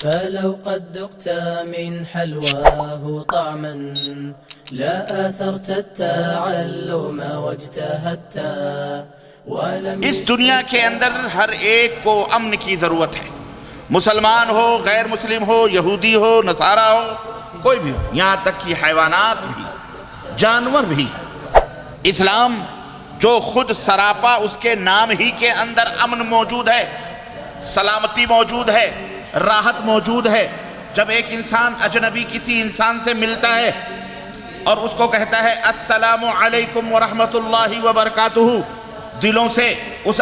Flu قد ذقت من حلواه طعما لا آثرت التعلم واجتهدت ولم. اس دنیا کے اندر ہر ایک کو امن کی ضرورت ہے، مسلمان ہو، غیر مسلم ہو، یہودی ہو، نصارہ ہو، کوئی بھی ہو، یہاں تک کہ حیوانات بھی، جانور بھی۔ اسلام جو خود سراپا اس کے نام ہی کے اندر امن موجود ہے، سلامتی موجود ہے، راحت موجود ہے۔ جب ایک انسان اجنبی کسی انسان سے ملتا ہے اور اس کو کہتا ہے السلام علیکم ورحمۃ اللہ وبرکاتہ، دلوں سے اس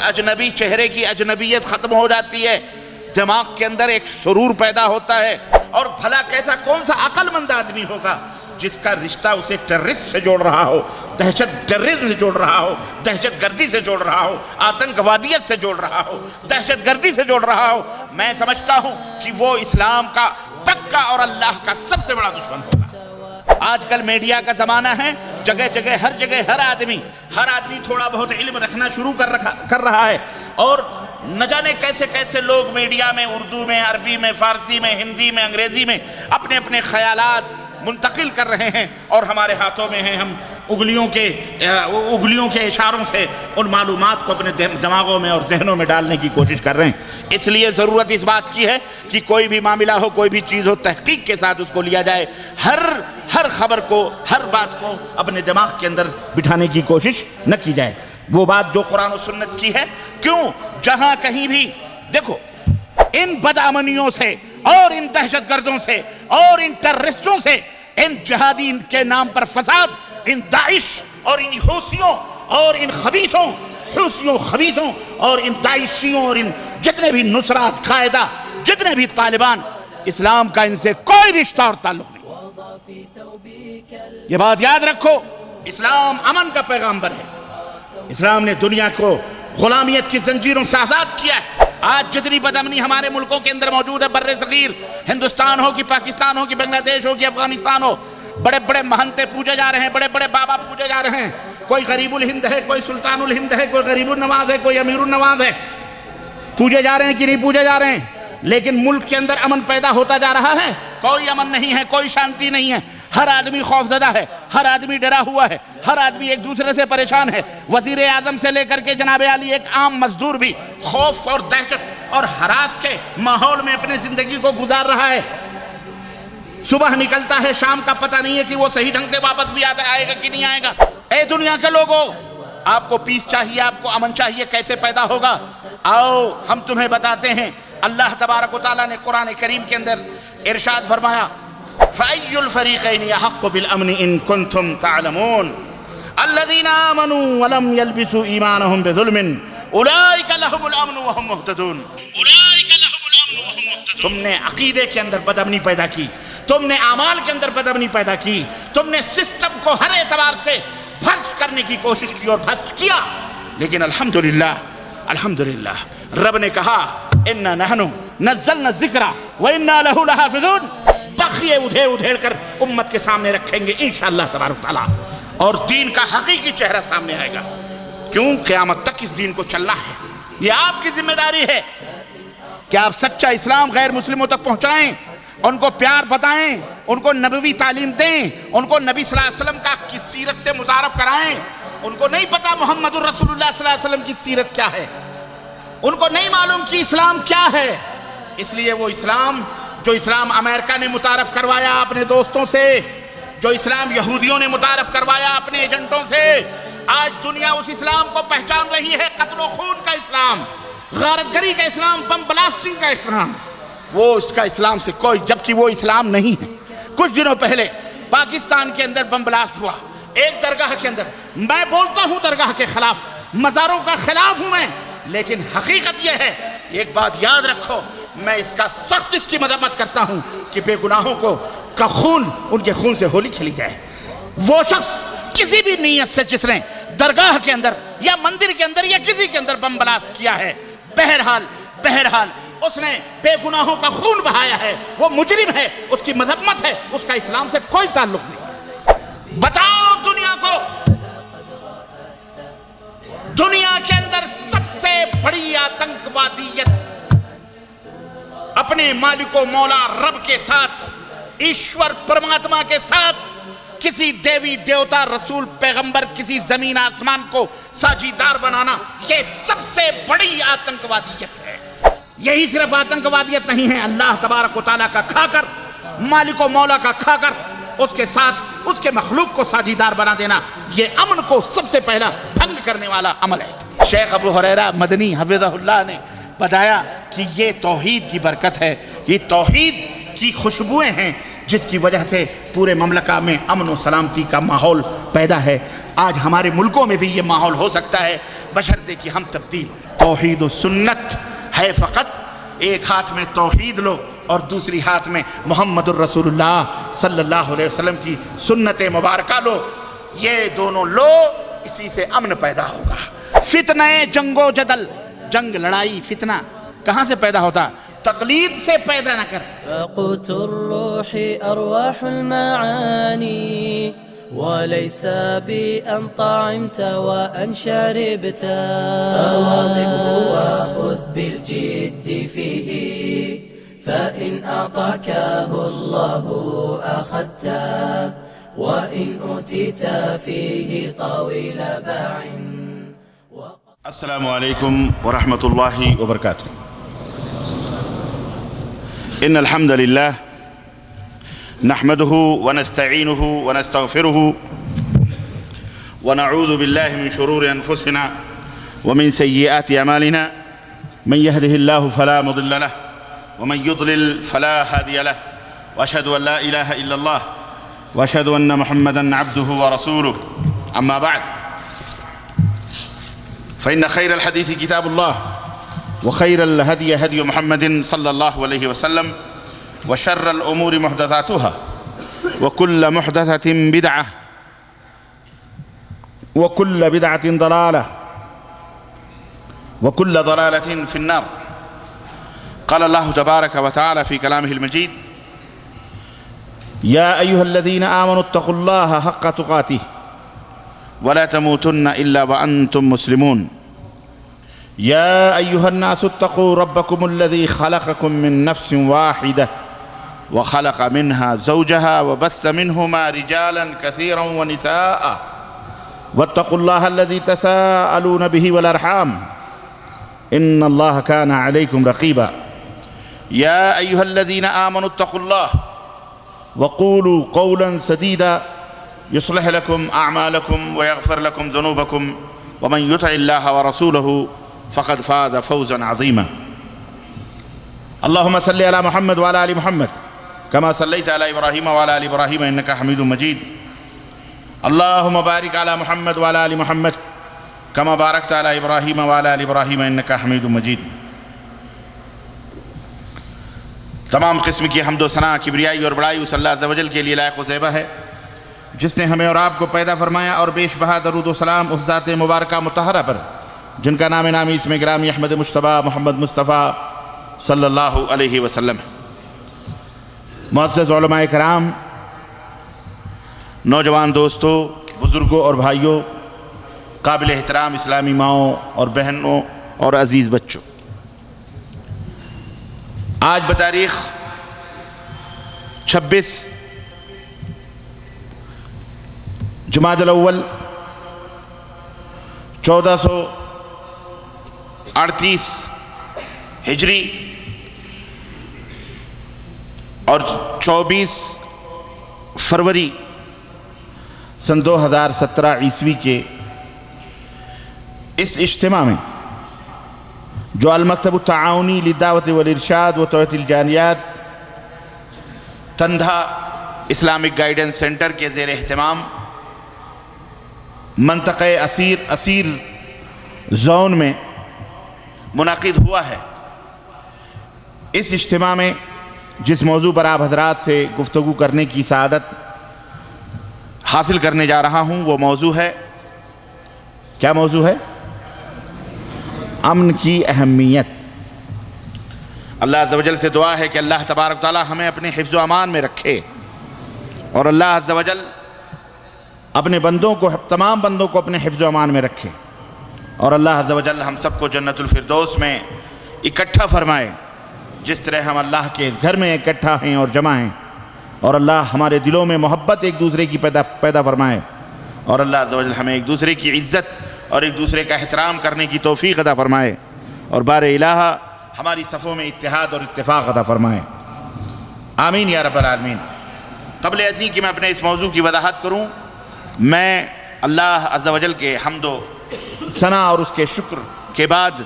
اجنبی چہرے کی اجنبیت ختم ہو جاتی ہے، دماغ کے اندر ایک سرور پیدا ہوتا ہے۔ اور بھلا کیسا کون سا عقل مند آدمی ہوگا جس کا رشتہ اسے ٹیررسٹ سے جوڑ رہا ہو، دہشت گردی سے جوڑ رہا ہو، دہشت گردی سے جوڑ رہا ہو، آتنکوادیت سے جوڑ رہا ہو، دہشت گردی سے جوڑ رہا ہو۔ میں سمجھتا ہوں کہ وہ اسلام کا پکا اور اللہ کا سب سے بڑا دشمن ہوگا۔ آج کل میڈیا کا زمانہ ہے، جگہ جگہ ہر آدمی تھوڑا بہت علم رکھنا شروع کر رہا ہے، اور نہ جانے کیسے کیسے لوگ میڈیا میں، اردو میں، عربی میں، فارسی میں، ہندی میں، انگریزی میں اپنے اپنے خیالات منتقل کر رہے ہیں، اور ہمارے ہاتھوں میں ہیں، ہم انگلیوں کے اشاروں سے ان معلومات کو اپنے دماغوں میں اور ذہنوں میں ڈالنے کی کوشش کر رہے ہیں۔ اس لیے ضرورت اس بات کی ہے کہ کوئی بھی معاملہ ہو، کوئی بھی چیز ہو، تحقیق کے ساتھ اس کو لیا جائے، ہر خبر کو، ہر بات کو اپنے دماغ کے اندر بٹھانے کی کوشش نہ کی جائے۔ وہ بات جو قرآن و سنت کی ہے، کیوں جہاں کہیں بھی دیکھو ان بدامنیوں سے اور ان دہشت گردوں سے اور ان ٹیررسٹوں سے، ان جہادی کے نام پر فساد، ان داعش اور ان حوثیوں اور ان خبیثوں اور ان داعشیوں اور ان جتنے بھی نصرات، قاعدہ، جتنے بھی طالبان، اسلام کا ان سے کوئی رشتہ اور تعلق نہیں۔ یہ بات یاد رکھو، اسلام امن کا پیغامبر ہے۔ اسلام نے دنیا کو غلامیت کی زنجیروں سے آزاد کیا ہے۔ آج جتنی بدامنی ہمارے ملکوں کے اندر موجود ہے، بر صغیر، ہندوستان ہو کہ پاکستان ہو کہ بنگلہ دیش ہو کہ افغانستان ہو، بڑے بڑے مہنتے پوجے جا رہے ہیں، بڑے بڑے بابا پوجے جا رہے ہیں، کوئی غریب الہند ہے، کوئی سلطان الہند ہے، کوئی غریب النواز ہے، کوئی امیر النواز ہے، پوجے جا رہے ہیں کہ نہیں پوجے جا رہے ہیں، لیکن ملک کے اندر امن پیدا ہوتا جا رہا ہے؟ کوئی امن نہیں ہے، کوئی شانتی نہیں ہے، ہر آدمی خوفزدہ ہے، ہر آدمی ڈرا ہوا ہے، ہر آدمی ایک دوسرے سے پریشان ہے۔ وزیر اعظم سے لے کر کے جناب عالی ایک عام مزدور بھی خوف اور دہشت اور ہراس کے ماحول میں اپنے زندگی کو گزار رہا ہے۔ صبح نکلتا ہے، شام کا پتہ نہیں ہے کہ وہ صحیح ڈھنگ سے واپس بھی آئے گا کہ نہیں آئے گا۔ اے دنیا کے لوگوں، آپ کو پیس چاہیے، آپ کو امن چاہیے، کیسے پیدا ہوگا؟ آؤ ہم تمہیں بتاتے ہیں۔ اللہ تبارک و تعالیٰ نے قرآن کریم کے اندر ارشاد فرمایا، فَأَيُّ الْفَرِيقَيْنِ أَحَقُّ بِالْأَمْنِ إِن كُنتُمْ تَعْلَمُونَ الَّذِينَ آمَنُوا وَلَمْ يَلْبِسُوا إِيمَانَهُمْ بِظُلْمٍ أُولَئِكَ لَهُمُ الْأَمْنُ وَهُمْ مُهْتَدُونَ۔ تم نے عقیدے کے اندر بدامنی پیدا کی، تم نے اعمال کے اندر بدامنی پیدا کی، تم نے سسٹم کو ہر اعتبار سے بھسم کرنے کی کوشش کی اور بھسم کیا، لیکن الحمدللہ رب نے کہا اِنَّا نَحْنُ نَزَّلْنَا الذِّكْرَ وَإِنَّا لَهُ لَحَافِظُونَ۔ بخیے ادھیڑ کر امت کے سامنے رکھیں گے انشاءاللہ تبارک تعالیٰ، اور دین کا حقیقی چہرہ سامنے آئے گا۔ کیوں؟ قیامت تک اس دین کو چلنا ہے۔ یہ آپ کی ذمہ داری ہے کہ آپ سچا اسلام غیر مسلموں تک پہنچائیں، ان کو پیار بتائیں، ان کو نبوی تعلیم دیں، ان کو نبی صلی اللہ علیہ وسلم کی سیرت سے متعارف کرائیں۔ ان کو نہیں پتا محمد الرسول اللہ صلی اللہ علیہ وسلم کی سیرت کیا ہے، ان کو نہیں معلوم کہ اسلام کیا ہے۔ اس لیے وہ جو اسلام امریکہ نے متعارف کروایا اپنے دوستوں سے، جو اسلام یہودیوں نے متعارف کروایا اپنے ایجنٹوں سے، آج دنیا اس اسلام کو پہچان رہی ہے، قتل و خون کا اسلام، غارت گری کا اسلام، بم بلاسٹنگ کا اسلام۔ وہ اس کا اسلام سے کوئی، جبکہ وہ اسلام نہیں ہے۔ کچھ دنوں پہلے پاکستان کے اندر بم بلاسٹ ہوا ایک درگاہ کے اندر۔ میں بولتا ہوں درگاہ کے خلاف، مزاروں کا خلاف ہوں میں، لیکن حقیقت یہ ہے، ایک بات یاد رکھو، میں اس کی مذمت کرتا ہوں کہ بے گناہوں کا خون، ان کے خون سے ہولی کھیلی جائے۔ وہ شخص کسی بھی نیت سے جس نے درگاہ کے اندر یا مندر کے اندر یا کسی کے اندر بم بلاسٹ کیا ہے، بہرحال اس نے بے گناہوں کا خون بہایا ہے، وہ مجرم ہے، اس کی مذمت ہے، اس کا اسلام سے کوئی تعلق نہیں۔ بتاؤ دنیا کو، دنیا کے اندر سب سے بڑی آتنکوادیت اپنے مالک و مولا رب کے ساتھ، ایشور پرماتما کے ساتھ کسی دیوی دیوتا رسول پیغمبر کسی زمین آسمان کو ساجیدار بنانا، یہ سب سے بڑی آتنکوادیت ہے۔ یہی صرف آتنکوادیت نہیں ہے، اللہ تبارک و تعالیٰ کا کھا کر، مالک و مولا کا کھا کر اس کے ساتھ اس کے مخلوق کو ساجیدار بنا دینا، یہ امن کو سب سے پہلا بھنگ کرنے والا عمل ہے۔ شیخ ابو ہریرہ مدنی حفظہ اللہ نے بتایا کہ یہ توحید کی برکت ہے، یہ توحید کی خوشبوئیں ہیں جس کی وجہ سے پورے مملکہ میں امن و سلامتی کا ماحول پیدا ہے۔ آج ہمارے ملکوں میں بھی یہ ماحول ہو سکتا ہے بشرطے کہ ہم تبدیل ہوں۔ توحید و سنت ہے فقط، ایک ہاتھ میں توحید لو اور دوسری ہاتھ میں محمد الرسول اللہ صلی اللہ علیہ وسلم کی سنت مبارکہ لو، یہ دونوں لو، اسی سے امن پیدا ہوگا۔ فتنہ جنگ و جدل، جنگ لڑائی فتنہ کہاں سے پیدا ہوتا؟ تقلید سے پیدا نہ کر۔ فقوت الروح أرواح المعاني وليس بأن طعمت وأن شربت، فواظبه وخذ بالجد فيه، فإن أعطاكه الله أخذته، وإن أوتيت فيه طويل باع۔ السلام علیکم ورحمۃ اللہ وبرکاتہ۔ ان الحمد للہ نحمده ونستعینه ونستغفره ونعوذ باللہ من شرور انفسنا ومن سیئات اعمالنا، من يهده الله فلا مضل له ومن يضلل فلا هادي له، واشهد ان لا اله الا الله واشهد ان محمدا عبده ورسوله، اما بعد فإن خير الحديث كتاب الله، وخير الهدي هدي محمد صلى الله عليه وسلم، وشر الأمور محدثاتها، وكل محدثة بدعة، وكل بدعة ضلالة، وكل ضلالة في النار۔ قال الله تبارك وتعالى في كلامه المجيد: يا أيها الذين آمنوا اتقوا الله حق تقاته ولا تموتن إلا وأنتم مسلمون، يا أيها الناس اتقوا ربكم الذي خلقكم من نفس واحدة وخلق منها زوجها وبث منهما رجالا كثيرا ونساء، واتقوا الله الذي تساءلون به والأرحام إن الله كان عليكم رقيبا، يا أيها الذين آمنوا اتقوا الله وقولوا قولا سديدا يصلح لكم أعمالكم ويغفر لكم ذنوبكم، ومن يطع الله ورسوله فقد فاز فوزا عظيما۔ اللهم صل على محمد وعلى آل محمد كما صليت على إبراهيم وعلى آل إبراهيم إنك حميد مجيد، اللهم بارك على محمد وعلى آل محمد كما باركت على إبراهيم وعلى آل إبراهيم إنك حميد مجيد۔ تمام قسم کی حمد و ثنا، کبریائی اور بڑائی اس اللہ عز و جل کے لیے لائق و زیبہ ہے جس نے ہمیں اور آپ کو پیدا فرمایا، اور بیش بہا درود و سلام اس ذات مبارکہ مطہرہ پر جن کا نام نامی اسم گرامی احمد مجتبیٰ محمد مصطفیٰ صلی اللہ علیہ وسلم۔ معزز علماء کرام، نوجوان دوستوں، بزرگوں اور بھائیوں، قابل احترام اسلامی ماؤں اور بہنوں اور عزیز بچوں، آج بتاریخ 26 جمادی الاول 1438 ہجری اور 24 فروری سن 2017 عیسوی کے اس اجتماع میں جو المکتب التعاونی للدعوت والارشاد و توعیۃ الجالیات تندھا اسلامک گائیڈنس سینٹر کے زیر اہتمام منطقہ اسیر زون میں منعقد ہوا ہے، اس اجتماع میں جس موضوع پر آپ حضرات سے گفتگو کرنے کی سعادت حاصل کرنے جا رہا ہوں وہ موضوع ہے، کیا موضوع ہے؟ امن کی اہمیت۔ اللہ عز و جل سے دعا ہے کہ اللہ تبارک تعالی ہمیں اپنے حفظ و امان میں رکھے، اور اللہ عز و جل اپنے بندوں کو، تمام بندوں کو اپنے حفظ و امان میں رکھے، اور اللہ عز و جل ہم سب کو جنت الفردوس میں اکٹھا فرمائے۔ جس طرح ہم اللہ کے اس گھر میں اکٹھا ہیں اور جمع ہیں، اور اللہ ہمارے دلوں میں محبت ایک دوسرے کی پیدا فرمائے، اور اللہ عز و جل ہمیں ایک دوسرے کی عزت اور ایک دوسرے کا احترام کرنے کی توفیق عطا فرمائے، اور بار الہ ہماری صفوں میں اتحاد اور اتفاق عطا فرمائے، آمین یا رب العالمین۔ قبل ازیں کہ میں اپنے اس موضوع کی وضاحت کروں، میں اللہ عز و جل کے حمد و ثنا اور اس کے شکر کے بعد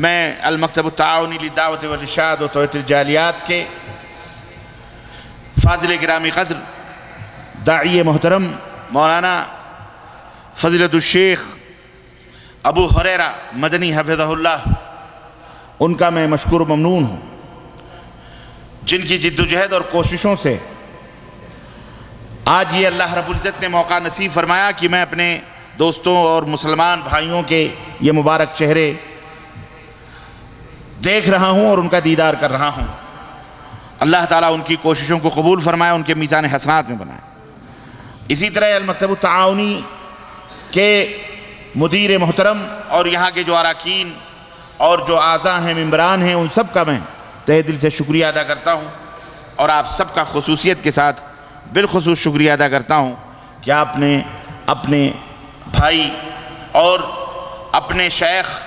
میں المکتب التعاونی للدعوت والارشاد و توعیۃ الجالیات کے فاضل گرامی قدر داعی محترم مولانا فضیلت الشیخ ابو ہریرہ مدنی حفظہ اللہ، ان کا میں مشکور و ممنون ہوں، جن کی جد و جہد اور کوششوں سے آج یہ اللہ رب العزت نے موقع نصیب فرمایا کہ میں اپنے دوستوں اور مسلمان بھائیوں کے یہ مبارک چہرے دیکھ رہا ہوں اور ان کا دیدار کر رہا ہوں۔ اللہ تعالیٰ ان کی کوششوں کو قبول فرمائے، ان کے میزان حسنات میں بنائے۔ اسی طرح المکتب التعاونی کے مدیر محترم اور یہاں کے جو اراکین اور جو اعضاء ہیں، ممبران ہیں، ان سب کا میں تہہ دل سے شکریہ ادا کرتا ہوں، اور آپ سب کا خصوصیت کے ساتھ بالخصوص شکریہ ادا کرتا ہوں کہ آپ نے اپنے بھائی اور اپنے شیخ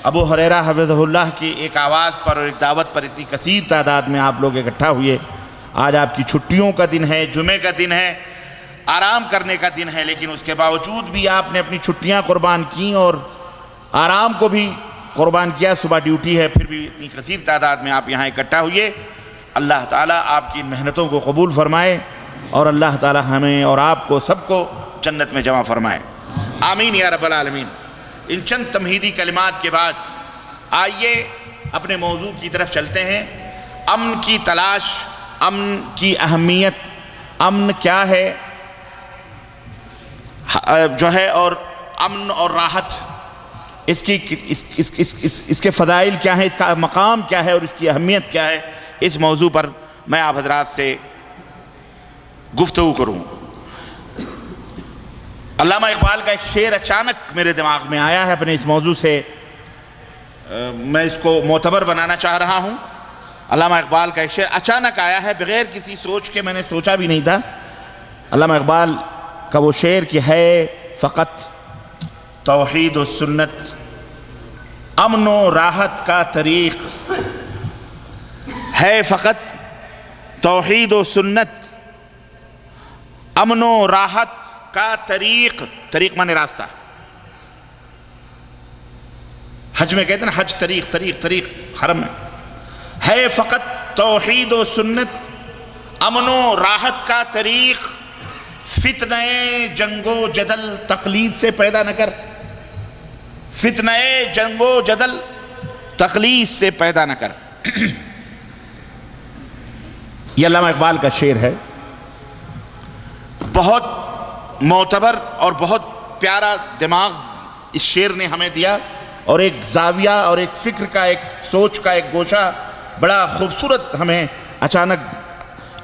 ابو ہریرہ حفظہ اللہ کی ایک آواز پر اور ایک دعوت پر اتنی کثیر تعداد میں آپ لوگ اکٹھا ہوئے۔ آج آپ کی چھٹیوں کا دن ہے، جمعے کا دن ہے، آرام کرنے کا دن ہے، لیکن اس کے باوجود بھی آپ نے اپنی چھٹیاں قربان کیں اور آرام کو بھی قربان کیا۔ صبح ڈیوٹی ہے، پھر بھی اتنی کثیر تعداد میں آپ یہاں اکٹھا ہوئے۔ اللہ تعالیٰ آپ کی ان محنتوں کو قبول فرمائے، اور اللہ تعالیٰ ہمیں اور آپ کو سب کو جنت میں جمع فرمائے، آمین یا رب العالمین۔ ان چند تمہیدی کلمات کے بعد آئیے اپنے موضوع کی طرف چلتے ہیں۔ امن کی تلاش، امن کی اہمیت، امن کیا ہے جو ہے، اور امن اور راحت اس کے فضائل کیا ہیں، اس کا مقام کیا ہے اور اس کی اہمیت کیا ہے، اس موضوع پر میں آپ حضرات سے گفتگو کروں۔ علامہ اقبال کا ایک شعر اچانک میرے دماغ میں آیا ہے اپنے اس موضوع سے، میں اس کو معتبر بنانا چاہ رہا ہوں۔ علامہ اقبال کا ایک شعر اچانک آیا ہے، بغیر کسی سوچ کے، میں نے سوچا بھی نہیں تھا۔ علامہ اقبال کا وہ شعر کہ ہے فقط توحید و سنت، امن و راحت کا طریق، ہے فقط توحید و سنت، امن و راحت کا طریق، طریق مانے راستہ، حج میں کہتے ہیں نا، حج طریق، طریق طریق حرم میں، ہے فقط توحید و سنت، امن و راحت کا طریق، فتنہ جنگ و جدل تقلید سے پیدا نہ کر، فتنہ جنگ و جدل تقلید سے پیدا نہ کر۔ یہ علامہ اقبال کا شعر ہے، بہت معتبر اور بہت پیارا دماغ اس شعر نے ہمیں دیا، اور ایک زاویہ اور ایک فکر کا، ایک سوچ کا ایک گوشہ بڑا خوبصورت ہمیں اچانک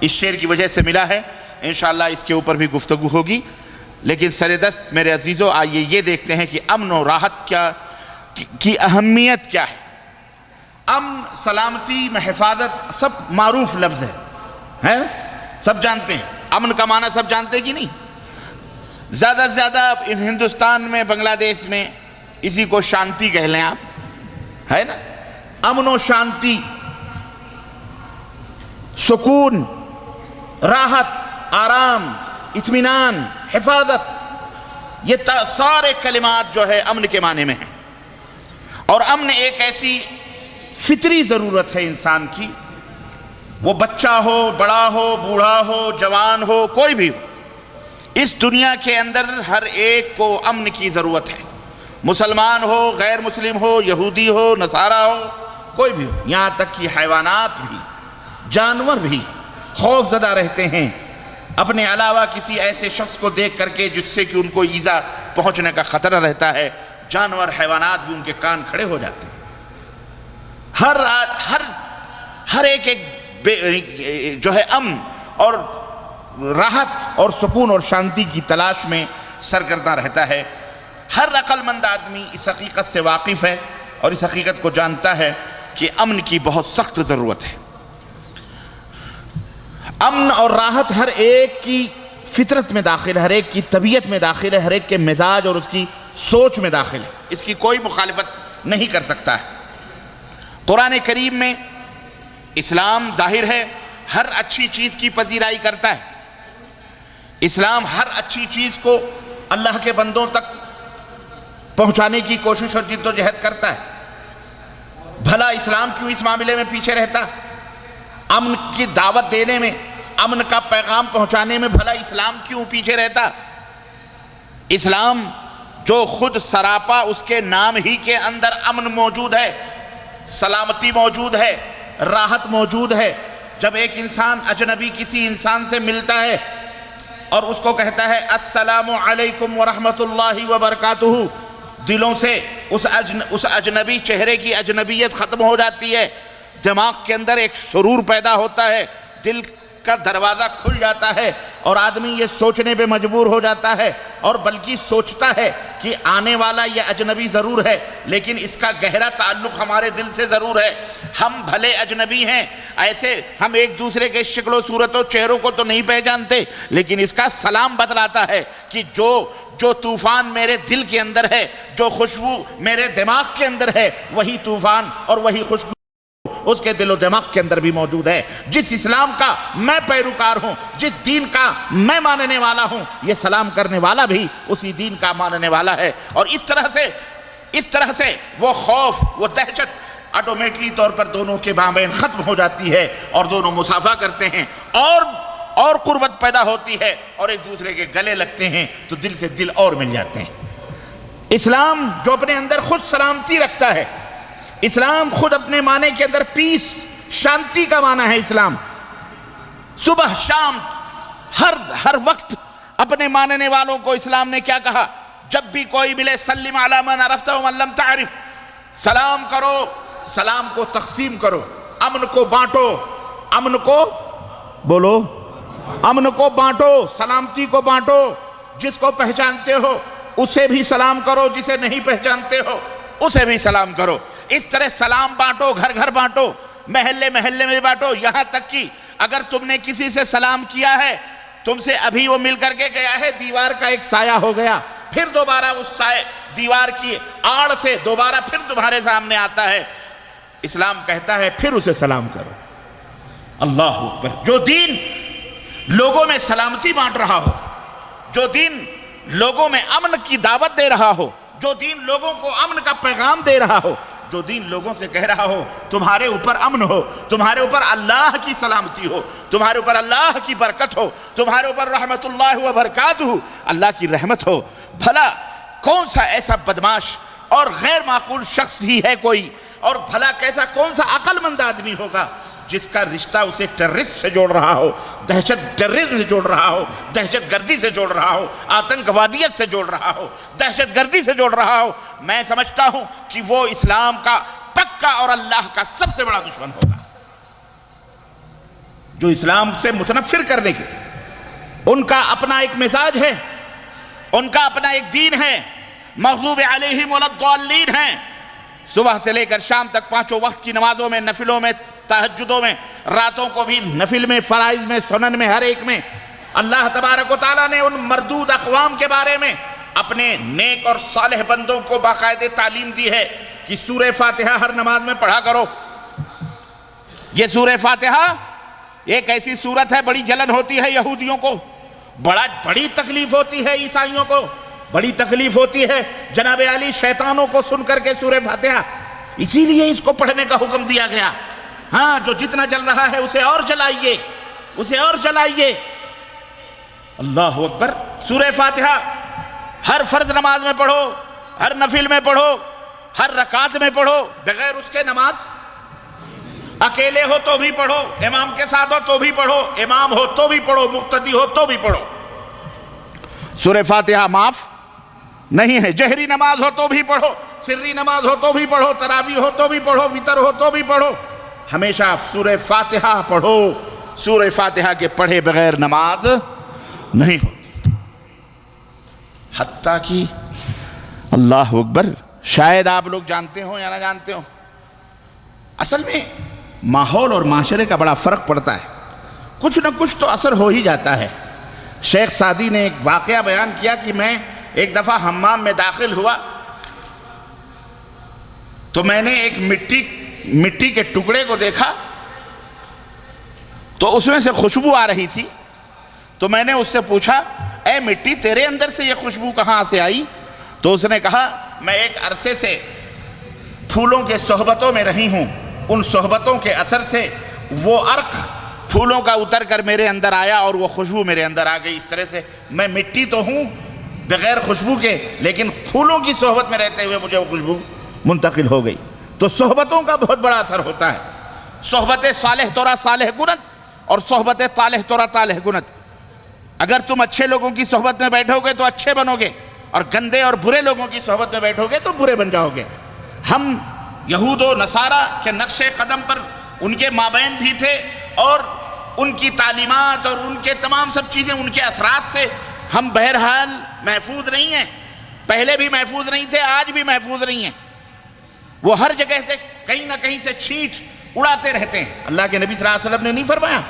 اس شعر کی وجہ سے ملا ہے۔ انشاءاللہ اس کے اوپر بھی گفتگو ہوگی، لیکن سر دست میرے عزیزو آئیے یہ دیکھتے ہیں کہ امن و راحت کی اہمیت کیا ہے۔ امن، سلامتی میں حفاظت سب معروف لفظ ہے، سب جانتے ہیں۔ امن کا معنی سب جانتے ہیں کہ نہیں؟ زیادہ سے زیادہ ہندوستان میں، بنگلہ دیش میں اسی کو شانتی کہہ لیں آپ، ہے نا؟ امن و شانتی، سکون، راحت، آرام، اطمینان، حفاظت، یہ سارے کلمات جو ہے امن کے معنی میں ہیں۔ اور امن ایک ایسی فطری ضرورت ہے انسان کی، وہ بچہ ہو، بڑا ہو، بوڑھا ہو، جوان ہو، کوئی بھی ہو، اس دنیا کے اندر ہر ایک کو امن کی ضرورت ہے۔ مسلمان ہو، غیر مسلم ہو، یہودی ہو، نصارہ ہو، کوئی بھی ہو، یہاں تک کہ حیوانات بھی، جانور بھی خوف زدہ رہتے ہیں اپنے علاوہ کسی ایسے شخص کو دیکھ کر کے جس سے کہ ان کو ایذا پہنچنے کا خطرہ رہتا ہے۔ جانور، حیوانات بھی ان کے کان کھڑے ہو جاتے ہیں۔ ہر ایک جو ہے امن اور راحت اور سکون اور شانتی کی تلاش میں سرگرداں رہتا ہے۔ ہر عقل مند آدمی اس حقیقت سے واقف ہے اور اس حقیقت کو جانتا ہے، کہ امن کی بہت سخت ضرورت ہے۔ امن اور راحت ہر ایک کی فطرت میں داخل ہے، ہر ایک کی طبیعت میں داخل ہے، ہر ایک کے مزاج اور اس کی سوچ میں داخل ہے، اس کی کوئی مخالفت نہیں کر سکتا ہے۔ قرآن کریم میں اسلام ظاہر ہے ہر اچھی چیز کی پذیرائی کرتا ہے۔ اسلام ہر اچھی چیز کو اللہ کے بندوں تک پہنچانے کی کوشش اور جد و جہد کرتا ہے۔ بھلا اسلام کیوں اس معاملے میں پیچھے رہتا؟ امن کی دعوت دینے میں، امن کا پیغام پہنچانے میں بھلا اسلام کیوں پیچھے رہتا؟ اسلام جو خود سراپا اس کے نام ہی کے اندر امن موجود ہے، سلامتی موجود ہے، راحت موجود ہے۔ جب ایک انسان اجنبی کسی انسان سے ملتا ہے اور اس کو کہتا ہے السلام علیکم ورحمۃ اللہ وبرکاتہ، دلوں سے اس اجنبی چہرے کی اجنبیت ختم ہو جاتی ہے، دماغ کے اندر ایک سرور پیدا ہوتا ہے، دل کا دروازہ کھل جاتا ہے اور آدمی یہ سوچنے پہ مجبور ہو جاتا ہے، اور بلکہ سوچتا ہے کہ آنے والا یہ اجنبی ضرور ہے لیکن اس کا گہرا تعلق ہمارے دل سے ضرور ہے۔ ہم بھلے اجنبی ہیں، ایسے ہم ایک دوسرے کے شکل و صورت و چہروں کو تو نہیں پہچانتے، لیکن اس کا سلام بتلاتا ہے کہ جو طوفان میرے دل کے اندر ہے، جو خوشبو میرے دماغ کے اندر ہے، وہی طوفان اور وہی خوشبو اس کے دل و دماغ کے اندر بھی موجود ہے۔ جس اسلام کا میں پیروکار ہوں، جس دین کا میں ماننے والا ہوں، یہ سلام کرنے والا بھی اسی دین کا ماننے والا ہے۔ اور اس طرح سے وہ خوف، وہ دہشت آٹومیٹلی طور پر دونوں کے مابین ختم ہو جاتی ہے اور دونوں مصافحہ کرتے ہیں اور قربت پیدا ہوتی ہے اور ایک دوسرے کے گلے لگتے ہیں تو دل سے دل اور مل جاتے ہیں۔ اسلام جو اپنے اندر خود سلامتی رکھتا ہے، اسلام خود اپنے معنی کے اندر پیس، شانتی کا معنی ہے اسلام۔ صبح شام ہر وقت اپنے ماننے والوں کو اسلام نے کیا کہا؟ جب بھی کوئی ملے سلم علی من عرفت ومن لم تعرف، سلام کرو، سلام کو تقسیم کرو، امن کو بانٹو، امن کو بولو، امن کو بانٹو، سلامتی کو بانٹو۔ جس کو پہچانتے ہو اسے بھی سلام کرو، جسے نہیں پہچانتے ہو اسے بھی سلام کرو۔ اس طرح سلام بانٹو، گھر گھر بانٹو، محلے محلے میں بانٹو، یہاں تک کہ اگر تم نے کسی سے سلام کیا ہے، تم سے ابھی وہ مل کر کے گیا ہے، دیوار کا ایک سایہ ہو گیا، پھر دوبارہ اس سایہ دیوار کی آڑ سے دوبارہ پھر تمہارے سامنے آتا ہے، اسلام کہتا ہے پھر اسے سلام کرو۔ اللہ اکبر! جو دین لوگوں میں سلامتی بانٹ رہا ہو، جو دین لوگوں میں امن کی دعوت دے رہا ہو، جو دین لوگوں کو امن کا پیغام دے رہا ہو، جو دین لوگوں سے کہہ رہا ہو تمہارے اوپر امن ہو، تمہارے اوپر اللہ کی سلامتی ہو، تمہارے اوپر اللہ کی برکت ہو، تمہارے اوپر رحمت اللہ وبرکاتہ، اللہ کی رحمت ہو، بھلا کون سا ایسا بدماش اور غیر معقول شخص ہی ہے کوئی، اور بھلا کون سا عقل مند آدمی ہوگا جس کا رشتہ اسے ٹیررسٹ سے جوڑ رہا ہو، ٹیررزم سے جوڑ رہا ہو، دہشت گردی سے جوڑ رہا ہو، آتنکوادیت سے جوڑ رہا ہو، دہشت گردی سے جوڑ رہا ہو۔ میں سمجھتا ہوں کہ وہ اسلام کا پکا اور اللہ کا سب سے بڑا دشمن ہوگا، جو اسلام سے متنفر کرنے کے، ان کا اپنا ایک مزاج ہے، ان کا اپنا ایک دین ہے، مغضوب علیہم ولا الضالین ہیں۔ صبح سے لے کر شام تک پانچوں وقت کی نمازوں میں، نفلوں میں، تہجدوں میں، راتوں کو بھی نفل میں، فرائض میں، سنن میں، ہر ایک میں اللہ تبارک و تعالیٰ نے ان مردود اقوام کے بارے میں اپنے نیک اور صالح بندوں کو باقاعدہ تعلیم دی ہے کہ سورہ فاتحہ ہر نماز میں پڑھا کرو۔ یہ سورہ فاتحہ ایک ایسی سورت ہے، بڑی جلن ہوتی ہے یہودیوں کو، بڑی تکلیف ہوتی ہے عیسائیوں کو، بڑی تکلیف ہوتی ہے جناب علی شیطانوں کو سن کر کے سورہ فاتحہ، اسی لیے اس کو پڑھنے کا حکم دیا گیا۔ ہاں، جو جتنا جل رہا ہے اسے اور جلائیے، اسے اور جلائیے۔ اللہ اکبر! سورہ فاتحہ ہر فرض نماز میں پڑھو، ہر نفل میں پڑھو، ہر رکعت میں پڑھو، بغیر اس کے نماز، اکیلے ہو تو بھی پڑھو، امام کے ساتھ ہو تو بھی پڑھو، امام ہو تو بھی پڑھو، مقتدی ہو تو بھی پڑھو۔ سورہ فاتحہ معاف نہیں ہے، جہری نماز ہو تو بھی پڑھو، سری نماز ہو تو بھی پڑھو، تراویح ہو تو بھی پڑھو، وتر ہو تو بھی پڑھو، ہمیشہ سورہ فاتحہ پڑھو۔ سورہ فاتحہ کے پڑھے بغیر نماز نہیں ہوتی۔ حتیٰ کہ اللہ اکبر، شاید آپ لوگ جانتے ہوں یا نہ جانتے ہوں، اصل میں ماحول اور معاشرے کا بڑا فرق پڑتا ہے، کچھ نہ کچھ تو اثر ہو ہی جاتا ہے۔ شیخ سعدی نے ایک واقعہ بیان کیا کہ میں ایک دفعہ حمام میں داخل ہوا تو میں نے ایک مٹی کے ٹکڑے کو دیکھا تو اس میں سے خوشبو آ رہی تھی، تو میں نے اس سے پوچھا اے مٹی تیرے اندر سے یہ خوشبو کہاں سے آئی؟ تو اس نے کہا میں ایک عرصے سے پھولوں کے صحبتوں میں رہی ہوں، ان صحبتوں کے اثر سے وہ عرق پھولوں کا اتر کر میرے اندر آیا اور وہ خوشبو میرے اندر آ گئی۔ اس طرح سے میں مٹی تو ہوں بغیر خوشبو کے، لیکن پھولوں کی صحبت میں رہتے ہوئے مجھے وہ خوشبو منتقل ہو گئی۔ تو صحبتوں کا بہت بڑا اثر ہوتا ہے۔ صحبت صالح تورا صالح کنت اور صحبت طالح تورا طالح کنت۔ اگر تم اچھے لوگوں کی صحبت میں بیٹھو گے تو اچھے بنو گے، اور گندے اور برے لوگوں کی صحبت میں بیٹھو گے تو برے بن جاؤ گے۔ ہم یہود و نصارہ کے نقش قدم پر ان کے مابین بھی تھے، اور ان کی تعلیمات اور ان کے تمام سب چیزیں، ان کے اثرات سے ہم بہرحال محفوظ نہیں ہیں۔ پہلے بھی محفوظ نہیں تھے، آج بھی محفوظ نہیں ہیں۔ وہ ہر جگہ سے کہیں نہ کہیں سے چھینٹ اڑاتے رہتے ہیں۔ اللہ کے نبی صلی اللہ علیہ وسلم نے نہیں فرمایا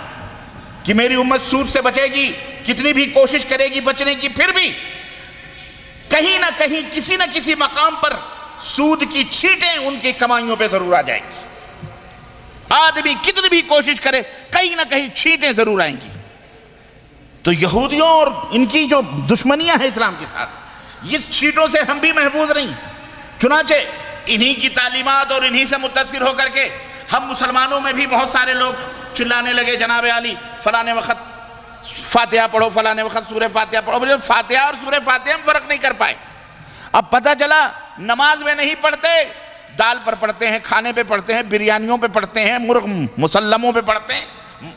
کہ میری امت سود سے بچے گی، کتنی بھی کوشش کرے گی بچنے کی، پھر بھی کہیں نہ کہیں کسی نہ کسی مقام پر سود کی چھینٹیں ان کی کمائیوں پہ ضرور آ جائیں گی۔ آدمی کتنی بھی کوشش کرے کہیں نہ کہیں چھینٹیں ضرور آئیں گی۔ تو یہودیوں اور ان کی جو دشمنیاں ہیں اسلام کے ساتھ، اس چھینٹوں سے ہم بھی محفوظ نہیں۔ چنانچہ انہی کی تعلیمات اور انہی سے متاثر ہو کر کے ہم مسلمانوں میں بھی بہت سارے لوگ چلانے لگے جناب علی فلانے وقت فاتحہ پڑھو، فلانے وقت سورہ فاتحہ پڑھو۔ فاتحہ اور سورہ فاتحہ ہم فرق نہیں کر پائے۔ اب پتہ چلا نماز میں نہیں پڑھتے، دال پر پڑھتے ہیں، کھانے پہ پڑھتے ہیں، بریانیوں پہ پڑھتے ہیں، مرغ مسلموں پہ پڑھتے ہیں،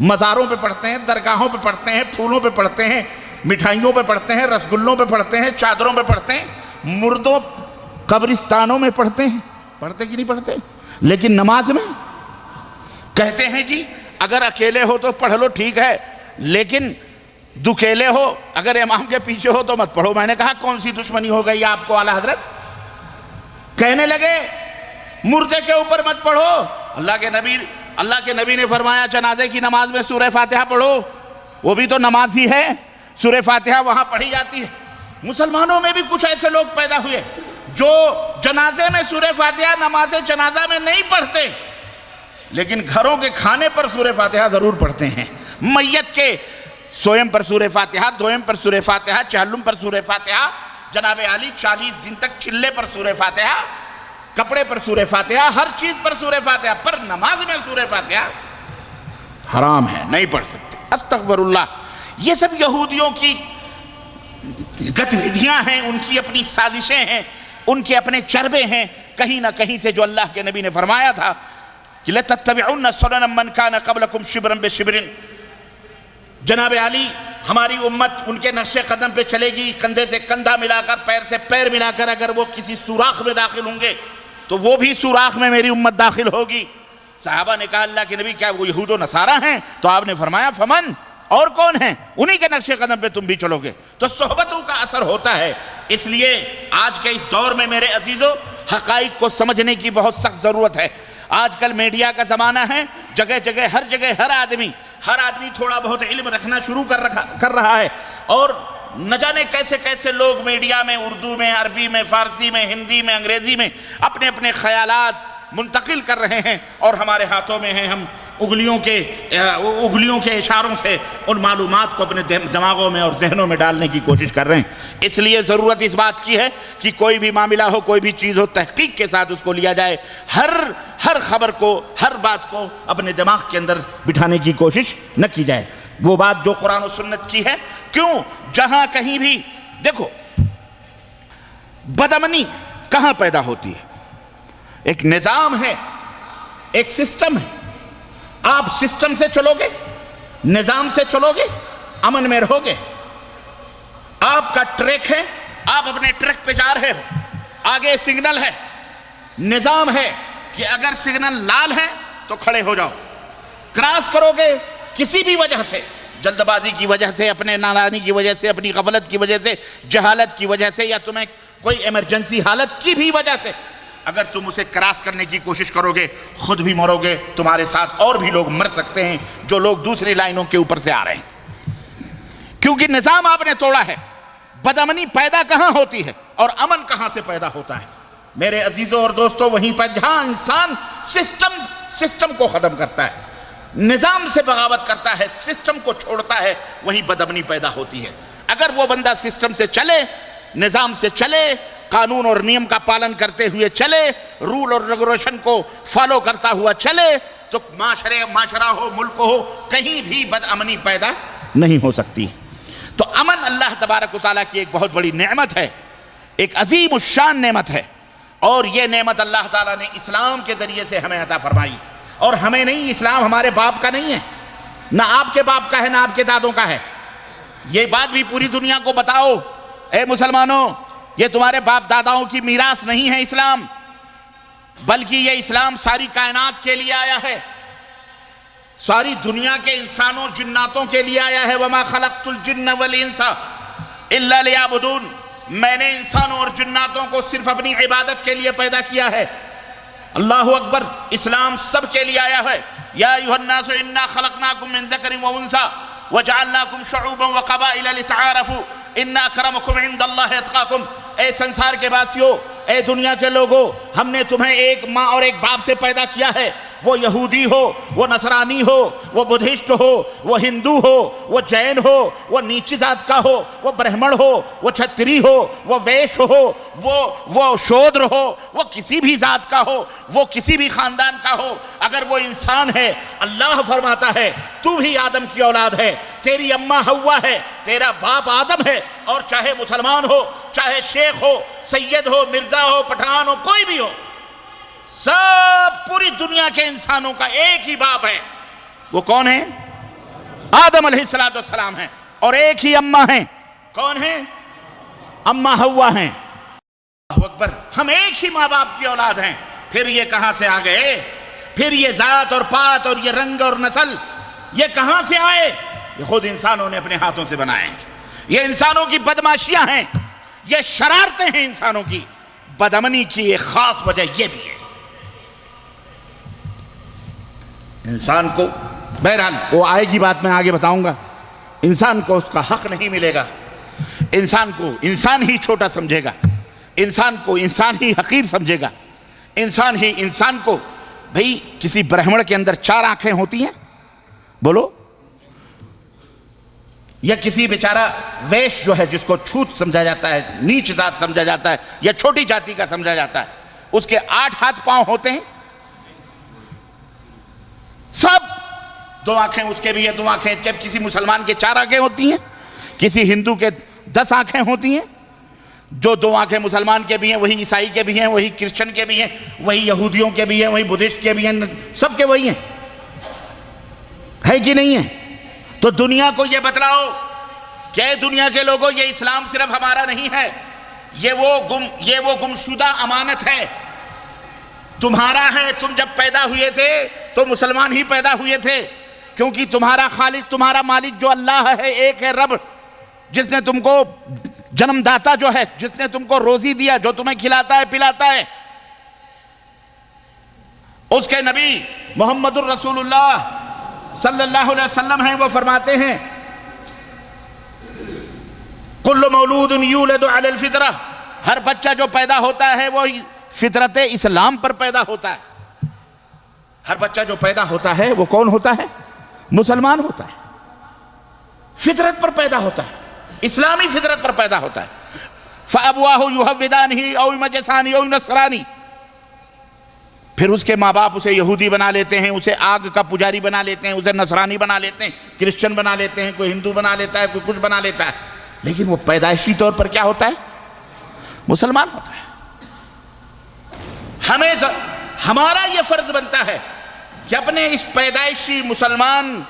مزاروں پہ پڑھتے ہیں، درگاہوں پہ پڑھتے ہیں، پھولوں پہ پڑھتے ہیں، مٹھائیوں پہ پڑھتے ہیں، رسگلوں پہ پڑھتے ہیں، چادروں پہ پڑھتے ہیں، مردوں قبرستانوں میں پڑھتے ہیں۔ پڑھتے کہ نہیں پڑھتے؟ لیکن نماز میں کہتے ہیں جی اگر اکیلے ہو تو پڑھ لو، ٹھیک ہے، لیکن دکیلے ہو، اگر امام کے پیچھے ہو تو مت پڑھو۔ میں نے کہا کون سی دشمنی ہو گئی آپ کو اعلیٰ حضرت؟ کہنے لگے مردے کے اوپر مت پڑھو۔ اللہ کے نبی نے فرمایا جنازے کی نماز میں سورہ فاتحہ پڑھو، وہ بھی تو نماز ہی ہے، سورہ فاتحہ وہاں پڑھی جاتی ہے۔ مسلمانوں میں بھی کچھ ایسے لوگ پیدا ہوئے جو جنازے میں سورہ فاتحہ نماز جنازہ میں نہیں پڑھتے، لیکن گھروں کے کھانے پر سورہ فاتحہ ضرور پڑھتے ہیں۔ میت کے سوئم پر سورہ فاتحہ، دوئم پر سورہ فاتحہ، چہلم پر سورہ فاتحہ، جناب علی 40 دن تک چلے پر سورہ فاتحہ، کپڑے پر سورہ فاتحہ، ہر چیز پر سورہ فاتحہ، پر نماز میں سورہ فاتحہ حرام ہے، نہیں پڑھ سکتے۔ استغفر اللہ۔ یہ سب یہودیوں کی گتیودیاں ہیں، ان کی اپنی سازشیں ہیں، ان کے اپنے چربے ہیں، کہیں نہ کہیں سے جو اللہ کے نبی نے فرمایا تھا کہ لَتَتَّبِعُنَّ سُنَنَ مَنْ كَانَ قَبْلَكُمْ شِبْرًا بِشِبْرٍ۔ جناب علی ہماری امت ان کے نقش قدم پہ چلے گی، کندھے سے کندھا ملا کر، پیر سے پیر ملا کر، اگر وہ کسی سوراخ میں داخل ہوں گے تو وہ بھی سوراخ میں میری امت داخل ہوگی۔ صحابہ نے کہا اللہ کے نبی کیا وہ یہود و نصارہ ہیں؟ تو آپ نے فرمایا فمن، اور کون ہیں؟ انہی کے نقش قدم پہ تم بھی چلو گے۔ تو صحبتوں کا اثر ہوتا ہے۔ اس لیے آج کے اس دور میں میرے عزیزو حقائق کو سمجھنے کی بہت سخت ضرورت ہے۔ آج کل میڈیا کا زمانہ ہے، جگہ جگہ ہر جگہ ہر آدمی تھوڑا بہت علم رکھنا شروع کر رہا ہے، اور نہ جانے کیسے کیسے لوگ میڈیا میں اردو میں، عربی میں، فارسی میں، ہندی میں، انگریزی میں اپنے اپنے خیالات منتقل کر رہے ہیں، اور ہمارے ہاتھوں میں ہیں، ہم انگلیوں کے اشاروں سے ان معلومات کو اپنے دماغوں میں اور ذہنوں میں ڈالنے کی کوشش کر رہے ہیں۔ اس لیے ضرورت اس بات کی ہے کہ کوئی بھی معاملہ ہو، کوئی بھی چیز ہو، تحقیق کے ساتھ اس کو لیا جائے، ہر خبر کو، ہر بات کو اپنے دماغ کے اندر بٹھانے کی کوشش نہ کی جائے۔ وہ بات جو قرآن و سنت کی ہے، کیوں جہاں کہیں بھی دیکھو بدامنی کہاں پیدا ہوتی ہے؟ ایک نظام ہے، ایک سسٹم ہے، آپ سسٹم سے چلو گے، نظام سے چلو گے، امن میں رہو گے۔ آپ کا ٹریک ہے، آپ اپنے ٹریک پہ جا رہے ہو، آگے سگنل ہے، نظام ہے کہ اگر سگنل لال ہے تو کھڑے ہو جاؤ، کراس کرو گے کسی بھی وجہ سے، جلد بازی کی وجہ سے، اپنے نادانی کی وجہ سے، اپنی غفلت کی وجہ سے، جہالت کی وجہ سے، یا تمہیں کوئی ایمرجنسی حالت کی بھی وجہ سے اگر تم اسے کراس کرنے کی کوشش کرو گے خود بھی مرو گے، تمہارے ساتھ اور بھی لوگ مر سکتے ہیں جو لوگ دوسری لائنوں کے اوپر سے آ رہے ہیں، کیونکہ نظام آپ نے توڑا ہے۔ بدامنی پیدا کہاں ہوتی ہے اور امن کہاں سے پیدا ہوتا ہے؟ میرے عزیزوں اور دوستوں، وہیں پر جہاں انسان سسٹم کو ختم کرتا ہے، نظام سے بغاوت کرتا ہے، سسٹم کو چھوڑتا ہے، وہیں بدامنی پیدا ہوتی ہے۔ اگر وہ بندہ سسٹم سے چلے، نظام سے چلے، قانون اور نیم کا پالن کرتے ہوئے چلے، رول اور ریگولیشن کو فالو کرتا ہوا چلے، تو معاشرہ ہو، ملک ہو، کہیں بھی بدامنی پیدا نہیں ہو سکتی۔ تو امن اللہ تبارک و تعالیٰ کی ایک بہت بڑی نعمت ہے، ایک عظیم الشان نعمت ہے، اور یہ نعمت اللہ تعالیٰ نے اسلام کے ذریعے سے ہمیں عطا فرمائی۔ اور ہمیں نہیں، اسلام ہمارے باپ کا نہیں ہے، نہ آپ کے باپ کا ہے، نہ آپ کے دادوں کا ہے۔ یہ بات بھی پوری دنیا کو بتاؤ، اے مسلمانوں، یہ تمہارے باپ داداؤں کی میراث نہیں ہے اسلام، بلکہ یہ اسلام ساری کائنات کے لیے آیا ہے، ساری دنیا کے انسانوں جناتوں کے لیے آیا ہے۔ وَمَا خَلَقْتُ الْجِنَّ وَالْإِنسَ إِلَّا لِيَعْبُدُونَ، میں نے انسانوں اور جناتوں کو صرف اپنی عبادت کے لیے پیدا کیا ہے۔ اللہ اکبر، اسلام سب کے لیے آیا ہے۔ یا ایھا الناس انا خلقناکم من ذکر وانثی وجعلناکم شعوبا وقبائل لتعارفوا ان اکرمکم عند اللہ اتقاکم۔ اے سنسار کے واسیوں، اے دنیا کے لوگوں، ہم نے تمہیں ایک ماں اور ایک باپ سے پیدا کیا ہے، وہ یہودی ہو، وہ نصرانی ہو، وہ بدھسٹ ہو، وہ ہندو ہو، وہ جین ہو، وہ نیچی ذات کا ہو، وہ برہمن ہو، وہ چھتری ہو، وہ ویش ہو، وہ شودر ہو، وہ کسی بھی ذات کا ہو، وہ کسی بھی خاندان کا ہو، اگر وہ انسان ہے، اللہ فرماتا ہے تو بھی آدم کی اولاد ہے، تیری اماں حوا ہے، تیرا باپ آدم ہے، اور چاہے مسلمان ہو، چاہے شیخ ہو، سید ہو، مرزا ہو، پٹھان ہو، کوئی بھی ہو، سب پوری دنیا کے انسانوں کا ایک ہی باپ ہے۔ وہ کون ہے؟ آدم علیہ السلام ہیں، اور ایک ہی اماں ہیں۔ کون ہیں؟ اماں حوا ہیں۔ اللہ اکبر، ہم ایک ہی ماں باپ کی اولاد ہیں۔ پھر یہ کہاں سے آ گئے؟ پھر یہ ذات اور پات اور یہ رنگ اور نسل یہ کہاں سے آئے؟ یہ خود انسانوں نے اپنے ہاتھوں سے بنائے ہیں۔ یہ انسانوں کی بدماشیاں ہیں، یہ شرارتیں ہیں انسانوں کی۔ بدامنی کی ایک خاص وجہ یہ بھی ہے، انسان کو، بہرحال وہ آئے گی بات، میں آگے بتاؤں گا، انسان کو اس کا حق نہیں ملے گا، انسان کو انسان ہی چھوٹا سمجھے گا، انسان کو انسان ہی حقیر سمجھے گا، انسان ہی انسان کو۔ بھئی کسی برہمن کے اندر 4 آنکھیں ہوتی ہیں، بولو، یا کسی بیچارہ ویش جو ہے جس کو چھوت سمجھا جاتا ہے، نیچ ذات سمجھا جاتا ہے، یا چھوٹی جاتی کا سمجھا جاتا ہے، اس کے 8 ہاتھ پاؤں ہوتے ہیں؟ سب 2 آنکھیں اس کے بھی ہیں، 2 آنکھیں اس کے، کسی مسلمان کے 4 آنکھیں ہوتی ہیں، کسی ہندو کے 10 آنکھیں ہوتی ہیں۔ جو 2 آنکھیں مسلمان کے بھی ہیں وہی عیسائی کے بھی ہیں، وہی کرسچن کے بھی ہیں، وہی یہودیوں کے بھی ہیں، وہی بدھسٹ کے بھی ہیں، سب کے وہی ہیں، ہے کہ نہیں ہے؟ تو دنیا کو یہ بتلاؤ کہ دنیا کے لوگوں، یہ اسلام صرف ہمارا نہیں ہے، یہ وہ گمشدہ امانت ہے، تمہارا ہے۔ تم جب پیدا ہوئے تھے تو مسلمان ہی پیدا ہوئے تھے، کیونکہ تمہارا خالق، تمہارا مالک جو اللہ ہے، ایک ہے رب، جس نے تم کو جنم داتا جو ہے، جس نے تم کو روزی دیا، جو تمہیں کھلاتا ہے پلاتا ہے، اس کے نبی محمد الرسول اللہ صلی اللہ علیہ وسلم ہیں۔ وہ فرماتے ہیں کل مولود یولد علی الفطرہ، ہر بچہ جو پیدا ہوتا ہے وہ فطرت اسلام پر پیدا ہوتا ہے۔ ہر بچہ جو پیدا ہوتا ہے وہ کون ہوتا ہے؟ مسلمان ہوتا ہے، فطرت پر پیدا ہوتا ہے، اسلامی فطرت پر پیدا ہوتا ہے۔ فَأَبْوَاهُ يُهَوِّدَانِهِ أَوْ يُمَجِّسَانِهِ أَوْ يُنَصِّرَانِهِ، پھر اس کے ماں باپ اسے یہودی بنا لیتے ہیں، اسے آگ کا پجاری بنا لیتے ہیں، اسے نصرانی بنا لیتے ہیں، کرسچن بنا لیتے ہیں، کوئی ہندو بنا لیتا ہے، کوئی کچھ بنا لیتا ہے، لیکن وہ پیدائشی طور پر کیا ہوتا ہے؟ مسلمان ہوتا ہے۔ ہمارا یہ فرض بنتا ہے کہ اپنے اس پیدائشی مسلمان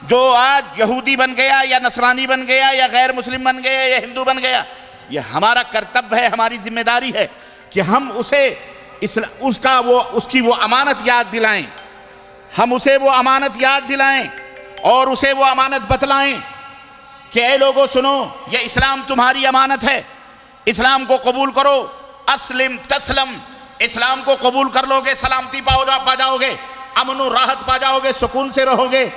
جو آج یہودی بن گیا یا نصرانی بن گیا یا غیر مسلم بن گیا یا ہندو بن گیا، یہ ہمارا کرتب ہے، ہماری ذمہ داری ہے کہ ہم اسے اس کی وہ امانت یاد دلائیں، ہم اسے وہ امانت یاد دلائیں اور اسے وہ امانت بتلائیں کہ اے لوگوں سنو، یہ اسلام تمہاری امانت ہے، اسلام کو قبول کرو، اسلم تسلم، اسلام کو قبول کر لو گے سلامتی پا جاؤ گے، امن و راحت پا جاؤ گے، سکون سے رہو گے۔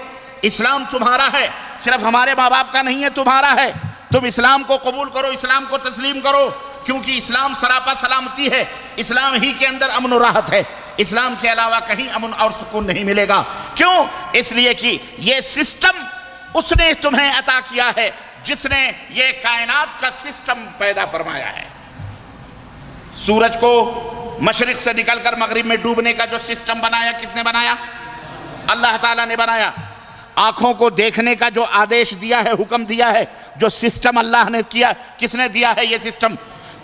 اسلام تمہارا ہے، صرف ہمارے ماں باپ کا نہیں ہے، تمہارا ہے۔ تم اسلام کو قبول کرو، اسلام کو تسلیم کرو، کیونکہ اسلام سراپا سلامتی ہے، اسلام ہی کے اندر امن و راحت ہے، اسلام کے علاوہ کہیں امن اور سکون نہیں ملے گا۔ کیوں؟ اس لیے کہ یہ سسٹم اس نے تمہیں عطا کیا ہے جس نے یہ کائنات کا سسٹم پیدا فرمایا ہے۔ سورج کو مشرق سے نکل کر مغرب میں ڈوبنے کا جو سسٹم بنایا، کس نے بنایا؟ اللہ تعالیٰ نے بنایا۔ آنکھوں کو دیکھنے کا جو آدیش دیا ہے، حکم دیا ہے، جو سسٹم اللہ نے کیا، کس نے دیا ہے یہ سسٹم؟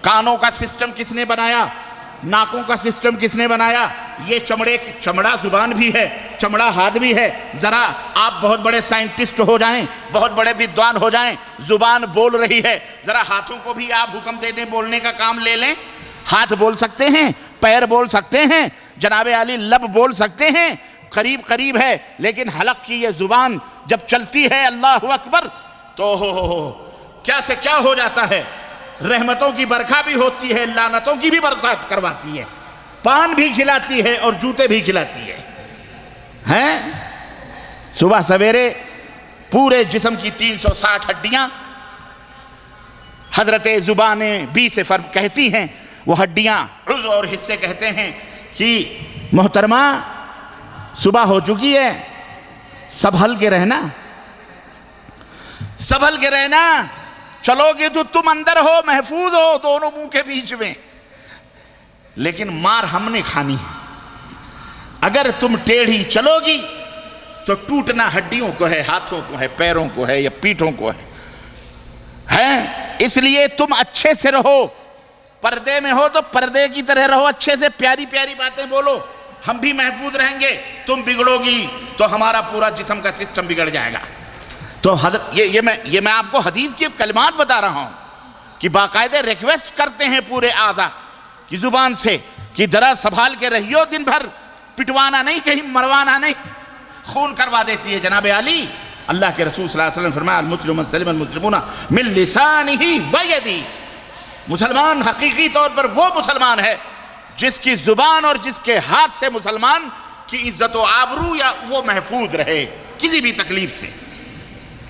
کانوں کا سسٹم کس نے بنایا؟ ناکوں کا سسٹم کس نے بنایا؟ یہ چمڑا زبان بھی ہے، چمڑا ہاتھ بھی ہے۔ ذرا آپ بہت بڑے سائنٹسٹ ہو جائیں، بہت بڑے ودوان ہو جائیں، زبان بول رہی ہے، ذرا ہاتھوں کو بھی آپ حکم دے دیں، بولنے کا کام لے لیں۔ ہاتھ بول سکتے ہیں، پیر بول سکتے ہیں، جناب عالی لب بول سکتے ہیں، قریب ہے، لیکن حلق کی یہ زبان جب چلتی ہے اللہ اکبر تو کیا سے کیا ہو جاتا ہے۔ رحمتوں کی برکھا بھی ہوتی ہے، لعنتوں کی بھی برسات کرواتی ہے، پان بھی کھلاتی ہے اور جوتے بھی کھلاتی ہے۔ صبح سویرے پورے جسم کی 360 ہڈیاں حضرت زبان بی سے فرق کہتی ہیں، وہ ہڈیاں عضو اور حصے کہتے ہیں کہ محترمہ صبح ہو چکی ہے، سنبھل کے رہنا، سنبھل کے رہنا، چلو گے تو تم اندر ہو، محفوظ ہو دونوں منہ کے بیچ میں، لیکن مار ہم نے کھانی ہے۔ اگر تم ٹیڑھی چلو گی تو ٹوٹنا ہڈیوں کو ہے، ہاتھوں کو ہے، پیروں کو ہے یا پیٹھوں کو ہے۔ اس لیے تم اچھے سے رہو، پردے میں ہو تو پردے کی طرح رہو، اچھے سے پیاری پیاری باتیں بولو، ہم بھی محفوظ رہیں گے۔ تم بگڑو گی تو ہمارا پورا جسم کا سسٹم بگڑ جائے گا۔ تو یہ میں آپ کو حدیث کی کلمات بتا رہا ہوں کہ باقاعدہ ریکویسٹ کرتے ہیں پورے اعضاء کی زبان سے کہ ذرا سنبھال کے رہیو، دن بھر پٹوانا نہیں، کہیں مروانا نہیں، خون کروا دیتی ہے۔ جناب علی اللہ کے رسول صلی اللہ علیہ وسلم فرمایا المسلم من سلم المسلمون من لسانہ ویدہ، مسلمان حقیقی طور پر وہ مسلمان ہے جس کی زبان اور جس کے ہاتھ سے مسلمان کی عزت و آبرو یا وہ محفوظ رہے کسی بھی تکلیف سے۔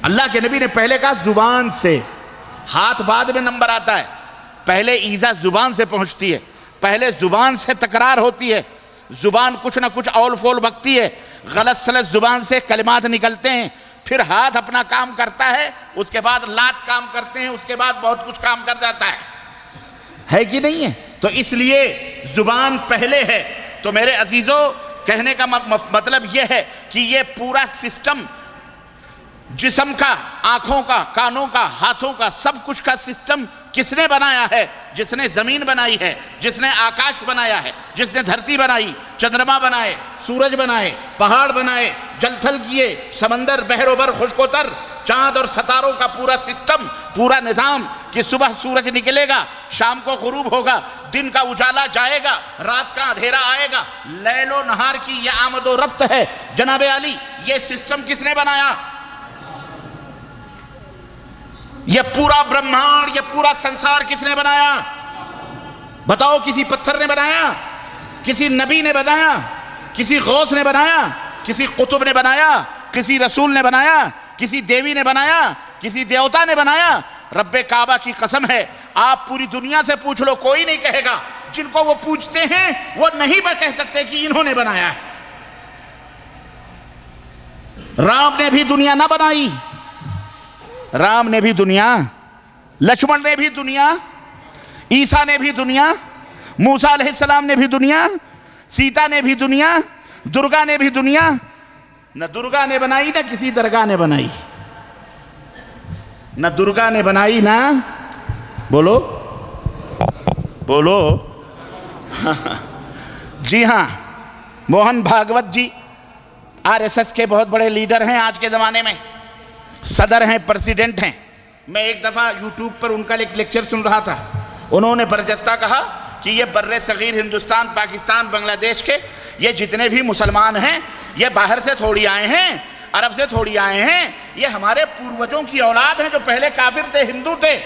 اللہ کے نبی نے پہلے کہا زبان سے، ہاتھ بعد میں نمبر آتا ہے، پہلے ایذا زبان سے پہنچتی ہے، پہلے زبان سے تکرار ہوتی ہے، زبان کچھ نہ کچھ اول فول بکتی ہے، غلط سلط زبان سے کلمات نکلتے ہیں، پھر ہاتھ اپنا کام کرتا ہے، اس کے بعد لات کام کرتے ہیں، اس کے بعد بہت کچھ کام کر جاتا ہے کہ نہیں ہے؟ تو اس لیے زبان پہلے ہے۔ تو میرے عزیزوں کہنے کا مطلب یہ ہے کہ یہ پورا سسٹم جسم کا، آنکھوں کا، کانوں کا، ہاتھوں کا، سب کچھ کا سسٹم کس نے بنایا ہے؟ جس نے زمین بنائی ہے، جس نے آکاش بنایا ہے، جس نے دھرتی بنائی، چندرما بنائے، سورج بنائے، پہاڑ بنائے، جل تھل کیے، سمندر بحر و بر خشک و تر، چاند اور ستاروں کا پورا سسٹم، پورا نظام کہ صبح سورج نکلے گا، شام کو غروب ہوگا، دن کا اجالا جائے گا، رات کا اندھیرا آئے گا، لیل و نہار کی یہ آمد و رفت ہے۔ جناب علی یہ سسٹم کس نے بنایا؟ یہ پورا برہمانڈ، یہ پورا سنسار کس نے بنایا؟ بتاؤ، کسی پتھر نے بنایا؟ کسی نبی نے بنایا؟ کسی غوث نے بنایا؟ کسی قطب نے بنایا؟ کسی رسول نے بنایا؟ کسی دیوی نے بنایا؟ کسی دیوتا نے بنایا؟ رب کعبہ کی قسم ہے، آپ پوری دنیا سے پوچھ لو، کوئی نہیں کہے گا۔ جن کو وہ پوچھتے ہیں وہ نہیں کہہ سکتے کہ انہوں نے بنایا ہے۔ رام نے بھی دنیا نہ بنائی، رام نے بھی دنیا، لکشمن نے بھی دنیا، عیسیٰ نے بھی دنیا، موسیٰ علیہ السلام نے بھی دنیا، سیتا نے بھی دنیا، درگا نے بھی دنیا۔ نہ درگا نے بنائی نہ کسی درگاہ نے بنائی، نہ درگا نے بنائی نہ بولو بولو جی ہاں، موہن بھاگوت جی RSS کے بہت بڑے لیڈر ہیں آج کے زمانے میں، صدر ہیں، پریزیڈنٹ ہیں۔ میں ایک دفعہ یوٹیوب پر ان کا ایک لیکچر سن رہا تھا، انہوں نے برجستہ کہا کہ یہ بر صغیر ہندوستان، پاکستان، بنگلہ دیش کے یہ جتنے بھی مسلمان ہیں یہ باہر سے تھوڑی آئے ہیں، عرب سے تھوڑی آئے ہیں، یہ ہمارے پوروجوں کی اولاد ہیں جو پہلے کافر تھے، ہندو تھے،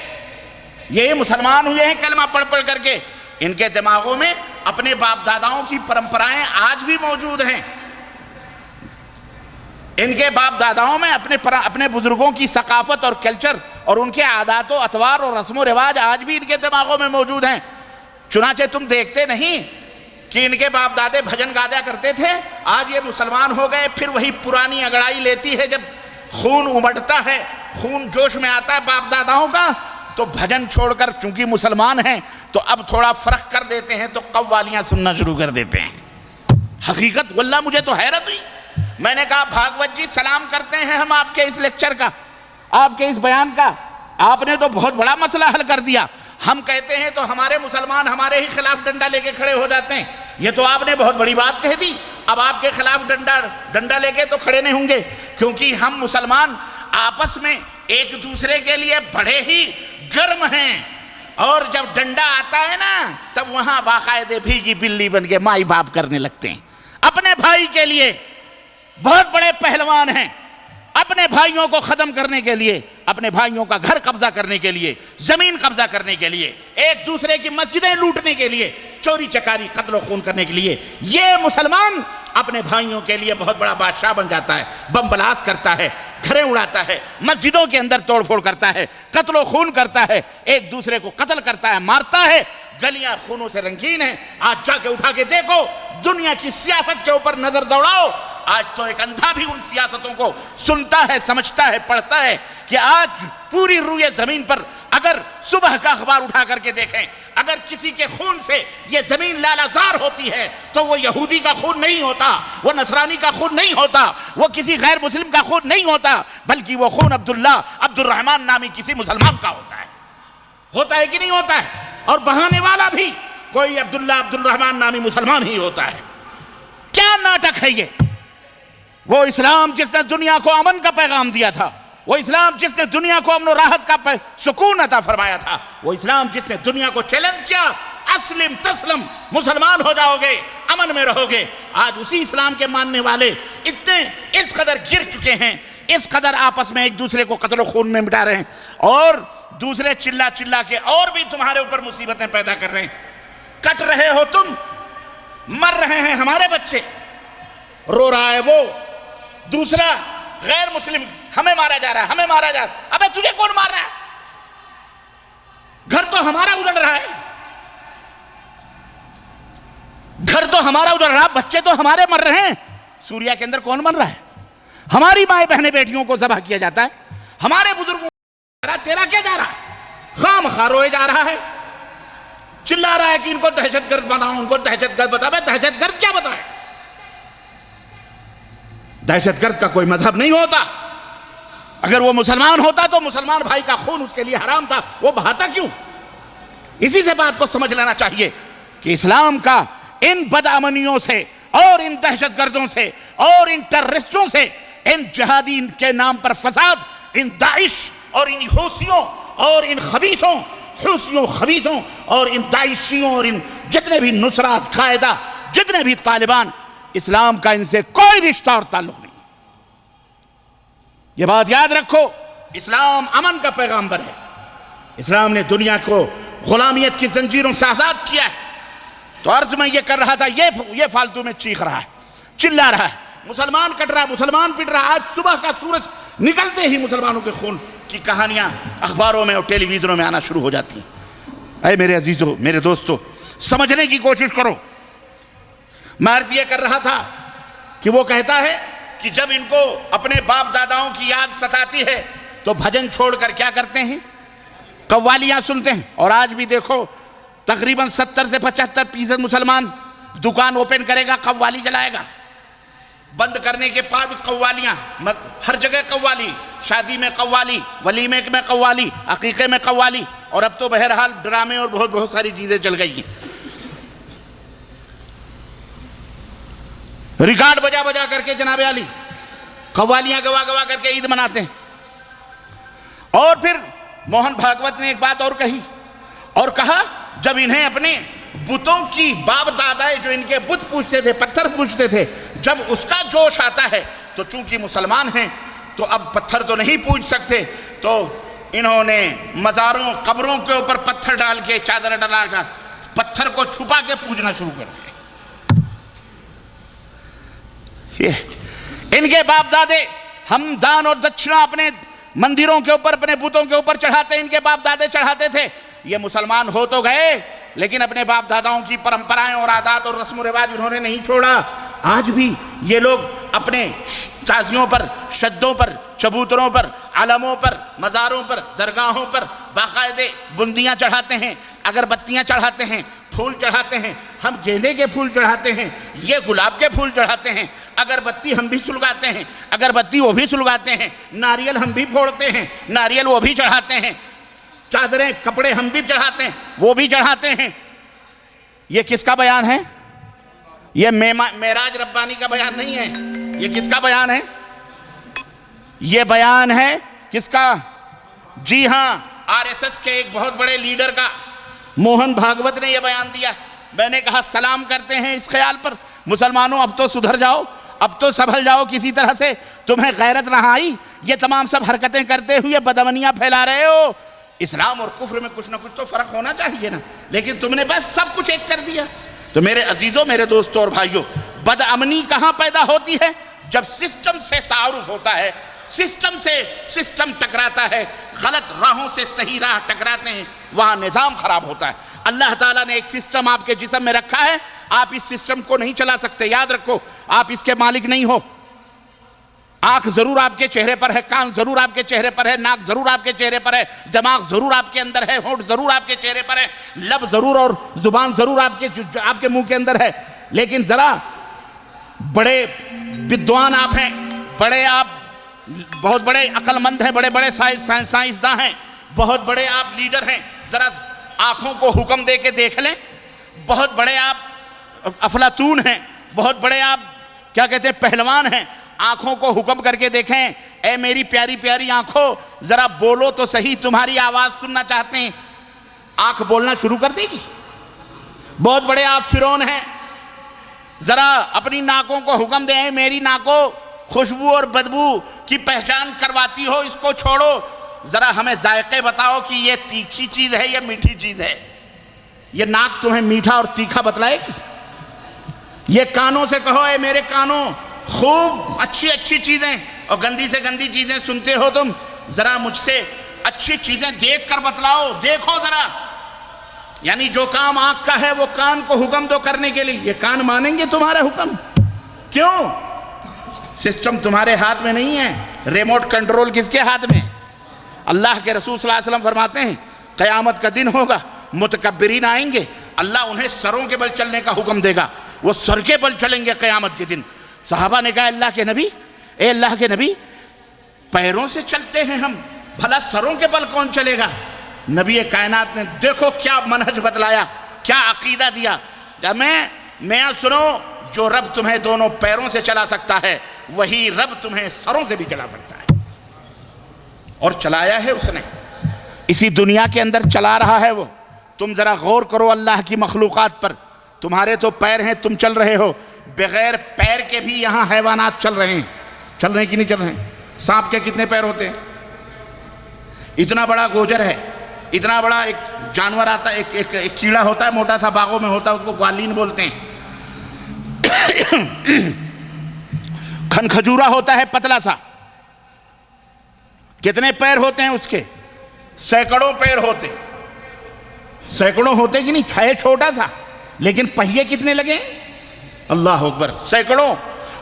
یہ مسلمان ہوئے ہیں کلمہ پڑھ پڑھ کر کے۔ ان کے دماغوں میں اپنے باپ داداؤں کی پرمپرائیں آج بھی موجود ہیں. ان کے باپ داداؤں میں اپنے بزرگوں کی ثقافت اور کلچر اور ان کے عادات و اطوار اور رسم و رواج آج بھی ان کے دماغوں میں موجود ہیں. چنانچہ تم دیکھتے نہیں کہ ان کے باپ دادے بھجن گایا کرتے تھے, آج یہ مسلمان ہو گئے, پھر وہی پرانی اگڑائی لیتی ہے. جب خون امڑتا ہے, خون جوش میں آتا ہے باپ داداؤں کا, تو بھجن چھوڑ کر چونکہ مسلمان ہیں تو اب تھوڑا فرق کر دیتے ہیں, تو قوالیاں سننا شروع کر دیتے ہیں. حقیقت واللہ مجھے تو حیرت ہوئی. میں نے کہا بھاگوت جی سلام کرتے ہیں ہم آپ کے اس لیکچر کا, آپ کے اس بیان کا, آپ نے تو بہت بڑا مسئلہ حل کر دیا. ہم کہتے ہیں تو ہمارے مسلمان ہمارے ہی خلاف ڈنڈا لے کے کھڑے ہو جاتے ہیں. یہ تو آپ نے بہت بڑی بات کہہ دی, اب آپ کے خلاف ڈنڈا لے کے تو کھڑے نہیں ہوں گے, کیونکہ ہم مسلمان آپس میں ایک دوسرے کے لیے بڑے ہی گرم ہیں, اور جب ڈنڈا آتا ہے نا تب وہاں باقاعدے بھیگی بلی بن کے مائی باپ کرنے لگتے ہیں. اپنے بھائی کے لیے بہت بڑے پہلوان ہیں, اپنے بھائیوں کو ختم کرنے کے لیے, اپنے بھائیوں کا گھر قبضہ کرنے کے لیے, زمین قبضہ کرنے کے لیے, ایک دوسرے کی مسجدیں لوٹنے کے لیے, چوری چکاری قتل و خون کرنے کے لیے, یہ مسلمان اپنے بھائیوں کے لیے بہت بڑا بادشاہ بن جاتا ہے, بم بلاس کرتا ہے, گھریں اڑاتا ہے, مسجدوں کے اندر توڑ پھوڑ کرتا ہے, قتل و خون کرتا ہے, ایک دوسرے کو قتل کرتا ہے, مارتا ہے. گلیاں خونوں سے رنگین ہیں. آج جا کے اٹھا کے دیکھو, دنیا کی سیاست کے اوپر نظر دوڑاؤ, آج تو ایک اندھا بھی ان سیاستوں کو سنتا ہے, سمجھتا ہے, پڑھتا ہے کہ آج پوری روئے زمین پر اگر صبح کا اخبار اٹھا کر کے دیکھیں, اگر کسی کے خون سے یہ زمین لالہزار ہوتی ہے تو وہ یہودی کا خون نہیں ہوتا, وہ نصرانی کا خون نہیں ہوتا, وہ کسی غیر مسلم کا خون نہیں ہوتا, بلکہ وہ خون عبداللہ عبد الرحمن نامی کسی مسلمان کا ہوتا ہے کہ نہیں ہوتا ہے. اور بہانے والا بھی کوئی عبداللہ عبد الرحمن نامی مسلمان ہی ہوتا ہے. کیا ناٹک ہے یہ؟ وہ اسلام جس نے دنیا کو امن کا پیغام دیا تھا, وہ اسلام جس نے دنیا کو امن و راحت کا سکون عطا فرمایا تھا, وہ اسلام جس نے دنیا کو چیلنج کیا, اسلم تسلم, مسلمان ہو جاؤ گے, امن میں رہو گے, آج اسی اسلام کے ماننے والے اتنے اس قدر گر چکے ہیں, اس قدر آپس میں ایک دوسرے کو قتل و خون میں مٹا رہے ہیں, اور دوسرے چلا چلا کے اور بھی تمہارے اوپر مصیبتیں پیدا کر رہے ہیں. کٹ رہے ہو تم, مر رہے ہیں ہمارے بچے, رو رہا ہے وہ دوسرا غیر مسلم, ہمیں مارا جا رہا ہے, ہمیں مارا جا رہا ہے. ابے تجھے کون مار رہا ہے؟ گھر تو ہمارا اجڑ رہا ہے, گھر تو ہمارا اجڑ رہا, بچے تو ہمارے مر رہے ہیں. سوریا کے اندر کون مر رہا ہے؟ ہماری مائیں بہنیں بیٹیوں کو ذبح کیا جاتا ہے, ہمارے بزرگوں کو. تیرا کیا جا رہا ہے؟ خام خواہ روئے جا رہا ہے, چلا رہا ہے کہ ان کو دہشت گرد بناؤ, ان کو دہشت گرد بتا. بھائی دہشت گرد کیا بتائے؟ دہشت گرد کا کوئی مذہب نہیں ہوتا. اگر وہ مسلمان ہوتا تو مسلمان بھائی کا خون اس کے لیے حرام تھا, وہ بہاتا کیوں؟ اسی سے بات کو سمجھ لینا چاہیے کہ اسلام کا ان بدامنیوں سے اور ان دہشت گردوں سے اور ان ٹیررسٹوں سے, ان جہادی کے نام پر فساد, ان داعش اور ان حوثیوں اور ان خبیثوں, حوثیوں خبیثوں اور ان داعشیوں اور ان جتنے بھی نصرات قاعدہ, جتنے بھی طالبان, اسلام کا ان سے کوئی رشتہ اور تعلق نہیں. یہ بات یاد رکھو, اسلام امن کا پیغامبر ہے. اسلام نے دنیا کو غلامیت کی زنجیروں سے آزاد کیا ہے. تو عرض میں یہ کر رہا تھا, یہ فالتو میں چیخ رہا ہے, چلا رہا ہے, مسلمان کٹ رہا ہے, مسلمان پٹ رہا ہے. آج صبح کا سورج نکلتے ہی مسلمانوں کے خون کی کہانیاں اخباروں میں اور ٹیلی ویژنوں میں آنا شروع ہو جاتی ہیں. اے میرے عزیزو, میرے دوستو, سمجھنے کی کوشش کرو. میں عرض یہ کر رہا تھا کہ وہ کہتا ہے کہ جب ان کو اپنے باپ داداؤں کی یاد ستاتی ہے تو بھجن چھوڑ کر کیا کرتے ہیں؟ قوالیاں سنتے ہیں. اور آج بھی دیکھو تقریباً 70 سے 75% مسلمان دکان اوپن کرے گا, قوالی جلائے گا, بند کرنے کے بعد قوالیاں, ہر جگہ قوالی, شادی میں قوالی, ولیمے میں قوالی, عقیقے میں قوالی, اور اب تو بہرحال ڈرامے اور بہت ساری چیزیں چل گئی ہیں. ریکارڈ بجا بجا کر کے جناب علی قوالیاں گوا کر کے عید مناتے ہیں. اور پھر موہن بھاگوت نے ایک بات اور کہی, اور کہا جب انہیں اپنے بتوں کی باپ دادائے جو ان کے بت پوچھتے تھے, پتھر پوچھتے تھے, جب اس کا جوش آتا ہے تو چونکہ مسلمان ہیں تو اب پتھر تو نہیں پوچھ سکتے, تو انہوں نے مزاروں قبروں کے اوپر پتھر ڈال کے چادر ڈالا پتھر کو چھپا کے پوجنا شروع کر دیا۔ ان کے باپ دادے ہم دان اور دچھنا اپنے مندروں کے اوپر اپنے بتوں کے اوپر چڑھاتے ہیں، ان کے باپ دادے چڑھاتے تھے۔ یہ مسلمان ہو تو گئے لیکن اپنے باپ داداؤں کی پرمپرائیں اور عادات اور رسم و رواج انہوں نے نہیں چھوڑا۔ آج بھی یہ لوگ اپنے تعزیوں پر، شدوں پر، چبوتروں پر، علموں پر، مزاروں پر، درگاہوں پر باقاعدے بندیاں چڑھاتے ہیں، اگربتیاں چڑھاتے ہیں، پھول چڑھاتے ہیں۔ ہم گیندے کے پھول چڑھاتے ہیں، یہ گلاب کے پھول چڑھاتے ہیں، اگربتی ہم بھی سلگاتے ہیں، اگربتی وہ بھی سلگاتے ہیں، ناریل ہم بھی پھوڑتے ہیں، ناریل وہ بھی چڑھاتے ہیں، چادریں کپڑے ہم بھی چڑھاتے ہیں، وہ بھی چڑھاتے ہیں۔ یہ کس کا بیان ہے؟ یہ معراج ربانی کا بیان نہیں ہے۔ یہ کس کا بیان ہے؟ یہ بیان ہے کس کا؟ جی ہاں، آر ایس ایس کے ایک بہت بڑے لیڈر کا، موہن بھاگوت نے یہ بیان دیا۔ میں نے کہا سلام کرتے ہیں اس خیال پر، مسلمانوں اب تو سدھر جاؤ، اب تو سنبھل جاؤ کسی طرح سے، تمہیں غیرت نہ آئی؟ یہ تمام سب حرکتیں کرتے ہوئے بدامنیاں پھیلا رہے ہو۔ اسلام اور کفر میں کچھ نہ کچھ تو فرق ہونا چاہیے نا، لیکن تم نے بس سب کچھ ایک کر دیا۔ تو میرے عزیزوں، میرے دوستوں اور بھائیوں، بد امنی کہاں پیدا ہوتی ہے؟ جب سسٹم سے تعارض ہوتا ہے، سسٹم سے سسٹم ٹکراتا ہے، غلط راہوں سے صحیح راہ ٹکراتے ہیں، وہاں نظام خراب ہوتا ہے۔ اللہ تعالیٰ نے ایک سسٹم آپ کے جسم میں رکھا ہے، آپ اس سسٹم کو نہیں چلا سکتے، یاد رکھو، آپ اس کے مالک نہیں ہو۔ آنکھ ضرور آپ کے چہرے پر ہے، کان ضرور آپ کے چہرے پر ہے، ناک ضرور آپ کے چہرے پر ہے، دماغ ضرور آپ کے اندر ہے، ہونٹ ضرور آپ کے چہرے پر ہے، لب ضرور اور زبان ضرور آپ کے منہ کے اندر ہے، لیکن ذرا بڑے بدوان آپ ہیں، آپ بہت بڑے عقل مند ہیں، بڑے بڑے سائنسداں ہیں، بہت بڑے آپ لیڈر ہیں، ذرا آنکھوں کو حکم دے کے دیکھ لیں، بہت بڑے آپ افلاطون ہیں، بہت بڑے آپ کیا کہتے ہیں پہلوان ہیں، آنکھوں کو حکم کر کے دیکھیں، اے میری پیاری پیاری آنکھوں ذرا بولو تو صحیح، تمہاری آواز سننا چاہتے ہیں۔ آنکھ بولنا شروع کر دے گی۔ بہت بڑے آپ فرعون ہیں، ذرا اپنی ناکوں کو حکم دیں، اے میری ناکوں خوشبو اور بدبو کی پہچان کرواتی ہو، اس کو چھوڑو، ذرا ہمیں ذائقے بتاؤ کہ یہ تیکھی چیز ہے یا میٹھی چیز ہے۔ یہ ناک تمہیں میٹھا اور تیکھا بتلائے گی۔ یہ کانوں سے کہو، اے میرے کانوں خوب اچھی اچھی چیزیں اور گندی سے گندی چیزیں سنتے ہو تم، ذرا مجھ سے اچھی چیزیں دیکھ کر بتلاؤ، دیکھو ذرا۔ یعنی جو کام آنکھ کا ہے وہ کان کو حکم دو کرنے کے لیے، یہ کان مانیں گے تمہارا حکم؟ کیوں؟ سسٹم تمہارے ہاتھ میں نہیں ہے، ریموٹ کنٹرول کس کے ہاتھ میں؟ اللہ کے رسول صلی اللہ علیہ وسلم فرماتے ہیں قیامت کا دن ہوگا، متکبرین آئیں گے، اللہ انہیں سروں کے بل چلنے کا حکم دے گا، وہ سر کے بل چلیں گے قیامت کے دن۔ صحابہ نے کہا اللہ کے نبی، اے اللہ کے نبی، پیروں سے چلتے ہیں ہم، بھلا سروں کے بل کون چلے گا؟ نبی کائنات نے دیکھو کیا منہج بتلایا، کیا عقیدہ دیا۔ میں سنو، جو رب تمہیں دونوں پیروں سے چلا سکتا ہے وہی رب تمہیں سروں سے بھی چلا سکتا ہے، اور چلایا ہے اس نے، اسی دنیا کے اندر چلا رہا ہے وہ۔ تم ذرا غور کرو اللہ کی مخلوقات پر، تمہارے تو پیر ہیں، تم چل رہے ہو، بغیر پیر کے بھی یہاں حیوانات چل رہے ہیں کہ نہیں چل رہے ہیں؟ سانپ کے کتنے پیر ہوتے ہیں؟ اتنا بڑا گوجر ہے، اتنا بڑا ایک جانور آتا ہے، ایک کیڑا ہوتا ہے، موٹا سا باغوں میں ہوتا ہے، اس کو گوالین بولتے ہیں۔ کھن کھجورا ہوتا ہے پتلا سا، کتنے پیر ہوتے ہیں اس کے؟ سینکڑوں پیر ہوتے، سینکڑوں ہوتے کہ نہیں؟ ہے چھوٹا سا، لیکن پہیے کتنے لگے؟ اللہ اکبر، سینکڑوں،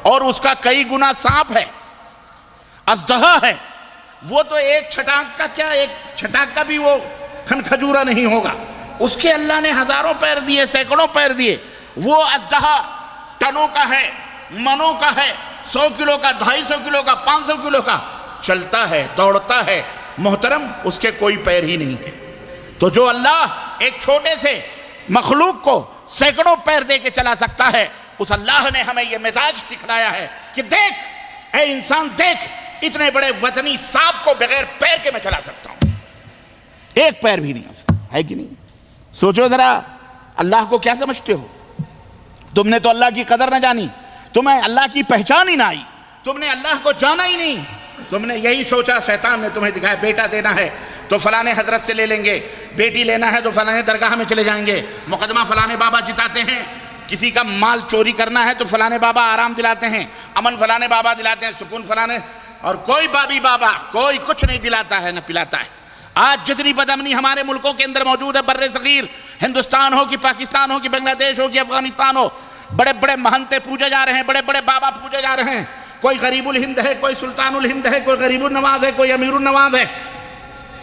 اور اس کا کئی گنا سانپ ہے، اژدہا ہے، وہ تو ایک چھٹانک کا کیا، ایک چھٹانک کا بھی وہ کھن کھجورا نہیں ہوگا، اس کے اللہ نے ہزاروں پیر دیے، سینکڑوں پیر دیے۔ وہ اژدہا ٹنوں کا ہے، منوں کا ہے، 100 کلو کا، 250 کلو کا، 500 کلو کا، چلتا ہے، دوڑتا ہے، محترم اس کے کوئی پیر ہی نہیں ہے۔ تو جو اللہ ایک چھوٹے سے مخلوق کو سینکڑوں پیر دے کے چلا سکتا ہے، اس اللہ نے ہمیں یہ مزاج سکھلایا ہے کہ دیکھ اے انسان، دیکھ اتنے بڑے وزنی سانپ کو بغیر پیر کے میں چلا سکتا ہوں، ایک پیر بھی نہیں ہے کہ نہیں؟ سوچو ذرا، اللہ کو کیا سمجھتے ہو تم نے؟ تو اللہ کی قدر نہ جانی، تمہیں اللہ کی پہچان ہی نہ آئی، تم نے اللہ کو جانا ہی نہیں، تم نے یہی سوچا، شیطان نے تمہیں دکھایا بیٹا دینا ہے، تو فلانے حضرت سے لے لیں گے، بیٹی لینا ہے تو فلانے درگاہ میں چلے جائیں گے، مقدمہ فلانے بابا جتاتے ہیں، کسی کا مال چوری کرنا ہے تو فلانے بابا آرام دلاتے ہیں، امن فلانے بابا دلاتے ہیں، سکون فلانے، اور کوئی بابی بابا کوئی کچھ نہیں دلاتا ہے نہ پلاتا ہے۔ آج جتنی بدامنی ہمارے ملکوں کے اندر موجود ہے، بر صغیر، ہندوستان ہو کہ پاکستان ہو کہ بنگلہ دیش ہو کہ افغانستان ہو، بڑے بڑے مہنتے پوجے جا رہے ہیں، بڑے بڑے بابا پوجے جا رہے ہیں، کوئی غریب الہند ہے، کوئی سلطان الہند ہے، کوئی غریب النواز ہے، کوئی امیر النواز ہے،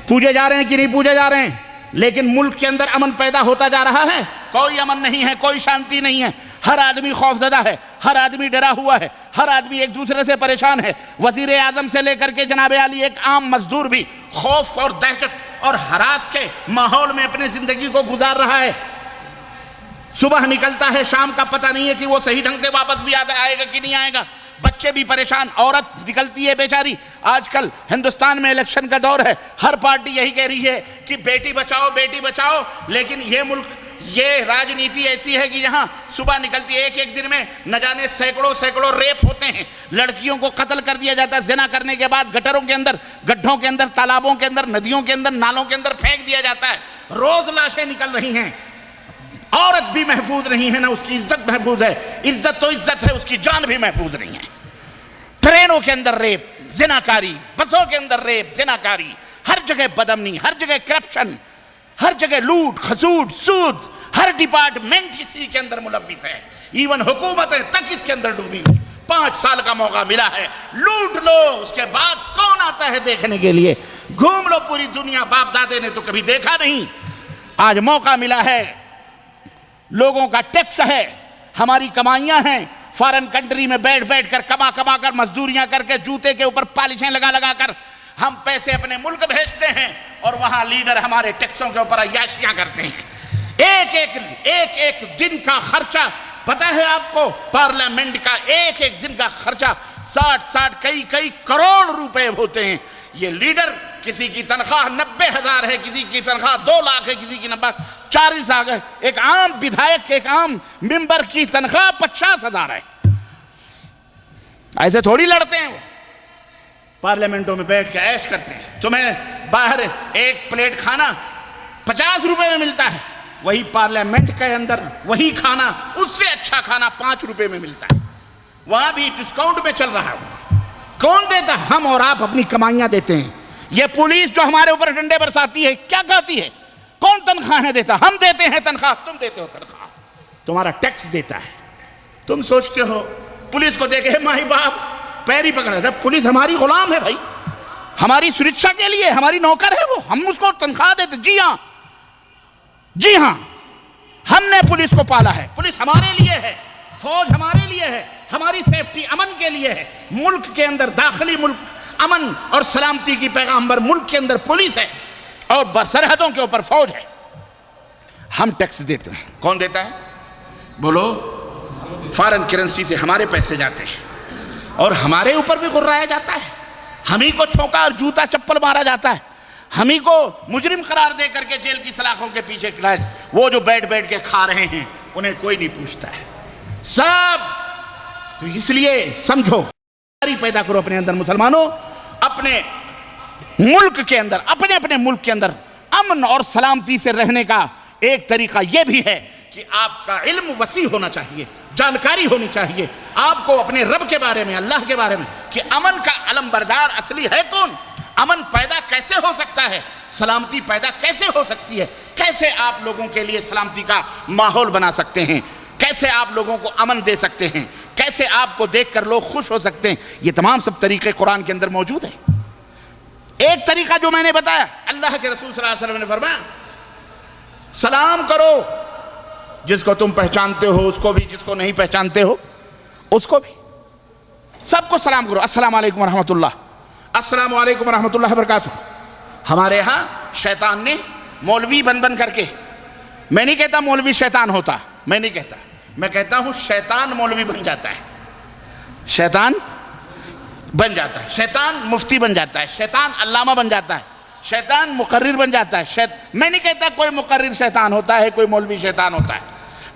پوجے جا رہے ہیں کہ نہیں پوجے جا رہے ہیں، لیکن ملک کے اندر امن پیدا ہوتا جا رہا ہے؟ کوئی امن نہیں ہے، کوئی شانتی نہیں ہے، ہر آدمی خوفزدہ ہے، ہر آدمی ڈرا ہوا ہے، ہر آدمی ایک دوسرے سے پریشان ہے۔ وزیر اعظم سے لے کر کے جناب عالی ایک عام مزدور بھی خوف اور دہشت اور ہراس کے ماحول میں اپنی زندگی کو گزار رہا ہے۔ صبح نکلتا ہے، شام کا پتہ نہیں ہے کہ وہ صحیح ڈھنگ سے واپس بھی آئے گا کہ نہیں آئے گا، بچے بھی پریشان، عورت نکلتی ہے بیچاری۔ آج کل ہندوستان میں الیکشن کا دور ہے، ہر پارٹی یہی کہہ رہی ہے کہ بیٹی بچاؤ بیٹی بچاؤ، لیکن یہ ملک، یہ راجنیتی ایسی ہے کہ یہاں صبح نکلتی ہے، ایک دن میں نہ جانے سینکڑوں ریپ ہوتے ہیں، لڑکیوں کو قتل کر دیا جاتا ہے، زنا کرنے کے بعد گٹروں کے اندر، گڈھوں کے اندر، تالابوں کے اندر، ندیوں کے اندر، نالوں کے اندر پھینک دیا جاتا ہے، روز لاشیں نکل رہی ہیں۔ عورت بھی محفوظ نہیں ہے، نہ اس کی عزت محفوظ ہے، عزت تو عزت ہے، اس کی جان بھی محفوظ نہیں ہے۔ ٹرینوں کے اندر ریپ، زناکاری، بسوں کے اندر ریپ، زناکاری، ہر جگہ بدامنی، ہر جگہ کرپشن، ہر جگہ لوٹ کھسوٹ سود، ہر ڈپارٹمنٹ اسی کے اندر ملوث ہے، ایون حکومتیں تک اس کے اندر ڈوبی ہوئی۔ 5 سال کا موقع ملا ہے، لوٹ لو، اس کے بعد کون آتا ہے دیکھنے کے لیے؟ گھوم لو پوری دنیا، باپ دادے نے تو کبھی دیکھا نہیں، آج موقع ملا ہے، لوگوں کا ٹیکس ہے، ہماری کمائیاں ہیں، فارن کنٹری میں بیٹھ کر کما کر مزدوریاں کر کے جوتے کے اوپر پالشیں لگا کر ہم پیسے اپنے ملک بھیجتے ہیں، اور وہاں لیڈر ہمارے ٹیکسوں کے اوپر عیاشیاں کرتے ہیں۔ ایک دن کا خرچہ پتہ ہے آپ کو؟ پارلیمنٹ کا ایک دن کا خرچہ 60 کئی کروڑ روپے ہوتے ہیں۔ یہ لیڈر، کسی کی تنخواہ 90,000 ہے، کسی کی تنخواہ 2 لاکھ ہے، کسی کی 40 لاکھ ہے، ایک عام بدھائک، ایک عام ممبر کی تنخواہ 50,000 ہے۔ ایسے تھوڑی لڑتے ہیں وہ، پارلیمنٹوں میں بیٹھ کے عیش کرتے ہیں۔ تمہیں باہر ایک پلیٹ کھانا 50 روپے میں ملتا ہے، وہی پارلیمنٹ کے اندر وہی کھانا، اس سے اچھا کھانا 5 روپے میں ملتا ہے، وہاں بھی ڈسکاؤنٹ میں چل رہا ہے۔ کون دیتا؟ ہم اور آپ اپنی کمائیاں دیتے ہیں۔ یہ پولیس جو ہمارے اوپر ڈنڈے برساتی ہے، کیا کہتی ہے؟ کون تنخواہیں دیتا؟ ہم دیتے ہیں تنخواہ، تم دیتے ہو تنخواہ، تمہارا ٹیکس دیتا ہے۔ تم سوچتے ہو پولیس کو دیکھے مائی باپ پیر ہی پکڑے، رب پولیس ہماری غلام ہے بھائی، ہماری سرکشا کے لیے ہماری نوکر ہے وہ، ہم اس کو تنخواہ دیتے۔ جی ہاں، ہم نے پولیس کو پالا ہے، پولیس ہمارے لیے ہے، فوج ہمارے لیے ہے، ہماری سیفٹی امن کے لیے ہے۔ ملک کے اندر، داخلی ملک، امن اور سلامتی کی پیغامبر ملک کے اندر پولیس ہے، اور سرحدوں کے اوپر فوج ہے۔ ہم ٹیکس دیتے ہیں، کون دیتا ہے؟ بولو، فارن کرنسی سے ہمارے پیسے جاتے ہیں، اور ہمارے اوپر بھی غرایا جاتا ہے، ہمیں کو چھوکا اور جوتا چپل مارا جاتا ہے، ہمیں کو مجرم قرار دے کر کے جیل کی سلاخوں کے پیچھے کھڑا ہے۔ وہ جو بیٹھ کے کھا رہے ہیں انہیں کوئی نہیں پوچھتا ہے سب۔ تو اس لیے سمجھو، پیدا کرو اپنے اندر مسلمانوں، اپنے ملک کے اندر، اپنے ملک کے اندر امن اور سلامتی سے رہنے کا ایک طریقہ یہ بھی ہے کہ آپ کا علم وسیع ہونا چاہیے، جانکاری ہونی چاہیے آپ کو اپنے رب کے بارے میں، اللہ کے بارے میں، کہ امن کا علم بردار اصلی ہے کون، امن پیدا کیسے ہو سکتا ہے، سلامتی پیدا کیسے ہو سکتی ہے، کیسے آپ لوگوں کے لیے سلامتی کا ماحول بنا سکتے ہیں، کیسے آپ لوگوں کو امن دے سکتے ہیں، کیسے آپ کو دیکھ کر لوگ خوش ہو سکتے ہیں۔ یہ تمام سب طریقے قرآن کے اندر موجود ہیں۔ ایک طریقہ جو میں نے بتایا، اللہ کے رسول صلی اللہ علیہ وسلم نے فرمایا سلام کرو، جس کو تم پہچانتے ہو اس کو بھی، جس کو نہیں پہچانتے ہو اس کو بھی، سب کو سلام کرو۔ السلام علیکم ورحمۃ اللہ، السلام علیکم ورحمۃ اللہ وبرکاتہ۔ ہمارے ہاں شیطان نے مولوی بن کر کے، میں نہیں کہتا مولوی شیطان ہوتا، میں نہیں کہتا، میں کہتا ہوں شیطان مولوی بن جاتا ہے، شیطان بن جاتا ہے، شیطان مفتی بن جاتا ہے، شیطان علامہ بن جاتا ہے، شیطان مقرر بن جاتا ہے۔ میں نہیں کہتا کوئی مقرر شیطان ہوتا ہے، کوئی مولوی شیطان ہوتا ہے،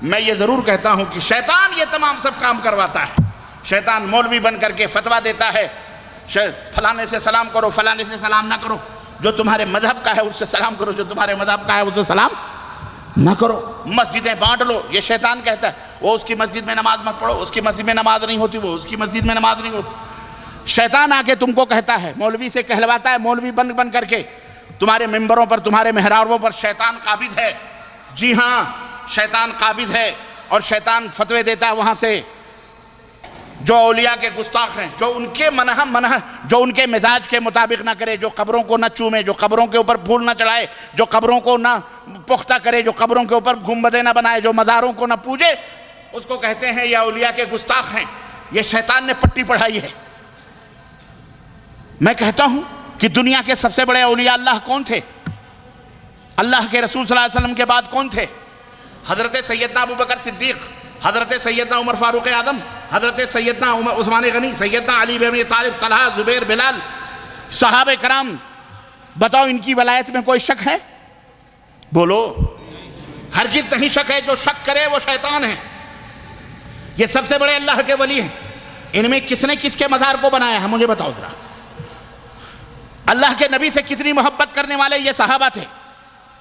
میں یہ ضرور کہتا ہوں کہ شیطان یہ تمام سب کام کرواتا ہے۔ شیطان مولوی بن کر کے فتویٰ دیتا ہے، فلانے سے سلام کرو، فلانے سے سلام نہ کرو، جو تمہارے مذہب کا ہے اس سے سلام کرو، جو تمہارے مذہب کا ہے اس سے سلام نہ کرو۔ مسجدیں بانٹ لو، یہ شیطان کہتا ہے، وہ اس کی مسجد میں نماز مت پڑھو، اس کی مسجد میں نماز نہیں ہوتی، وہ اس کی مسجد میں نماز نہیں ہوتی۔ شیطان آ کے تم کو کہتا ہے، مولوی سے کہلواتا ہے، مولوی بن کر کے تمہارے ممبروں پر، تمہارے محرابوں پر شیطان قابض ہے۔ جی ہاں، شیطان قابض ہے، اور شیطان فتوے دیتا ہے وہاں سے، جو اولیاء کے گستاخ ہیں، جو ان کے جو ان کے مزاج کے مطابق نہ کرے، جو قبروں کو نہ چومے، جو قبروں کے اوپر پھول نہ چڑھائے، جو قبروں کو نہ پختہ کرے، جو قبروں کے اوپر گنبدیں نہ بنائے، جو مزاروں کو نہ پوجے، اس کو کہتے ہیں یہ اولیاء کے گستاخ ہیں۔ یہ شیطان نے پٹی پڑھائی ہے۔ میں کہتا ہوں کہ دنیا کے سب سے بڑے اولیاء اللہ کون تھے؟ اللہ کے رسول صلی اللہ علیہ وسلم کے بعد کون تھے؟ حضرت سیدنا ابوبکر صدیق، حضرت سیدنا عمر فاروق اعظم، حضرت سیدنا عثمان غنی، سیدنا علی بن ابی طالب، طلحہ، زبیر، بلال، صحابہ کرام۔ بتاؤ ان کی ولایت میں کوئی شک ہے؟ بولو۔ ہرگز نہیں شک ہے، جو شک کرے وہ شیطان ہے۔ یہ سب سے بڑے اللہ کے ولی ہیں۔ ان میں کس نے کس کے مزار کو بنایا ہے مجھے بتاؤ ذرا۔ اللہ کے نبی سے کتنی محبت کرنے والے یہ صحابہ تھے،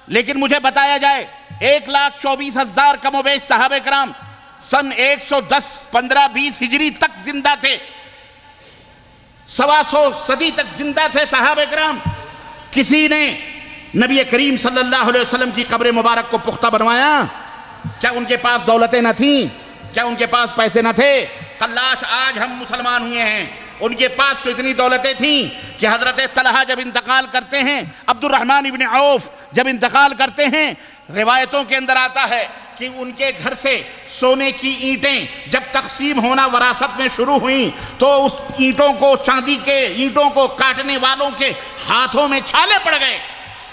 لیکن مجھے بتایا جائے 1,24,000 کم و بیش صحابہ کرام سن 110، 15، 20 ہجری تک زندہ تھے، 125 صدی تک زندہ تھے صحابہ کرام۔ کسی نے نبی کریم صلی اللہ علیہ وسلم کی قبر مبارک کو پختہ بنوایا؟ کیا ان کے پاس دولتیں نہ تھیں؟ کیا ان کے پاس پیسے نہ تھے؟ قلاش آج ہم مسلمان ہوئے ہیں، ان کے پاس تو اتنی دولتیں تھیں کہ حضرت طلحہ جب انتقال کرتے ہیں، عبد الرحمن ابن عوف جب انتقال کرتے ہیں، روایتوں کے اندر آتا ہے کہ ان کے گھر سے سونے کی اینٹیں جب تقسیم ہونا وراثت میں شروع ہوئیں تو اس اینٹوں کو، چاندی کے اینٹوں کو کاٹنے والوں کے ہاتھوں میں چھالے پڑ گئے۔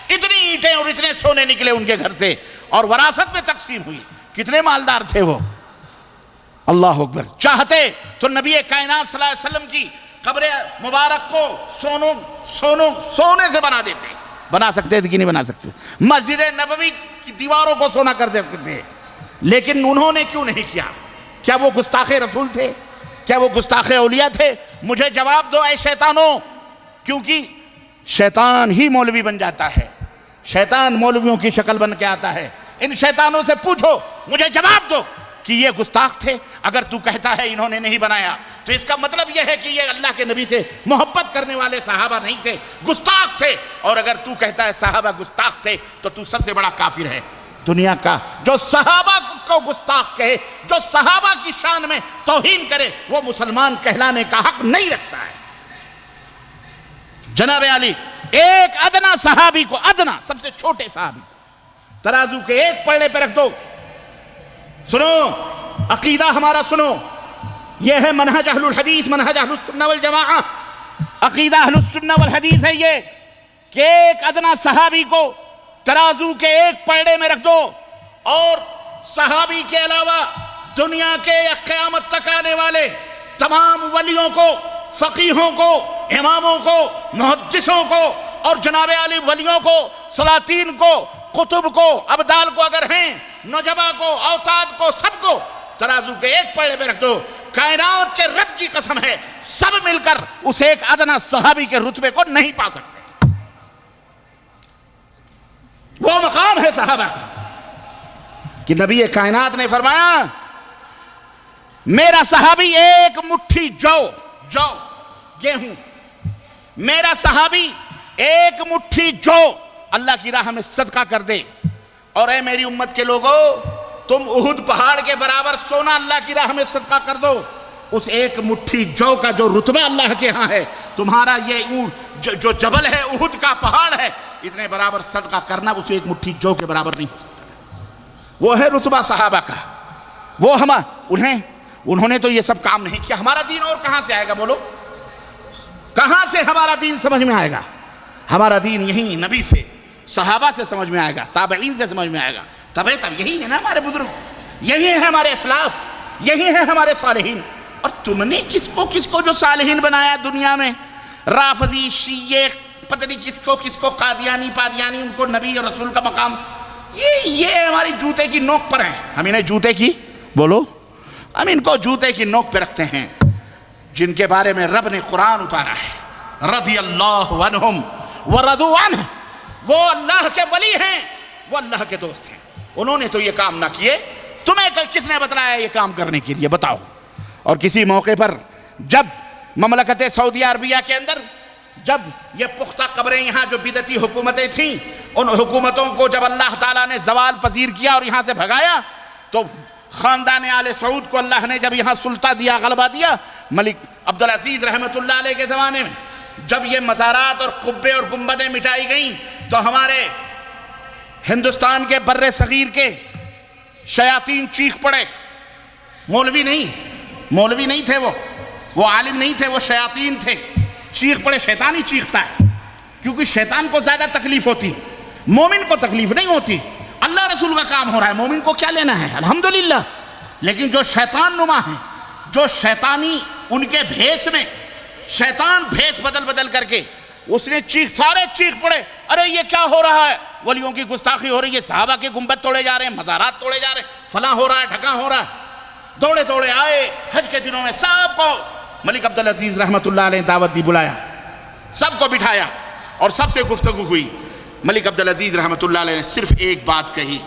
اتنی اینٹیں اور اتنے سونے نکلے ان کے گھر سے، اور وراثت میں تقسیم ہوئی۔ کتنے مالدار تھے وہ! اللہ اکبر۔ چاہتے تو نبی کائنات صلی اللہ علیہ وسلم کی قبر مبارک کو سونے سے بنا دیتے۔ بنا سکتے تھے کہ نہیں بنا سکتے؟ مسجد نبوی کی دیواروں کو سونا کر دیتے تھے، لیکن انہوں نے کیوں نہیں کیا؟ کیا وہ گستاخ رسول تھے؟ کیا وہ گستاخ اولیاء تھے؟ مجھے جواب دو اے شیطانوں، کیونکہ شیطان ہی مولوی بن جاتا ہے، شیطان مولویوں کی شکل بن کے آتا ہے۔ ان شیطانوں سے پوچھو، مجھے جواب دو کہ یہ گستاخ تھے؟ اگر تو کہتا ہے انہوں نے نہیں بنایا تو اس کا مطلب یہ ہے کہ یہ اللہ کے نبی سے محبت کرنے والے صحابہ نہیں تھے، گستاخ تھے۔ اور اگر تو کہتا ہے صحابہ گستاخ تھے تو تو سب سے بڑا کافر ہے دنیا کا۔ جو صحابہ کو گستاخ کہے، جو صحابہ کی شان میں توہین کرے، وہ مسلمان کہلانے کا حق نہیں رکھتا ہے۔ جناب علی ایک ادنا صحابی کو، ادنا سب سے چھوٹے صحابی، ترازو کے ایک پلڑے پہ رکھ دو۔ سنو عقیدہ ہمارا، سنو، یہ ہے منہج اہل الحدیث، منہج اہل السنہ والجماعہ۔ عقیدہ اہل السنہ والحدیث ہے یہ کہ ایک ادنا صحابی کو ترازو کے ایک پلڑے میں رکھ دو، اور صحابی کے علاوہ دنیا کے قیامت تک آنے والے تمام ولیوں کو، فقیہوں کو، اماموں کو، محدثوں کو، اور جناب علی ولیوں کو، سلاطین کو، قطب کو، ابدال کو اگر ہیں، نجبہ کو، اوتاد کو، سب کو ترازو کے ایک پلڑے پہ رکھ دو۔ کائنات کے رب کی قسم ہے، سب مل کر اس ایک ادنا صحابی کے رتبے کو نہیں پا سکتے۔ وہ مقام ہے صحابہ کا کہ نبی کائنات نے فرمایا میرا صحابی ایک مٹھی جو گیہوں، میرا صحابی ایک مٹھی جو اللہ کی راہ میں صدقہ کر دے، اور اے میری امت کے لوگوں، تم احد پہاڑ کے برابر سونا اللہ کی راہ میں صدقہ کر دو، اس ایک مٹھی جو کا جو رتبہ اللہ کے ہاں ہے، تمہارا یہ جو جبل ہے، احد کا پہاڑ ہے، اتنے برابر صدقہ کرنا اس ایک مٹھی جو کے برابر نہیں ہو سکتا۔ وہ ہے رتبہ صحابہ کا۔ وہ انہوں نے تو یہ سب کام نہیں کیا۔ ہمارا دین اور کہاں سے آئے گا؟ بولو، کہاں سے ہمارا دین سمجھ میں آئے گا؟ ہمارا دین یہی نبی سے، صحابہ سے سمجھ میں آئے گا، تابعین سے سمجھ میں آئے گا۔ تب یہی ہے نا ہمارے بزرگ، یہی ہے ہمارے اسلاف، یہی ہے ہمارے صالحین۔ اور تم نے کس کو جو صالحین بنایا دنیا میں؟ رافضی، شیعہ، پتہ نہیں کس کو قادیانی، پادیانی، ان کو نبی اور رسول کا مقام، یہ ہماری جوتے کی نوک پر ہیں۔ ہم انہیں جوتے کی، بولو، ہم ان کو جوتے کی نوک پہ رکھتے ہیں، جن کے بارے میں رب نے قرآن اتارا ہے، رضی اللہ عنہم وَرَضُوا عَنْهُ، وہ اللہ کے ولی ہیں، وہ اللہ کے دوست ہیں، انہوں نے تو یہ کام نہ کیے، تمہیں کس نے بتلایا یہ کام کرنے کے لیے؟ بتاؤ۔ اور کسی موقع پر جب مملکت سعودیہ عربیہ کے اندر جب یہ پختہ قبریں یہاں جو بدعتی حکومتیں تھیں، ان حکومتوں کو جب اللہ تعالیٰ نے زوال پذیر کیا اور یہاں سے بھگایا، تو خاندان آل سعود کو اللہ نے جب یہاں سلطہ دیا، غلبہ دیا، ملک عبدالعزیز رحمۃ اللہ علیہ کے زمانے میں جب یہ مزارات اور قبے اور گنبدیں مٹائی گئیں، تو ہمارے ہندوستان کے بر صغیر کے شیاطین چیخ پڑے۔ مولوی نہیں تھے، وہ عالم نہیں تھے، وہ شیاطین تھے، چیخ پڑے۔ شیطان ہی چیختا ہے، کیونکہ شیطان کو زیادہ تکلیف ہوتی، مومن کو تکلیف نہیں ہوتی۔ اللہ رسول کا کام ہو رہا ہے، مومن کو کیا لینا ہے؟ الحمدللہ۔ لیکن جو شیطان نما ہیں، جو شیطانی ان کے بھیس میں شیطان بھیس بدل کر کے اس نے سارے چیخ پڑے، ارے یہ کیا ہو رہا ہے؟ ولیوں کی گستاخی ہو رہی ہے، صحابہ کے گنبد توڑے جا رہے ہیں، مزارات توڑے جا رہے ہیں، فلاں ہو رہا ہے، ڈھکاں ہو رہا ہے۔ دوڑے آئے حج کے دنوں میں، سب کو ملک عبدالعزیز رحمۃ اللہ علیہ دعوت دی، بلایا، سب کو بٹھایا اور سب سے گفتگو ہوئی۔ ملک عبدالعزیز رحمۃ اللہ علیہ نے صرف ایک بات کہی،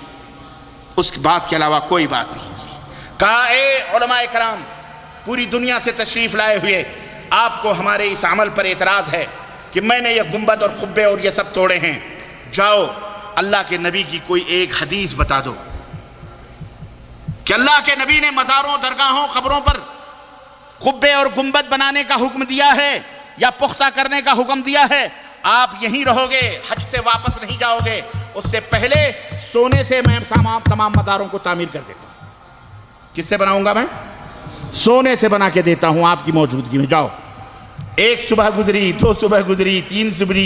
اس بات کے علاوہ کوئی بات نہیں کی۔ کہا اے علماء کرام، پوری دنیا سے تشریف لائے ہوئے آپ کو ہمارے اس عمل پر اعتراض ہے کہ میں نے یہ گنبد اور قبے اور یہ سب توڑے ہیں، جاؤ اللہ کے نبی کی کوئی ایک حدیث بتا دو کہ اللہ کے نبی نے مزاروں، درگاہوں، قبروں پر قبے اور گنبد بنانے کا حکم دیا ہے یا پختہ کرنے کا حکم دیا ہے۔ آپ یہیں رہو گے، حج سے واپس نہیں جاؤ گے، اس سے پہلے سونے سے میں تمام مزاروں کو تعمیر کر دیتا ہوں۔ کس سے بناؤں گا میں؟ سونے سے بنا کے دیتا ہوں آپ کی موجودگی میں۔ جاؤ۔ ایک صبح گزری، 2 صبح گزری، 3 صبح،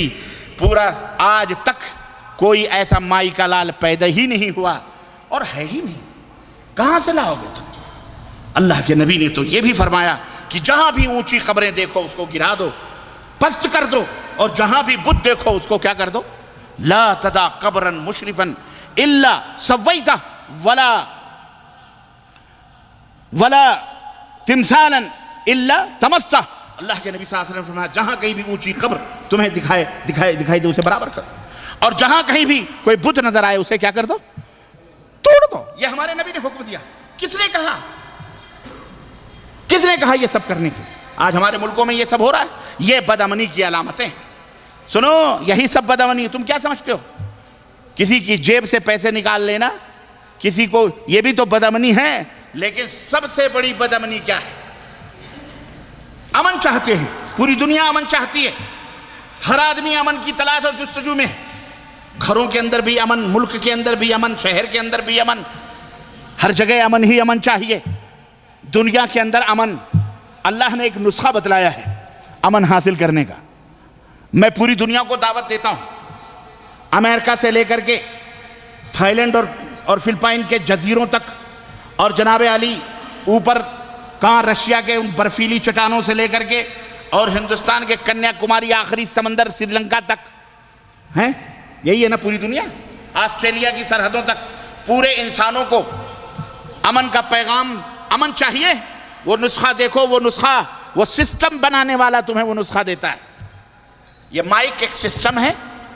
پورا آج تک کوئی ایسا مائی کا لال پیدا ہی نہیں ہوا، اور ہے ہی نہیں، کہاں سے لاؤ گے تم؟ اللہ کے نبی نے تو یہ بھی فرمایا کہ جہاں بھی اونچی قبریں دیکھو اس کو گرا دو، پست کر دو، اور جہاں بھی بت دیکھو اس کو کیا کر دو؟ لا تدا قبرا مشرفا الا سویتہ ولا تمثالا الا طمستہ۔ اللہ کے نبی صلی اللہ علیہ وسلم نے فرمایا جہاں کہیں بھی اونچی قبر تمہیں دکھائی دے اسے برابر کر دو، اور جہاں کہیں بھی کوئی بت نظر آئے اسے کیا کر دو؟ توڑ دو۔ یہ ہمارے نبی نے حکم دیا۔ کس نے کہا؟ کس نے کہا یہ سب کرنے کی؟ آج ہمارے ملکوں میں یہ سب ہو رہا ہے، یہ بدامنی کی علامتیں ہیں۔ سنو، یہی سب بدامنی۔ تم کیا سمجھتے ہو؟ کسی کی جیب سے پیسے نکال لینا، کسی کو، یہ بھی تو بدامنی ہے۔ لیکن سب سے بڑی بدامنی کیا ہے؟ امن چاہتے ہیں، پوری دنیا امن چاہتی ہے، ہر آدمی امن کی تلاش اور جستجو میں ہے۔ گھروں کے اندر بھی امن، ملک کے اندر بھی امن، شہر کے اندر بھی امن، ہر جگہ امن ہی امن چاہیے۔ دنیا کے اندر امن، اللہ نے ایک نسخہ بتلایا ہے امن حاصل کرنے کا۔ میں پوری دنیا کو دعوت دیتا ہوں، امریکہ سے لے کر کے تھائی لینڈ اور فلپائن کے جزیروں تک، اور جناب علی اوپر کہاں رشیا کے ان برفیلی چٹانوں سے لے کر کے، اور ہندوستان کے کنیا کماری آخری سمندر سری لنکا تک ہیں، یہی ہے نا پوری دنیا، آسٹریلیا کی سرحدوں تک، پورے انسانوں کو امن کا پیغام، امن چاہیے۔ وہ نسخہ دیکھو، وہ نسخہ، وہ سسٹم بنانے والا تمہیں وہ نسخہ دیتا ہے۔ یہ مائک ایک سسٹم ہے،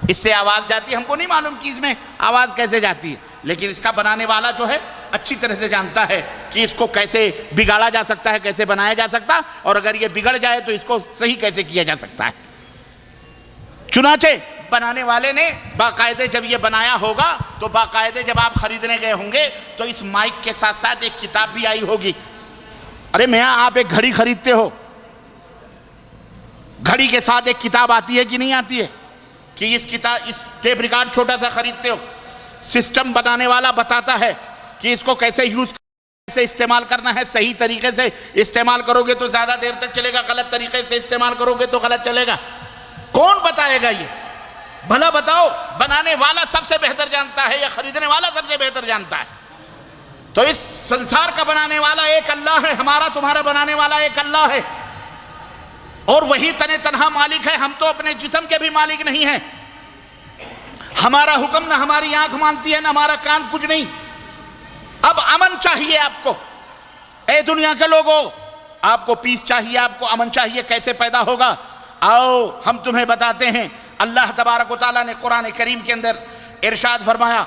اس سے آواز جاتی ہے، ہم کو نہیں معلوم کہ اس میں آواز کیسے جاتی ہے، لیکن اس کا بنانے والا جو ہے اچھی طرح سے جانتا ہے کہ اس کو کیسے بگاڑا جا سکتا ہے، کیسے بنایا جا سکتا، اور اگر یہ بگڑ جائے تو اس کو صحیح کیسے کیا جا سکتا ہے۔ چنانچہ بنانے والے نے باقاعدے جب یہ بنایا ہوگا تو باقاعدے جب آپ خریدنے گئے ہوں گے تو اس مائک کے ساتھ ساتھ ایک کتاب بھی آئی ہوگی۔ ارے میاں، آپ ایک گھڑی خریدتے ہو، گھڑی کے ساتھ ایک کتاب آتی ہے کہ نہیں آتی ہے؟ کہ اس ٹیپ ریکارڈ چھوٹا سا خریدتے ہو، سسٹم بنانے والا بتاتا ہے کہ اس کو کیسے کیسے استعمال کرنا ہے، صحیح طریقے سے استعمال کرو گے تو زیادہ دیر تک چلے گا، غلط طریقے سے استعمال کرو گے تو غلط چلے گا۔ کون بتائے گا یہ؟ بھلا بتاؤ، بنانے والا سب سے بہتر جانتا ہے یا خریدنے والا سب سے بہتر جانتا ہے؟ تو اس سنسار کا بنانے والا ایک اللہ ہے، ہمارا تمہارا بنانے والا ایک اللہ ہے، اور وہی تنہا مالک ہے۔ ہم تو اپنے جسم کے بھی مالک نہیں ہیں، ہمارا حکم نہ ہماری آنکھ مانتی ہے، نہ ہمارا کان، کچھ نہیں۔ اب امن چاہیے آپ کو، اے دنیا کے لوگوں، آپ کو پیس چاہیے، آپ کو امن چاہیے، کیسے پیدا ہوگا؟ آؤ ہم تمہیں بتاتے ہیں۔ اللہ تبارک و تعالیٰ نے قرآن کریم کے اندر ارشاد فرمایا،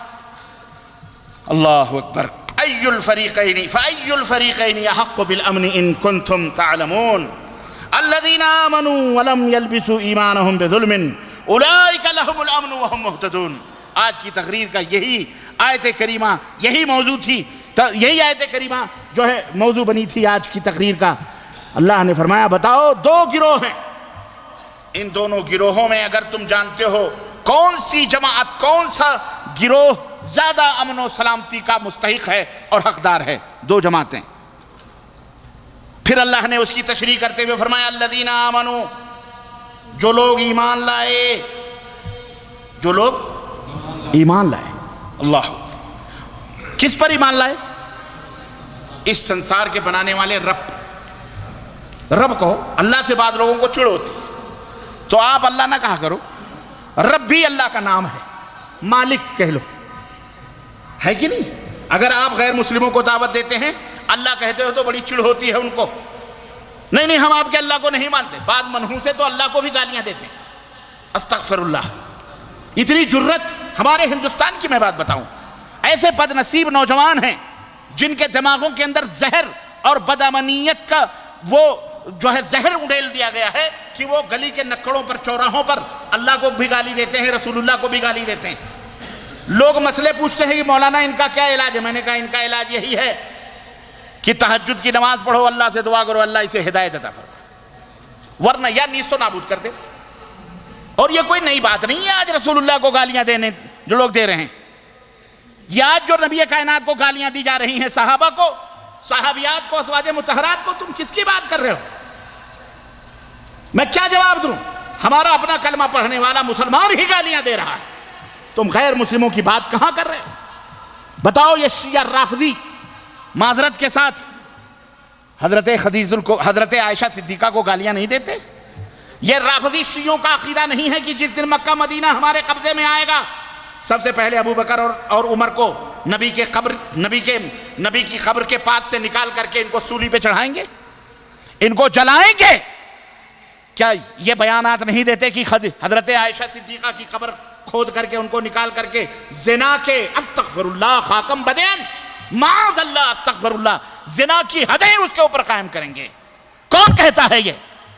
اللہ اکبر، ای الفریقین فای الفریقین احق بالامن ان کنتم تعلمون الذین آمنوا ولم یلبسوا ایمانہم بظلم اولئک لہم الامن وہم مہتدون۔ آج کی تقریر کا یہی آیت کریمہ، یہی موضوع تھی، یہی آیت کریمہ جو ہے موضوع بنی تھی آج کی تقریر کا۔ اللہ نے فرمایا بتاؤ دو گروہ ہیں، ان دونوں گروہوں میں اگر تم جانتے ہو کون سی جماعت، کون سا گروہ زیادہ امن و سلامتی کا مستحق ہے اور حقدار ہے، دو جماعتیں۔ پھر اللہ نے اس کی تشریح کرتے ہوئے فرمایا الذین آمنوا، جو لوگ ایمان لائے، جو لوگ ایمان لائے۔ اللہ، کس پر ایمان لائے؟ اس سنسار کے بنانے والے رب کو۔ اللہ سے بعض لوگوں کو چڑ ہوتی تو آپ اللہ نہ کہا کرو، رب بھی اللہ کا نام ہے، مالک کہہ لو، ہے کہ نہیں؟ اگر آپ غیر مسلموں کو دعوت دیتے ہیں اللہ کہتے ہو تو بڑی چڑ ہوتی ہے ان کو، نہیں ہم آپ کے اللہ کو نہیں مانتے۔ بعض منحوسے تو اللہ کو بھی گالیاں دیتے ہیں، استغفر اللہ۔ اتنی جرت ہمارے ہندوستان کی میں بات بتاؤں، ایسے بد نصیب نوجوان ہیں جن کے دماغوں کے اندر زہر اور بدامنیت کا وہ جو ہے زہر اڈیل دیا گیا ہے کہ وہ گلی کے نکڑوں پر، چوراہوں پر اللہ کو بھی گالی دیتے ہیں، رسول اللہ کو بھی گالی دیتے ہیں۔ لوگ مسئلے پوچھتے ہیں کہ مولانا ان کا کیا علاج ہے؟ میں نے کہا ان کا علاج یہی ہے کہ تہجد کی نماز پڑھو، اللہ سے دعا کرو اللہ اسے ہدایت عطا فرمائے، ورنہ یا نیست و نابود کر دے۔ اور یہ کوئی نئی بات نہیں ہے آج رسول اللہ کو گالیاں دینے جو لوگ دے رہے ہیں، یا آج جو نبی کائنات کو گالیاں دی جا رہی ہیں، صحابہ کو، صحابیات کو، ازواج مطہرات کو، تم کس کی بات کر رہے ہو؟ میں کیا جواب دوں؟ ہمارا اپنا کلمہ پڑھنے والا مسلمان ہی گالیاں دے رہا ہے، تم غیر مسلموں کی بات کہاں کر رہے ہو؟ بتاؤ یہ شیعہ رافضی معذرت کے ساتھ حضرت عائشہ صدیقہ کو گالیاں نہیں دیتے؟ یہ رافضی شیعوں کا عقیدہ نہیں ہے کہ جس دن مکہ مدینہ ہمارے قبضے میں آئے گا سب سے پہلے ابو بکر اور عمر کو نبی کی قبر کے پاس سے نکال کر کے ان کو سولی پہ چڑھائیں گے، ان کو جلائیں گے؟ کیا یہ بیانات نہیں دیتے کہ حضرت عائشہ صدیقہ کی قبر کھود کر کے ان کو نکال کر کے زنا کے، استغفر اللہ، خاکم بدین، معاذ اللہ، استغفر اللہ، زنا کی حدیں اس کے اوپر قائم کریں گے؟ کون کہتا ہے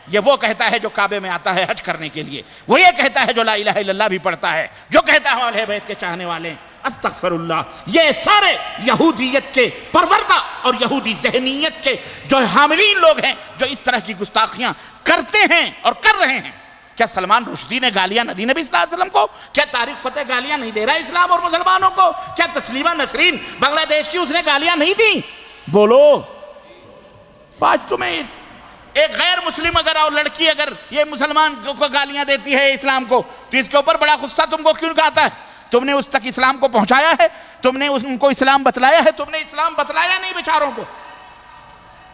یہ وہ کہتا ہے جو کعبے میں آتا ہے حج کرنے کے لیے، وہ یہ کہتا ہے جو لا الہ الا اللہ بھی پڑھتا ہے، جو کہتا ہے ہم اہل بیت کے چاہنے والے ہیں، استغفر اللہ۔ یہ سارے یہودیت کے پروردہ اور یہودی ذہنیت کے جو حاملین لوگ ہیں جو اس طرح کی گستاخیاں کرتے ہیں اور کر رہے ہیں۔ کیا سلمان رشدی نے گالیاں نہ دی نبی صلی اللہ علیہ وسلم کو؟ کیا طارق فتح گالیاں نہیں دے رہا اسلام اور مسلمانوں کو؟ کیا تسلیمہ نسرین بنگلہ دیش کی اس نے گالیاں نہیں دی؟ بولو۔ آج تمہیں ایک غیر مسلم اگر لڑکی اگر یہ مسلمان کو گالیاں دیتی ہے اسلام کو تو اس کے اوپر بڑا غصہ تم کو کیوں آتا ہے؟ تم نے اس تک اسلام کو پہنچایا ہے؟ تم نے ان کو اسلام بتلایا ہے؟ تم نے اسلام بتلایا نہیں بیچاروں کو،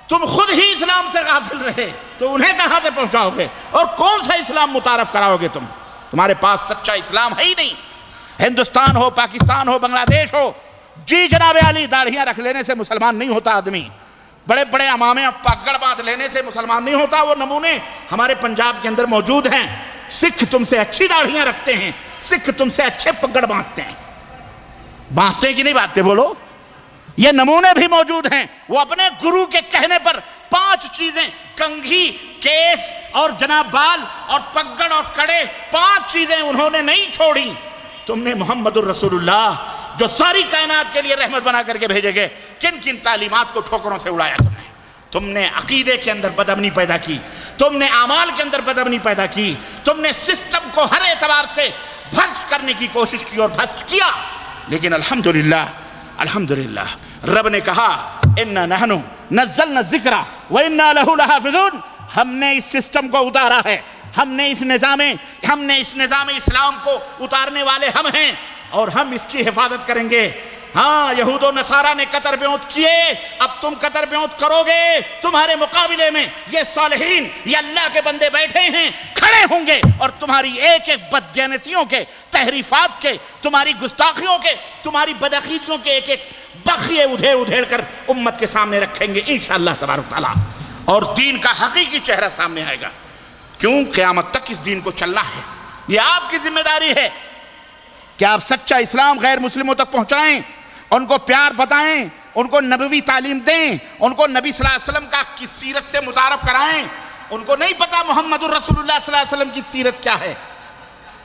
تم خود ہی اسلام سے غافل رہے تو انہیں کہاں سے پہنچاؤ گے؟ اور کون سا اسلام متعارف کراؤ گے تم؟ تمہارے پاس سچا اسلام ہے ہی نہیں۔ ہندوستان ہو، پاکستان ہو، بنگلہ دیش ہو، جی جناب علی، داڑھیاں رکھ لینے سے مسلمان نہیں ہوتا آدمی، بڑے بڑے امامے پگڑ باندھ لینے سے مسلمان نہیں ہوتا۔ وہ نمونے ہمارے پنجاب کے اندر موجود ہیں، سکھ تم سے اچھی داڑھیاں رکھتے ہیں، سکھ تم سے اچھے پگڑ باندھتے ہیں، باندھتے کی نہیں باندھتے بولو؟ یہ نمونے بھی موجود ہیں۔ وہ اپنے گرو کے کہنے پر 5 چیزیں، کنگھی، کیس اور جناب بال اور پگڑ اور کڑے، 5 چیزیں انہوں نے نہیں چھوڑی۔ تم نے محمد الرسول اللہ جو ساری کائنات کے لیے رحمت بنا کر کے بھیجے گئے، کن کن تعلیمات کو ٹھوکروں سے اڑایا تم نے عقیدے کے اندر بدامنی پیدا کی، تم نے اعمال کے اندر بدامنی پیدا کی، تم نے سسٹم کو ہر اعتبار سے بھسم کرنے کی کوشش کی اور بھسم کیا۔ لیکن الحمدللہ رب نے کہا اِنَّا نَحْنُ نَزَّلْنَا الذِّكْرَ وَإِنَّا لَهُ لَحَافِظُونَ، ہم نے اس سسٹم کو اتارا ہے، ہم نے اس نظام اسلام کو اتارنے والے ہم ہیں اور ہم اس کی حفاظت کریں گے۔ ہاں، یہود و نصارہ نے قطر بیعت کیے، اب تم قطر بیعت کرو گے، تمہارے مقابلے میں یہ صالحین، یہ اللہ کے بندے بیٹھے ہیں، کھڑے ہوں گے اور تمہاری ایک ایک بددیانتیوں کے، تحریفات کے، تمہاری گستاخیوں کے، تمہاری بدعقیدیوں کے ایک ایک بخیے ادھیڑ کر امت کے سامنے رکھیں گے انشاءاللہ تبارک تعالیٰ، اور دین کا حقیقی چہرہ سامنے آئے گا۔ کیوں؟ قیامت تک اس دین کو چلنا ہے، یہ آپ کی ذمہ داری ہے کہ آپ سچا اسلام غیر مسلموں تک پہنچائیں، ان کو پیار بتائیں، ان کو نبوی تعلیم دیں، ان کو نبی صلی اللہ علیہ وسلم کی سیرت سے متعارف کرائیں۔ ان کو نہیں پتا محمد الرسول اللہ صلی اللہ علیہ وسلم کی سیرت کیا ہے،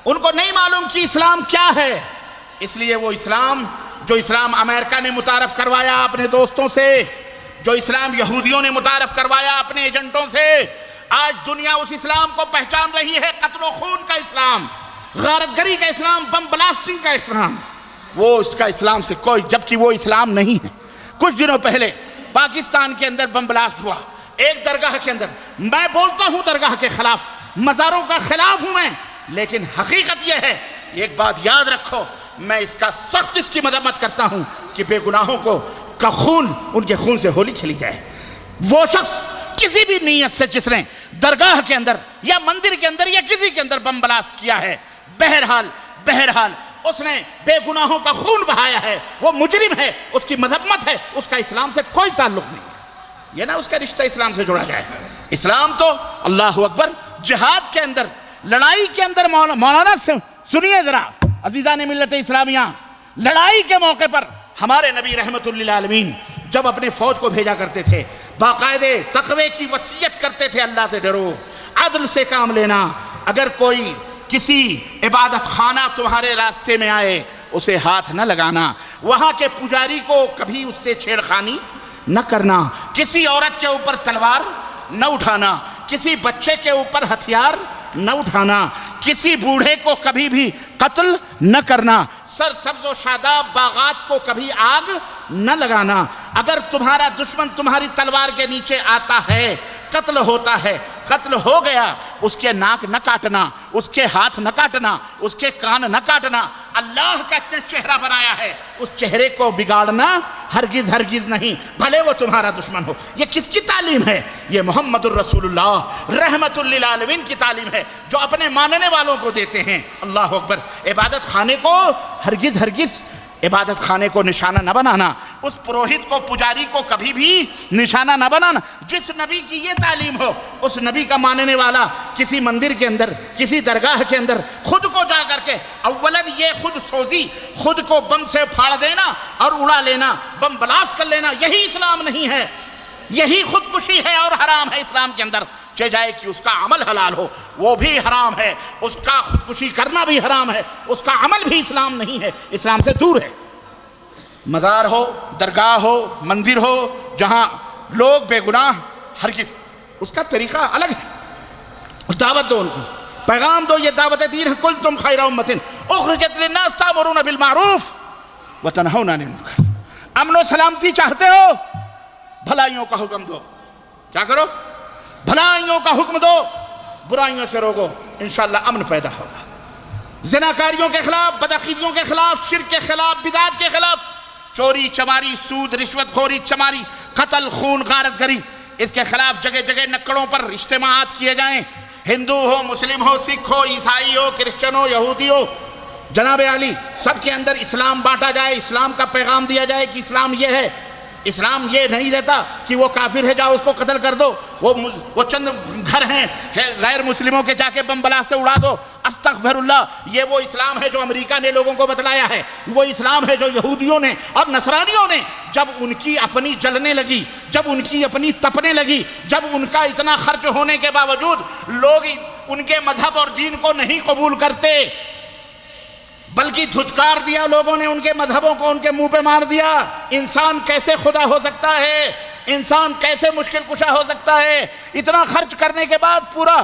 ان کو نہیں معلوم کہ اسلام کیا ہے۔ اس لیے وہ اسلام جو اسلام امریکہ نے متعارف کروایا اپنے دوستوں سے، جو اسلام یہودیوں نے متعارف کروایا اپنے ایجنٹوں سے، آج دنیا اس اسلام کو پہچان رہی ہے، قتل و خون کا اسلام، غارت گری کا اسلام، بم بلاسٹنگ کا اسلام۔ وہ اس کا اسلام سے کوئی، جبکہ وہ اسلام نہیں ہے۔ کچھ دنوں پہلے پاکستان کے اندر بم بلاسٹ ہوا ایک درگاہ کے اندر۔ میں بولتا ہوں درگاہ کے خلاف، مزاروں کا خلاف ہوں میں، لیکن حقیقت یہ ہے، ایک بات یاد رکھو، میں اس کا سخت اس کی مذمت کرتا ہوں کہ بے گناہوں کا خون، ان کے خون سے ہولی کھیلی جائے۔ وہ شخص کسی بھی نیت سے جس نے درگاہ کے اندر یا مندر کے اندر یا کسی کے اندر بم بلاسٹ کیا ہے، بہرحال اس نے بے گناہوں کا خون بہایا ہے، وہ مجرم ہے، اس کی مذمت ہے، اس کا اسلام سے کوئی تعلق نہیں ہے۔ یہ نہ اس کا رشتہ اسلام سے جڑا جائے۔ اسلام تو اللہ اکبر، جہاد کے اندر، لڑائی کے اندر، مولانا سنیے ذرا عزیزان ملت اسلامیہ، لڑائی کے موقع پر ہمارے نبی رحمت للعالمین جب اپنے فوج کو بھیجا کرتے تھے، باقاعدے تقوی کی وصیت کرتے تھے، اللہ سے ڈرو، عدل سے کام لینا، اگر کوئی کسی عبادت خانہ تمہارے راستے میں آئے اسے ہاتھ نہ لگانا، وہاں کے پجاری کو کبھی اس سے چھیڑخانی نہ کرنا، کسی عورت کے اوپر تلوار نہ اٹھانا، کسی بچے کے اوپر ہتھیار نہ اٹھانا، کسی بوڑھے کو کبھی بھی قتل نہ کرنا، سرسبز و شاداب باغات کو کبھی آگ نہ لگانا، اگر تمہارا دشمن تمہاری تلوار کے نیچے آتا ہے، قتل ہوتا ہے، قتل ہو گیا، اس کے ناک نہ کاٹنا، اس کے ہاتھ نہ کاٹنا، اس کے کان نہ کاٹنا۔ اللہ کا اتنا چہرہ بنایا ہے، اس چہرے کو بگاڑنا ہرگز نہیں، بھلے وہ تمہارا دشمن ہو۔ یہ کس کی تعلیم ہے؟ یہ محمد الرسول اللہ رحمت للعالمین کی تعلیم ہے، جو اپنے ماننے والوں کو دیتے ہیں۔ اللہ اکبر۔ عبادت خانے کو ہرگز عبادت خانے کو نشانہ نہ بنانا، اس پروہت کو، پجاری کو کبھی بھی نشانہ نہ بنانا۔ جس نبی کی یہ تعلیم ہو، اس نبی کا ماننے والا کسی مندر کے اندر، کسی درگاہ کے اندر خود کو جا کر کے اولاً یہ خود سوزی، خود کو بم سے پھاڑ دینا اور اڑا لینا، بم بلاس کر لینا، یہی اسلام نہیں ہے، یہی خودکشی ہے اور حرام ہے اسلام کے اندر۔ چاہے جائے کہ اس کا عمل حلال ہو، وہ بھی حرام ہے، اس کا خودکشی کرنا بھی حرام ہے، اس کا عمل بھی اسلام نہیں ہے، اسلام سے دور ہے۔ مزار ہو، درگاہ ہو، مندر ہو، جہاں لوگ بے گناہ، ہرگز اس کا طریقہ الگ ہے۔ دعوت دو ان کو، پیغام دو، یہ دعوت دین ہے۔ کنتم خیر امۃ اخرجت للناس تأمرون بالمعروف وتنہون عن المنکر۔ امن و سلامتی چاہتے ہو، بھلائیوں کا حکم دو۔ کیا کرو؟ بھلائیوں کا حکم دو، برائیوں سے روکو، انشاءاللہ امن پیدا ہوگا۔ زناکاریوں کے خلاف، بدعقیدیوں کے خلاف، شرک کے خلاف، بدعات کے خلاف، چوری چماری، سود رشوت خوری چماری، قتل خون غارت گری، اس کے خلاف جگہ جگہ نکڑوں پر اجتماعات کیے جائیں، ہندو ہو، مسلم ہو، سکھ ہو، عیسائی ہو، کرسچن ہو، یہودی ہو، جناب علی سب کے اندر اسلام بانٹا جائے، اسلام کا پیغام دیا جائے کہ اسلام یہ ہے۔ اسلام یہ نہیں دیتا کہ وہ کافر ہے جاؤ اس کو قتل کر دو، وہ چند گھر ہیں غیر مسلموں کے جا کے بم بلاسٹ سے اڑا دو، استغفر اللہ۔ یہ وہ اسلام ہے جو امریکہ نے لوگوں کو بتلایا ہے، وہ اسلام ہے جو یہودیوں نے اور نصرانیوں نے، جب ان کی اپنی جلنے لگی، جب ان کی اپنی تپنے لگی، جب ان کا اتنا خرچ ہونے کے باوجود لوگ ان کے مذہب اور دین کو نہیں قبول کرتے، بلکہ دھتکار دیا لوگوں نے، ان کے مذہبوں کو ان کے منہ پہ مار دیا۔ انسان کیسے خدا ہو سکتا ہے؟ انسان کیسے مشکل کشا ہو سکتا ہے؟ اتنا خرچ کرنے کے بعد پورا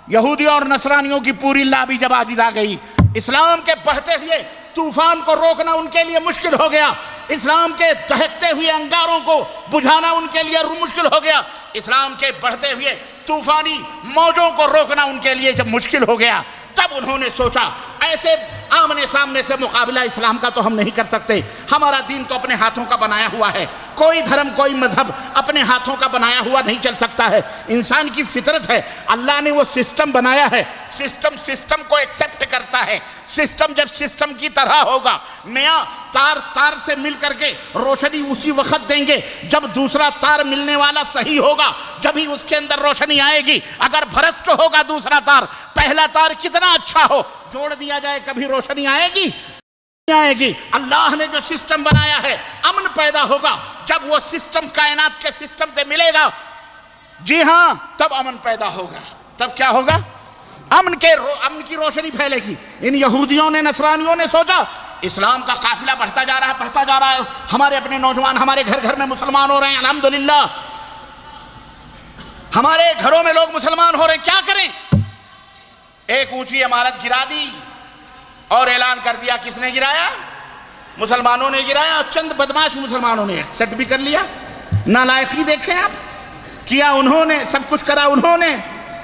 یہودیوں اور نصرانیوں کی پوری لابی جب عاجز آ گئی، اسلام کے بڑھتے ہوئے طوفان کو روکنا ان کے لیے مشکل ہو گیا، اسلام کے دہکتے ہوئے انگاروں کو بجھانا ان کے لیے مشکل ہو گیا، اسلام کے بڑھتے ہوئے طوفانی موجوں کو روکنا ان کے لیے جب مشکل ہو گیا، تب انہوں نے سوچا ایسے آمنے سامنے سے مقابلہ اسلام کا تو ہم نہیں کر سکتے. ہمارا دین تو اپنے ہاتھوں کا بنایا ہوا ہے. کوئی دھرم کوئی مذہب اپنے ہاتھوں کا بنایا ہوا نہیں چل سکتا ہے. انسان کی فطرت ہے, اللہ نے وہ سسٹم بنایا ہے. سسٹم کو ایکسپٹ کرتا ہے. سسٹم جب سسٹم کی طرح ہوگا, نیا تار سے مل کر کے روشنی اسی وقت دیں گے جب دوسرا تار ملنے والا صحیح ہوگا, جبھی اس کے اندر روشنی آئے گی. اگر بھرشٹ ہوگا دوسرا تار, پہلا تار کتنا اچھا ہو, جوڑ دیا جائے کبھی روشنی آئے گی؟ نہیں آئے گی. اللہ نے جو سسٹم بنایا ہے, امن پیدا ہوگا جب وہ سسٹم کائنات کے سسٹم سے ملے گا. جی ہاں, تب امن پیدا ہوگا. تب کیا ہوگا؟ امن کی روشنی پھیلے گی. ان یہودیوں نے, نصرانیوں نے سوچا اسلام کا قافلہ بڑھتا جا رہا ہے, ہمارے اپنے نوجوان ہمارے گھر گھر میں مسلمان ہو رہے ہیں, الحمدللہ ہمارے گھروں میں لوگ مسلمان ہو رہے ہیں, کیا کریں؟ ایک اونچی عمارت گرا دی اور اعلان کر دیا. کس نے گرایا؟ مسلمانوں نے گرایا. چند بدماش مسلمانوں نے ایکسپٹ بھی کر لیا. نالائقی دیکھیں آپ, کیا انہوں نے, سب کچھ کرا انہوں نے.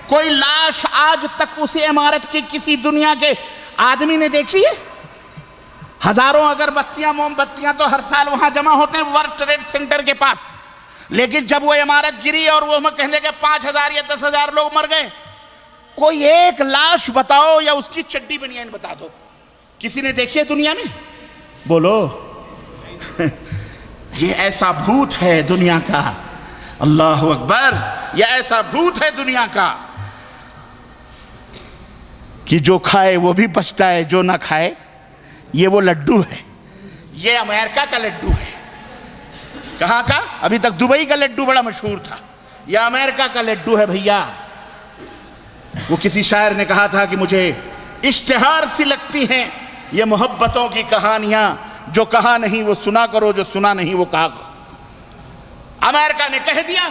کوئی لاش آج تک اسی عمارت کی کسی دنیا کے آدمی نے دیکھی ہے؟ ہزاروں اگر بتیاں موم بتیاں تو ہر سال وہاں جمع ہوتے ہیں ورلڈ ٹریڈ سینٹر کے پاس, لیکن جب وہ عمارت گری اور وہ کہنے کہ 5,000 یا 10,000 لوگ مر گئے, کوئی ایک لاش بتاؤ یا اس کی چڈی بنیان بتا دو, کسی نے دیکھی ہے دنیا میں؟ بولو. یہ ایسا بھوت ہے دنیا کا, اللہ اکبر, یہ ایسا بھوت ہے دنیا کا کہ جو کھائے وہ بھی بچتا ہے, جو نہ کھائے. یہ وہ لڈو ہے, یہ امریکہ کا لڈو ہے. کہاں کا؟ ابھی تک دبئی کا لڈو بڑا مشہور تھا, یہ امریکہ کا لڈو ہے بھیا. وہ کسی شاعر نے کہا تھا کہ مجھے اشتہار سی لگتی ہیں یہ محبتوں کی کہانیاں, جو کہا نہیں وہ سنا کرو, جو سنا نہیں وہ کہا کرو. امریکہ نے کہہ دیا,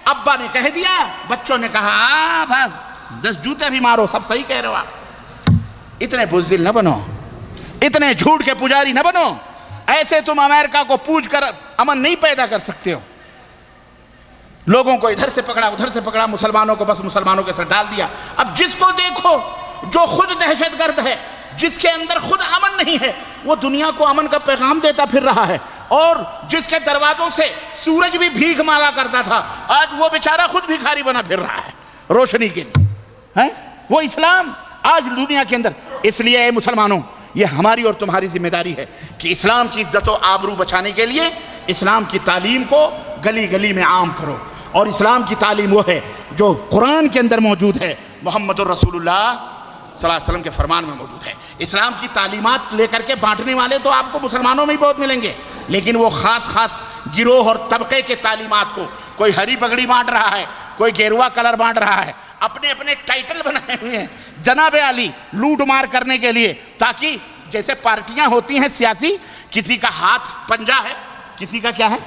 ابا نے کہہ دیا, بچوں نے کہا بھائی 10 جوتے بھی مارو, سب صحیح کہہ رہے ہو آپ. اتنے بزدل نہ بنو, اتنے جھوٹ کے پجاری نہ بنو. ایسے تم امریکہ کو پوج کر امن نہیں پیدا کر سکتے ہو. لوگوں کو ادھر سے پکڑا ادھر سے پکڑا, مسلمانوں کو بس مسلمانوں کے سر ڈال دیا. اب جس کو دیکھو جو خود دہشت گرد ہے, جس کے اندر خود امن نہیں ہے, وہ دنیا کو امن کا پیغام دیتا پھر رہا ہے. اور جس کے دروازوں سے سورج بھی بھیک مانگا کرتا تھا, آج وہ بیچارہ خود بھکاری بنا پھر رہا ہے روشنی کے لیے. وہ اسلام آج دنیا کے اندر. اس لیے اے مسلمانوں, یہ ہماری اور تمہاری ذمہ داری ہے کہ اسلام کی عزت و آبرو بچانے کے لیے اسلام کی تعلیم کو گلی گلی میں عام کرو. اور اسلام کی تعلیم وہ ہے جو قرآن کے اندر موجود ہے, محمد الرسول اللہ صلی اللہ علیہ وسلم کے فرمان میں موجود ہے. اسلام کی تعلیمات لے کر کے بانٹنے والے تو آپ کو مسلمانوں میں ہی بہت ملیں گے, لیکن وہ خاص گروہ اور طبقے کے تعلیمات کو, کوئی ہری پگڑی بانٹ رہا ہے, کوئی گیروا کلر بانٹ رہا ہے, اپنے اپنے ٹائٹل بنائے ہوئے ہیں جناب علی لوٹ مار کرنے کے لیے, تاکہ جیسے پارٹیاں ہوتی ہیں سیاسی, کسی کا ہاتھ پنجہ ہے, کسی کا کیا ہے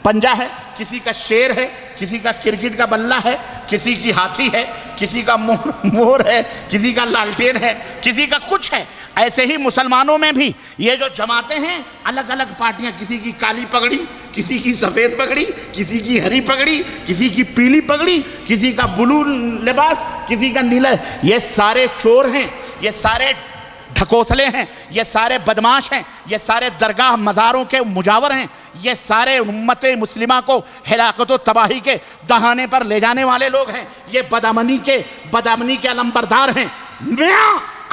پنجہ ہے, کسی کا شیر ہے, کسی کا کرکٹ کا بلہ ہے, کسی کی ہاتھی ہے, کسی کا مور ہے, کسی کا لالٹین ہے, کسی کا کچھ ہے. ایسے ہی مسلمانوں میں بھی یہ جو جماعتیں ہیں الگ الگ پارٹیاں, کسی کی کالی پگڑی, کسی کی سفید پگڑی, کسی کی ہری پگڑی, کسی کی پیلی پگڑی, کسی کا بلو لباس, کسی کا نیلا. یہ سارے چور ہیں, یہ سارے ڈھکوسلے ہیں, یہ سارے بدماش ہیں, یہ سارے درگاہ مزاروں کے مجاور ہیں, یہ سارے امت مسلمہ کو ہلاکت و تباہی کے دہانے پر لے جانے والے لوگ ہیں. یہ بدامنی کے علمبردار ہیں. نیا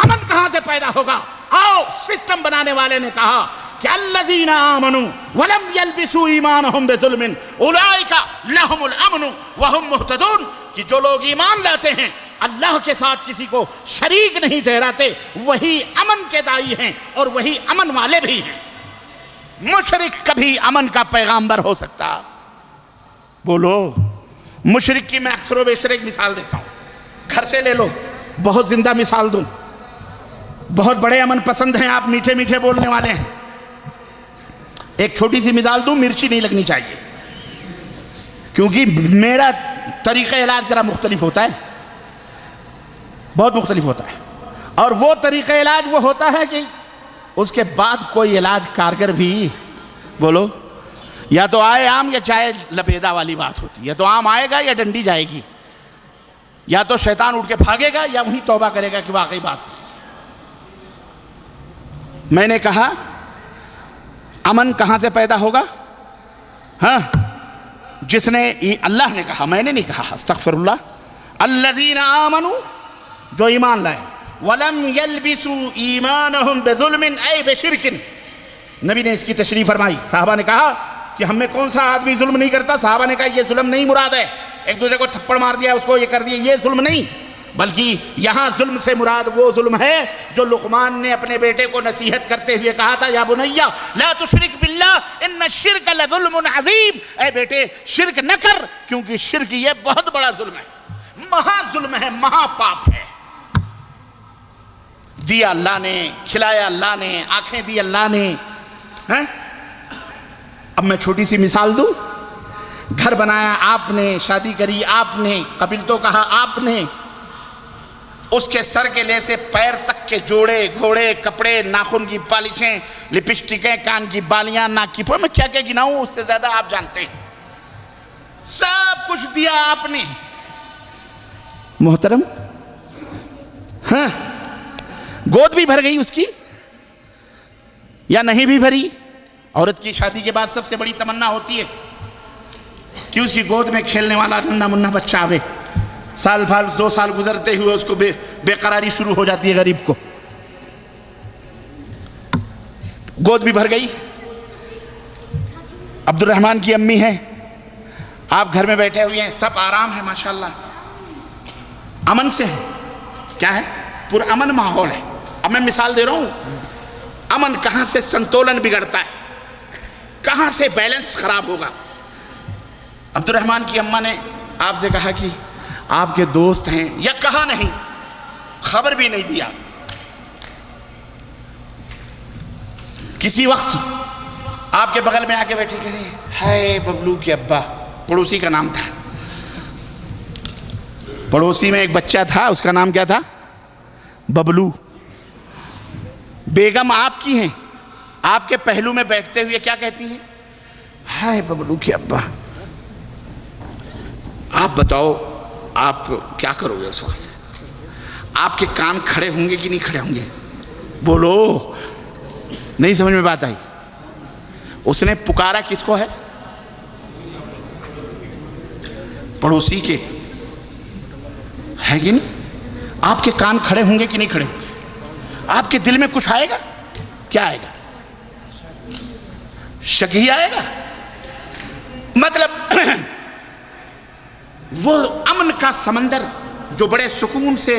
امن کہاں سے پیدا ہوگا؟ آؤ, سسٹم بنانے والے نے کہا کہ الذین آمنوا ولم یلبسوا ایمانہم بظلم اولئک لہم الامن وہم مہتدون, کہ جو لوگ ایمان لاتے ہیں, اللہ کے ساتھ کسی کو شریک نہیں ٹھہراتے, وہی امن کے داعی ہیں اور وہی امن والے بھی ہیں. مشرک کبھی امن کا پیغامبر ہو سکتا؟ بولو. مشرک کی میں اکثر و بیشتر ایک مثال دیتا ہوں, گھر سے لے لو, بہت زندہ مثال دوں. بہت بڑے امن پسند ہیں آپ, میٹھے میٹھے بولنے والے ہیں. ایک چھوٹی سی مثال دوں, مرچی نہیں لگنی چاہیے, کیونکہ میرا طریقہ علاج ذرا مختلف ہوتا ہے, بہت مختلف ہوتا ہے. اور وہ طریقہ علاج وہ ہوتا ہے کہ اس کے بعد کوئی علاج کارگر بھی. بولو. یا تو آئے آم یا چائے لبیدہ والی بات ہوتی ہے. یا تو آم آئے گا یا ڈنڈی جائے گی, یا تو شیطان اٹھ کے بھاگے گا یا وہیں توبہ کرے گا کہ واقعی بات صحیح. میں نے کہا امن کہاں سے پیدا ہوگا؟ ہاں، جس نے، اللہ نے کہا، میں نے نہیں کہا، استغفر اللہ، الذین آمنوا، جو ایمان لائے، وَلَمْ يَلْبِسُوا إِيمَانَهُمْ بِظُلْمٍ أَيْ بِشِرْكٍ، نبی نے اس کی تشریح فرمائی۔ صحابہ نے کہا کہ ہم میں کون سا آدمی ظلم نہیں کرتا؟ صحابہ نے کہا یہ ظلم نہیں مراد ہے، ایک دوسرے کو تھپڑ مار دیا، اس کو یہ کر دیا، یہ ظلم نہیں، بلکہ یہاں ظلم سے مراد وہ ظلم ہے جو لقمان نے اپنے بیٹے کو نصیحت کرتے ہوئے کہا تھا، یا بنیا لا تشرک باللہ ان الشرک لظلم عظیم، اے بیٹے شرک نہ کر، کیونکہ شرک یہ بہت بڑا ظلم ہے، مہا ظلم ہے، مہا پاپ ہے۔ دیا اللہ نے، کھلایا اللہ نے، آنکھیں دی اللہ نے، اب میں چھوٹی سی مثال دوں، گھر بنایا آپ نے، شادی کری آپ نے، قبل تو کہا آپ نے، اس کے سر کے لے سے پیر تک کے جوڑے گھوڑے کپڑے، ناخن کی پالشیں، لپسٹکیں، کان کی بالیاں، ناک کی پھول، میں کیا کیا گناؤں، اس سے زیادہ آپ جانتے ہیں، سب کچھ دیا آپ نے محترم۔ ہاں، گود بھی بھر گئی اس کی یا نہیں بھی بھری؟ عورت کی شادی کے بعد سب سے بڑی تمنا ہوتی ہے کہ اس کی گود میں کھیلنے والا ننھا منھا بچہ آوے، سال بھر 2 سال گزرتے ہوئے اس کو بے قراری شروع ہو جاتی ہے غریب کو۔ گود بھی بھر گئی، عبد الرحمن کی امی ہے، آپ گھر میں بیٹھے ہوئے ہیں، سب آرام ہے ماشاءاللہ، امن سے ہے، کیا ہے؟ پرامن ماحول ہے۔ اب میں مثال دے رہا ہوں، امن کہاں سے سنتولن بگڑتا ہے، کہاں سے بیلنس خراب ہوگا۔ عبد الرحمن کی اماں نے آپ سے کہا کہ آپ کے دوست ہیں، یا کہا نہیں، خبر بھی نہیں دیا، کسی وقت آپ کے بغل میں آ کے بیٹھے کہتے ہیں ہائے ببلو کے ابا، پڑوسی کا نام تھا، پڑوسی میں ایک بچہ تھا، اس کا نام کیا تھا؟ ببلو۔ بیگم آپ کی ہیں، آپ کے پہلو میں بیٹھتے ہوئے کیا کہتی ہیں؟ ہائے ببلو کے ابا، آپ بتاؤ آپ کیا کرو گے اس وقت؟ آپ کے کان کھڑے ہوں گے کہ نہیں کھڑے ہوں گے؟ بولو، نہیں سمجھ میں بات آئی؟ اس نے پکارا کس کو ہے؟ پڑوسی کے، ہے کہ نہیں؟ آپ کے کان کھڑے ہوں گے کہ نہیں کھڑے ہوں گے؟ آپ کے دل میں کچھ آئے گا؟ کیا آئے گا؟ شک ہی آئے گا۔ مطلب وہ امن کا سمندر جو بڑے سکون سے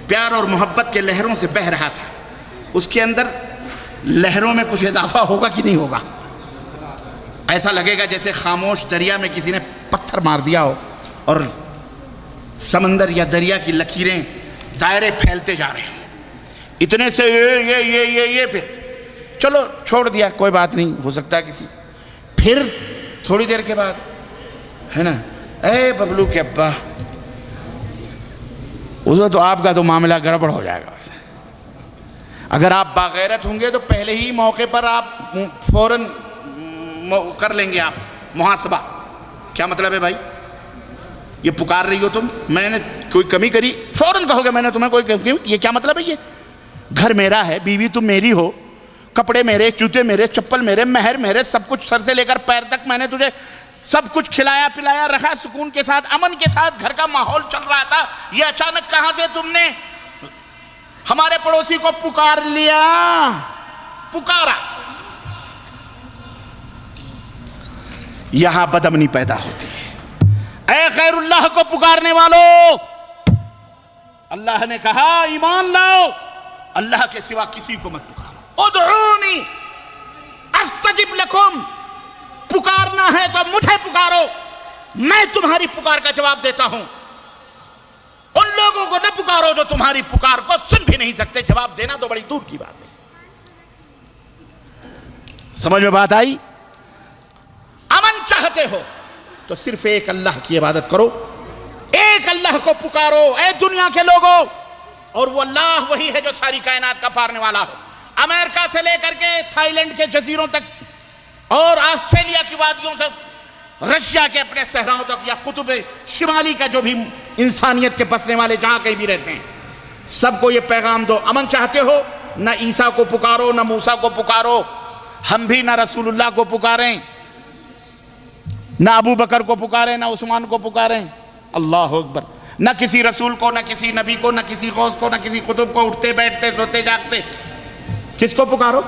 پیار اور محبت کے لہروں سے بہہ رہا تھا، اس کے اندر لہروں میں کچھ اضافہ ہوگا کہ نہیں ہوگا؟ ایسا لگے گا جیسے خاموش دریا میں کسی نے پتھر مار دیا ہو اور سمندر یا دریا کی لکیریں دائرے پھیلتے جا رہے ہیں، اتنے سے یہ پھر چلو چھوڑ دیا، کوئی بات نہیں، ہو سکتا ہے کسی، پھر تھوڑی دیر کے بعد ہے نا، اے ببلو کے ابا، اس وقت تو آپ کا تو معاملہ گڑبڑ ہو جائے گا۔ اگر آپ باغیرت ہوں گے تو پہلے ہی موقع پر آپ فوراً کر لیں گے آپ محاسبہ۔ کیا مطلب ہے بھائی؟ یہ پکار رہی ہو تم، میں نے کوئی کمی کری؟ فوراً کہو گے میں نے تمہیں کوئی کمی، یہ کیا مطلب ہے؟ یہ گھر میرا ہے، بیوی تم میری ہو، کپڑے میرے، جوتے میرے، چپل میرے، مہر میرے، سب کچھ سر سے لے کر پیر تک میں نے تجھے سب کچھ کھلایا پلایا رکھا، سکون کے ساتھ امن کے ساتھ گھر کا ماحول چل رہا تھا، یہ اچانک کہاں سے تم نے ہمارے پڑوسی کو پکار لیا؟ پکارا، یہاں بدامنی پیدا ہوتی ہے۔ اے غیر اللہ کو پکارنے والوں، اللہ نے کہا ایمان لاؤ، اللہ کے سوا کسی کو مت پکارو، ادعونی استجب لکم، پکارنا ہے تو مجھے پکارو، میں تمہاری پکار کا جواب دیتا ہوں، ان لوگوں کو نہ پکارو جو تمہاری پکار کو سن بھی نہیں سکتے، جواب دینا تو بڑی دور کی بات ہے۔ سمجھ میں بات آئی؟ امن چاہتے ہو تو صرف ایک اللہ کی عبادت کرو، ایک اللہ کو پکارو اے دنیا کے لوگوں، اور وہ اللہ وہی ہے جو ساری کائنات کا پالنے والا ہو، امریکہ سے لے کر کے تھائی لینڈ کے جزیروں تک اور آسٹریلیا کی وادیوں سے رشیا کے اپنے صحراؤں تک، یا قطب شمالی کا جو بھی انسانیت کے بسنے والے جہاں کہیں بھی رہتے ہیں، سب کو یہ پیغام دو، امن چاہتے ہو نہ عیسیٰ کو پکارو نہ موسیٰ کو پکارو، ہم بھی نہ رسول اللہ کو پکاریں، نہ ابو بکر کو پکاریں، نہ عثمان کو پکاریں، اللہ اکبر، نہ کسی رسول کو، نہ کسی نبی کو، نہ کسی غوث کو، نہ کسی قطب کو، اٹھتے بیٹھتے سوتے جاگتے، کس کو پکارو؟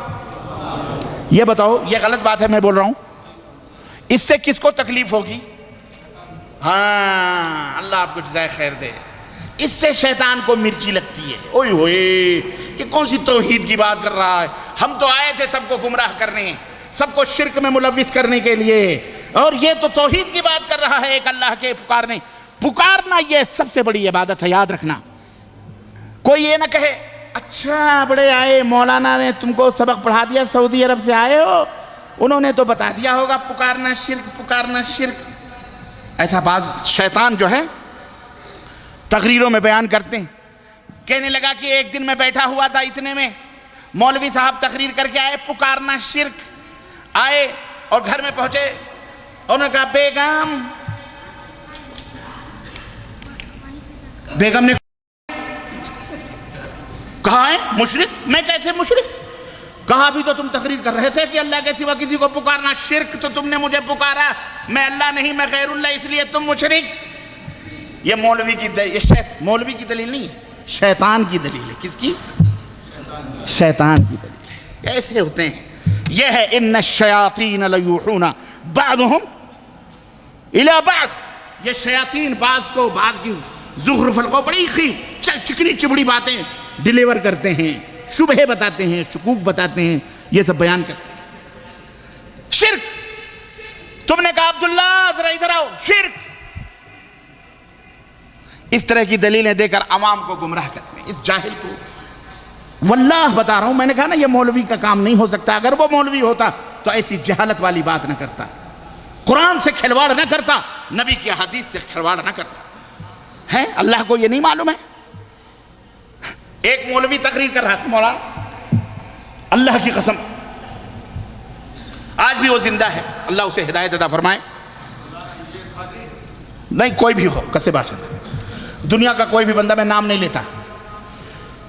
یہ بتاؤ، یہ غلط بات ہے میں بول رہا ہوں، اس سے کس کو تکلیف ہوگی؟ ہاں، اللہ آپ کو جزائے خیر دے، اس سے شیطان کو مرچی لگتی ہے، اوئے ہوئے یہ کون سی توحید کی بات کر رہا ہے، ہم تو آئے تھے سب کو گمراہ کرنے، سب کو شرک میں ملوث کرنے کے لیے، اور یہ تو توحید کی بات کر رہا ہے، ایک اللہ کے پکارنا یہ سب سے بڑی عبادت ہے، یاد رکھنا۔ کوئی یہ نہ کہے اچھا بڑے آئے، مولانا نے تم کو سبق پڑھا دیا، سعودی عرب سے آئے ہو، انہوں نے تو بتا دیا ہوگا پکارنا شرک۔ ایسا بعض شیطان جو ہے تقریروں میں بیان کرتے ہیں، کہنے لگا کہ ایک دن میں بیٹھا ہوا تھا، اتنے میں مولوی صاحب تقریر کر کے آئے، پکارنا شرک، آئے اور گھر میں پہنچے، انہوں نے کہا بیگم نے کہا ہے مشرک، میں کیسے مشرک؟ کہا ابھی تو تم تقریر کر رہے تھے کہ اللہ کے سوا کسی کو پکارنا شرک، تو تم نے مجھے پکارا، میں اللہ نہیں میں غیر اللہ، اس لیے تم مشرک۔ یہ مولوی کی مولوی کی دلیل نہیں ہے، شیطان کی دلیل ہے۔ کس کی؟ شیطان کی دلیل ہے۔ کیسے ہوتے ہیں؟ یہ ہے ان الشیاطین لیوحون بعضهم الی بعض، یہ شیاطین بعض کو بعض کی زخرف القول، بڑی چکنی چبڑی باتیں ڈیلیور کرتے ہیں، شبہے بتاتے ہیں، شکوک بتاتے ہیں، یہ سب بیان کرتے ہیں۔ شرک، تم نے کہا عبداللہ ذرا ادھر آؤ، شرک، اس طرح کی دلیلیں دے کر عوام کو گمراہ کرتے ہیں، اس جاہل کو۔ واللہ بتا رہا ہوں، میں نے کہا نا یہ مولوی کا کام نہیں ہو سکتا، اگر وہ مولوی ہوتا تو ایسی جہالت والی بات نہ کرتا، قرآن سے کھلواڑ نہ کرتا، نبی کی حدیث سے کھلواڑ نہ کرتا ہے۔ اللہ کو یہ نہیں معلوم ہے؟ ایک مولوی تقریر کر رہا تھا، مولانا اللہ کی قسم آج بھی وہ زندہ ہے، اللہ اسے ہدایت عطا فرمائے، نہیں کوئی بھی ہو، کسے باشد، دنیا کا کوئی بھی بندہ، میں نام نہیں لیتا،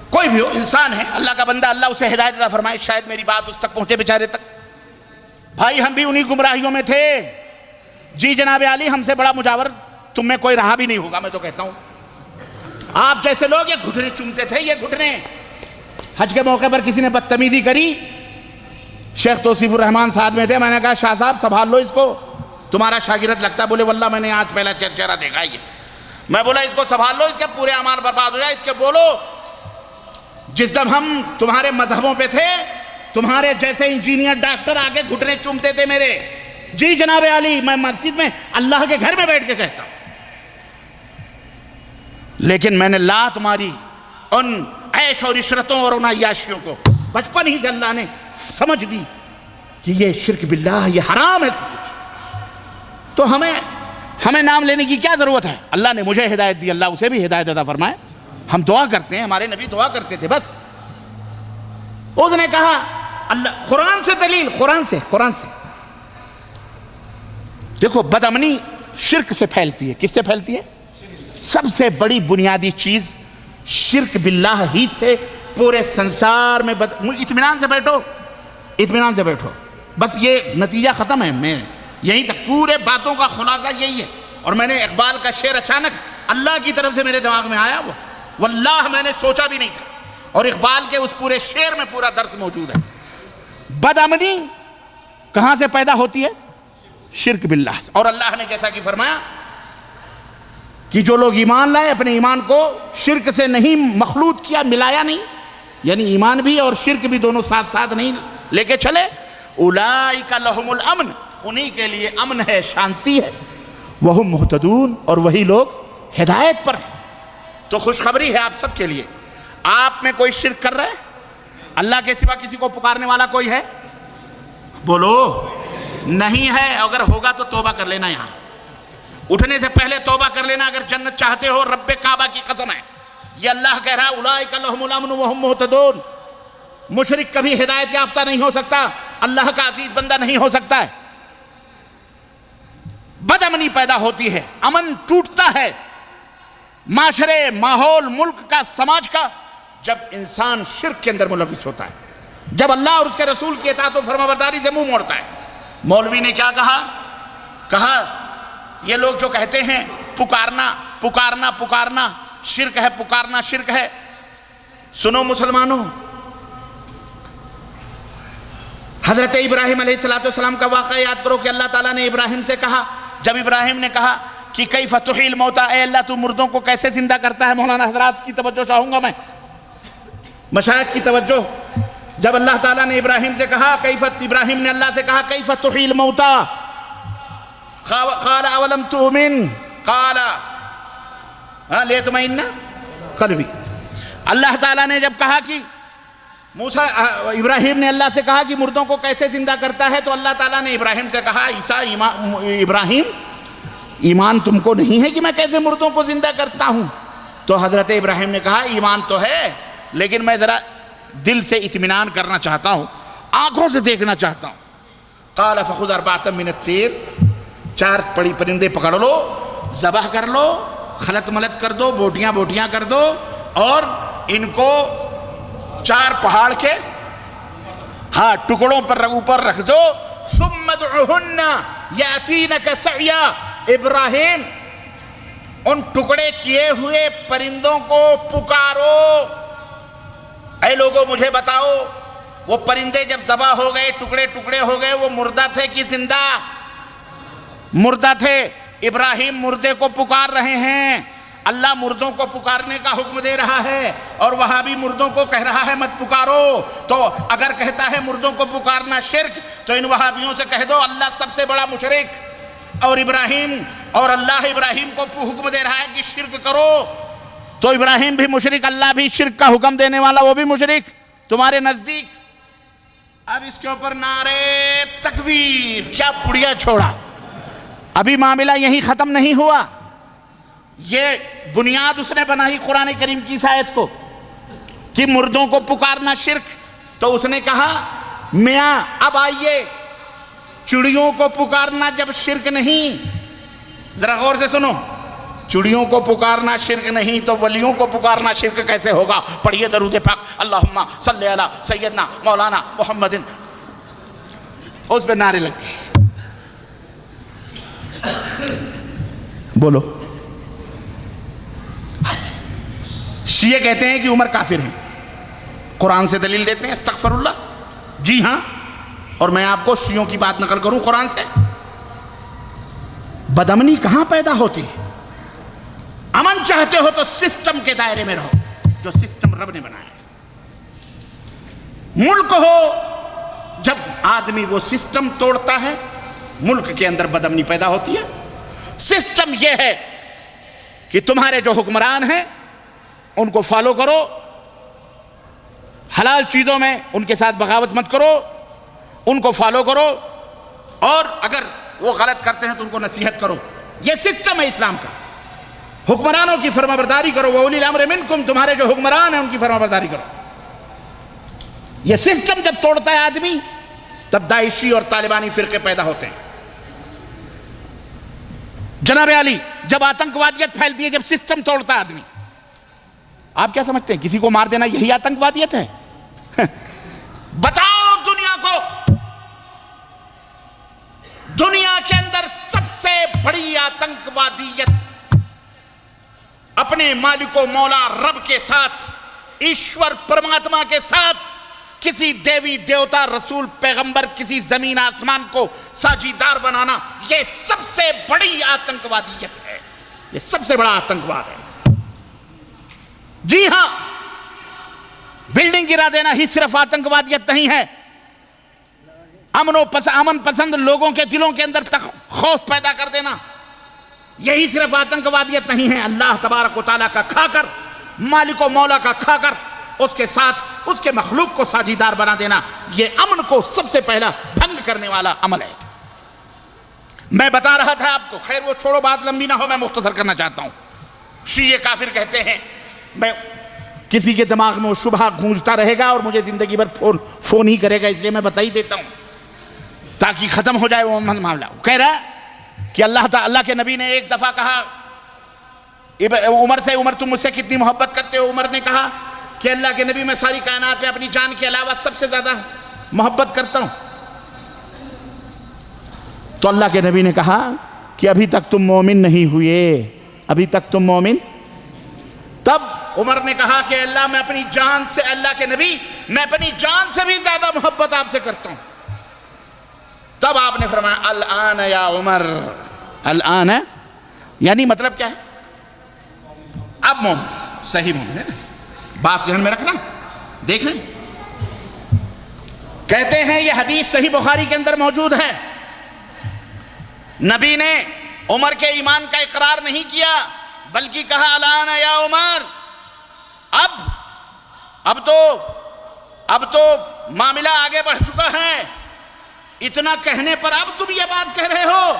کوئی بھی ہو، انسان ہے، اللہ کا بندہ، اللہ اسے ہدایت عطا فرمائے، شاید میری بات اس تک پہنچے بیچارے تک۔ بھائی ہم بھی انہی گمراہیوں میں تھے، جی جناب عالی، ہم سے بڑا مجاور تم میں کوئی رہا بھی نہیں ہوگا، میں تو کہتا ہوں۔ آپ جیسے لوگ یہ گھٹنے چومتے تھے، یہ گھٹنے حج کے موقع پر کسی نے بدتمیزی کری، شیخ توصیف الرحمان ساتھ میں تھے، میں نے کہا شاہ صاحب سنبھال لو اس کو، تمہارا شاگرد لگتا ہے، بولے واللہ میں نے آج پہلا چہرہ دیکھا یہ، میں بولا اس کو سنبھال لو، اس کے پورے اعمال برباد ہو جائے، اس کے بولو جس دم ہم تمہارے مذہبوں پہ تھے، تمہارے جیسے انجینئر ڈاکٹر آگے گھٹنے چومتے تھے میرے، جی جناب عالی، میں مسجد میں اللہ کے گھر میں بیٹھ کے کہتا ہوں، لیکن میں نے لات ماری ان عیش اور عشرتوں اور ان عیاشیوں کو، بچپن ہی سے اللہ نے سمجھ دی کہ یہ شرک باللہ، یہ حرام ہے سب کچھ، تو ہمیں نام لینے کی کیا ضرورت ہے؟ اللہ نے مجھے ہدایت دی، اللہ اسے بھی ہدایت عطا فرمائے، ہم دعا کرتے ہیں، ہمارے نبی دعا کرتے تھے، بس۔ اس نے کہا اللہ، قرآن سے دلیل، قرآن سے دیکھو، بدامنی شرک سے پھیلتی ہے، کس سے پھیلتی ہے؟ سب سے بڑی بنیادی چیز شرک باللہ ہی سے پورے سنسار میں اطمینان سے بیٹھو، بس یہ نتیجہ ختم ہے، میں یہیں تک، پورے باتوں کا خلاصہ یہی ہے۔ اور میں نے اقبال کا شعر اچانک اللہ کی طرف سے میرے دماغ میں آیا، وہ واللہ میں نے سوچا بھی نہیں تھا، اور اقبال کے اس پورے شعر میں پورا درس موجود ہے۔ بدامنی کہاں سے پیدا ہوتی ہے؟ شرک باللہ سے۔ اور اللہ نے جیسا کہ فرمایا کہ جو لوگ ایمان لائے، اپنے ایمان کو شرک سے نہیں مخلوط کیا، ملایا نہیں، یعنی ایمان بھی اور شرک بھی دونوں ساتھ ساتھ نہیں لے کے چلے، اولئک لہم الامن، انہی کے لیے امن ہے، شانتی ہے، وہم مہتدون، اور وہی لوگ ہدایت پر ہیں۔ تو خوشخبری ہے آپ سب کے لیے، آپ میں کوئی شرک کر رہا ہے؟ اللہ کے سوا کسی کو پکارنے والا کوئی ہے؟ بولو نہیں ہے، اگر ہوگا تو توبہ کر لینا، یہاں اٹھنے سے پہلے توبہ کر لینا، اگر جنت چاہتے ہو، رب کعبہ کی قسم ہے، یہ اللہ کہہ رہا ہے اولئک لہم الامن وہم مہتدون۔ مشرک کبھی ہدایت یافتہ نہیں ہو سکتا، اللہ کا عزیز بندہ نہیں ہو سکتا ہے۔ بدامنی پیدا ہوتی ہے، امن ٹوٹتا ہے، معاشرے، ماحول، ملک کا، سماج کا جب انسان شرک کے اندر ملوث ہوتا ہے، جب اللہ اور اس کے رسول کی اطاعت و فرمانبرداری سے منہ موڑتا ہے۔ مولوی نے کیا کہا یہ لوگ جو کہتے ہیں پکارنا پکارنا پکارنا شرک ہے، پکارنا شرک ہے۔ سنو مسلمانوں، حضرت ابراہیم علیہ السلام کا واقعہ یاد کرو کہ اللہ تعالیٰ نے ابراہیم سے کہا، جب ابراہیم نے کہا کہ کیف تحیی الموتیٰ، اے اللہ تو مردوں کو کیسے زندہ کرتا ہے۔ مولانا حضرات کی توجہ چاہوں گا میں، مشائخ کی توجہ۔ جب اللہ تعالیٰ نے ابراہیم نے اللہ سے کہا کیف تحیی الموتیٰ، قال اولم تؤمن قال لیطمئن قلبی۔ اللہ تعالیٰ نے جب کہا کہ ابراہیم نے اللہ سے کہا کہ مردوں کو کیسے زندہ کرتا ہے، تو اللہ تعالیٰ نے ابراہیم سے کہا ابراہیم ایمان تم کو نہیں ہے کہ میں کیسے مردوں کو زندہ کرتا ہوں؟ تو حضرت ابراہیم نے کہا ایمان تو ہے، لیکن میں ذرا دل سے اطمینان کرنا چاہتا ہوں، آنکھوں سے دیکھنا چاہتا ہوں۔ قال فخذ اربعۃ من الطیر، 4 پرندے پکڑ لو، ذبح کر لو، خلط ملط کر دو، بوٹیاں بوٹیاں کر دو، اور ان کو 4 پہاڑ کے ٹکڑوں پر اوپر رکھ دو۔ ثم ادعهن یاتینک سعیا، ابراہیم ان ٹکڑے کیے ہوئے پرندوں کو پکارو۔ اے لوگوں مجھے بتاؤ، وہ پرندے جب ذبح ہو گئے، ٹکڑے ٹکڑے ہو گئے، وہ مردہ تھے کہ زندہ؟ مردہ تھے۔ ابراہیم مردے کو پکار رہے ہیں، اللہ مردوں کو پکارنے کا حکم دے رہا ہے، اور وہاں بھی مردوں کو کہہ رہا ہے مت پکارو۔ تو اگر کہتا ہے مردوں کو پکارنا شرک، تو ان وہابیوں سے کہہ دو اللہ سب سے بڑا مشرک، اور اللہ ابراہیم کو حکم دے رہا ہے کہ شرک کرو، تو ابراہیم بھی مشرک، اللہ بھی شرک کا حکم دینے والا، وہ بھی مشرک تمہارے نزدیک۔ اب اس کے اوپر نعرے تکبیر، کیا پڑیا چھوڑا۔ ابھی معاملہ یہی ختم نہیں ہوا، یہ بنیاد اس نے بنائی قرآن کریم کی اس آیت کو کہ مردوں کو پکارنا شرک۔ تو اس نے کہا میاں اب آئیے، چڑیوں کو پکارنا جب شرک نہیں، ذرا غور سے سنو، چڑیوں کو پکارنا شرک نہیں تو ولیوں کو پکارنا شرک کیسے ہوگا؟ پڑھیے درود پاک، اللہم صلی علی سیدنا مولانا محمد، اس پہ نعرے لگ گئے۔ بولو، شیعہ کہتے ہیں کہ عمر کافر ہیں، قرآن سے دلیل دیتے ہیں استغفر اللہ۔ جی ہاں، اور میں آپ کو شیعوں کی بات نقل کروں قرآن سے۔ بدامنی کہاں پیدا ہوتی ہے؟ امن چاہتے ہو تو سسٹم کے دائرے میں رہو، جو سسٹم رب نے بنایا ہے۔ ملک ہو، جب آدمی وہ سسٹم توڑتا ہے، ملک کے اندر بدامنی پیدا ہوتی ہے۔ سسٹم یہ ہے کہ تمہارے جو حکمران ہیں ان کو فالو کرو، حلال چیزوں میں ان کے ساتھ بغاوت مت کرو، ان کو فالو کرو، اور اگر وہ غلط کرتے ہیں تو ان کو نصیحت کرو۔ یہ سسٹم ہے اسلام کا۔ حکمرانوں کی فرما برداری کرو، وَأُولِي الْأَمْرِ مِنْكُمْ، تمہارے جو حکمران ہیں ان کی فرما برداری کرو۔ یہ سسٹم جب توڑتا ہے آدمی، تب داعشی اور طالبانی فرقے پیدا ہوتے ہیں۔ جناب علی، جب آتنکوادیت پھیلتی ہے، جب سسٹم توڑتا ہے آدمی، آپ کیا سمجھتے ہیں کسی کو مار دینا یہی آتنکوادیت ہے؟ بتاؤ دنیا کو، دنیا کے اندر سب سے بڑی آتنکوادیت اپنے مالک و مولا رب کے ساتھ، ایشور پرماتما کے ساتھ، کسی دیوی دیوتا رسول پیغمبر کسی زمین آسمان کو ساجیدار بنانا، یہ سب سے بڑی آتنکوادیت ہے، یہ سب سے بڑا آتنکواد ہے۔ جی ہاں، بلڈنگ گرا دینا ہی صرف آتنکوادیت نہیں ہے، امن پسند لوگوں کے دلوں کے اندر خوف پیدا کر دینا یہی صرف آتنکوادیت نہیں ہے۔ اللہ تبارک و تعالیٰ کا کھا کر، مالک و مولا کا کھا کر، اس کے ساتھ اس کے مخلوق کو ساجیدار بنا دینا، یہ امن کو سب سے پہلا بھنگ کرنے والا عمل ہے۔ میں بتا رہا تھا آپ کو، خیر وہ چھوڑو، بات لمبی نہ ہو، میں مختصر کرنا چاہتا ہوں۔ شیعہ کافر کہتے ہیں، میں کسی کے دماغ میں وہ شبہ گونجتا رہے گا اور مجھے زندگی بھر فون ہی کرے گا، اس لیے میں بتا ہی دیتا ہوں تاکہ ختم ہو جائے وہ معاملہ۔ وہ کہہ رہا کہ اللہ کے نبی نے ایک دفعہ کہا عمر سے، عمر تم مجھ سے کتنی محبت کرتے ہو؟ عمر نے کہا کہ اللہ کے نبی میں ساری کائنات میں اپنی جان کے علاوہ سب سے زیادہ محبت کرتا ہوں؟ تو اللہ کے نبی نے کہا کہ ابھی تک تم مومن نہیں ہوئے، ابھی تک تم مومن۔ تب عمر نے کہا کہ اللہ میں اپنی جان سے، اللہ کے نبی میں اپنی جان سے بھی زیادہ محبت آپ سے کرتا ہوں۔ تب آپ نے فرمایا الآن یا عمر، الآن یعنی مطلب کیا ہے؟ اب مومن، صحیح مومن ہے نا، بات ذہن میں رکھنا۔ دیکھ لیں، کہتے ہیں یہ حدیث صحیح بخاری کے اندر موجود ہے، نبی نے عمر کے ایمان کا اقرار نہیں کیا بلکہ کہا الآن یا عمر، اب تو معاملہ آگے بڑھ چکا ہے، اتنا کہنے پر اب تم یہ بات کہہ رہے ہو،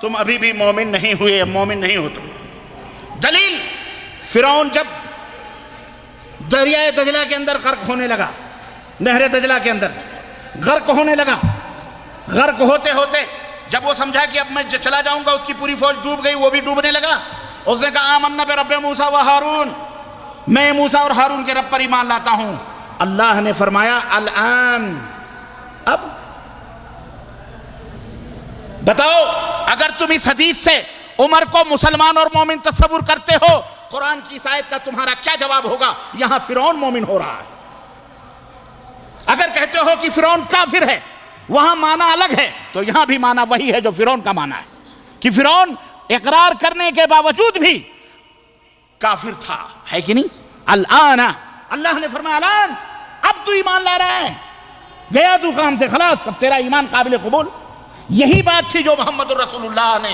تم ابھی بھی مومن نہیں ہوئے، مومن نہیں ہو تم۔ دلیل، فرعون جب دریائے دجلہ کے اندر غرق ہونے لگا، نہر دجلہ کے اندر غرق ہونے لگا، غرق ہوتے ہوتے جب وہ سمجھا کہ اب میں چلا جاؤں گا، اس کی پوری فوج ڈوب گئی، وہ بھی ڈوبنے لگا، اس نے کہا آمنا برب موسیٰ و ہارون، میں موسیٰ اور ہارون کے رب پر ایمان لاتا ہوں۔ اللہ نے فرمایا الآن، اب بتاؤ اگر تم اس حدیث سے عمر کو مسلمان اور مومن تصور کرتے ہو، قرآن کی اس آیت کا تمہارا کیا جواب ہوگا؟ یہاں فرعون مومن ہو رہا ہے۔ اگر کہتے ہو کہ فرعون کافر ہے، وہاں معنی الگ ہے، تو یہاں بھی معنی وہی ہے جو فرعون کا معنی ہے، کہ فرعون اقرار کرنے کے باوجود بھی کافر تھا، ہے کہ نہیں؟ الآن، اللہ نے فرمایا الآن، اب تو ایمان لا رہا ہے، گیا تو کام سے، خلاص اب تیرا ایمان قابل قبول۔ یہی بات تھی جو محمد الرسول اللہ نے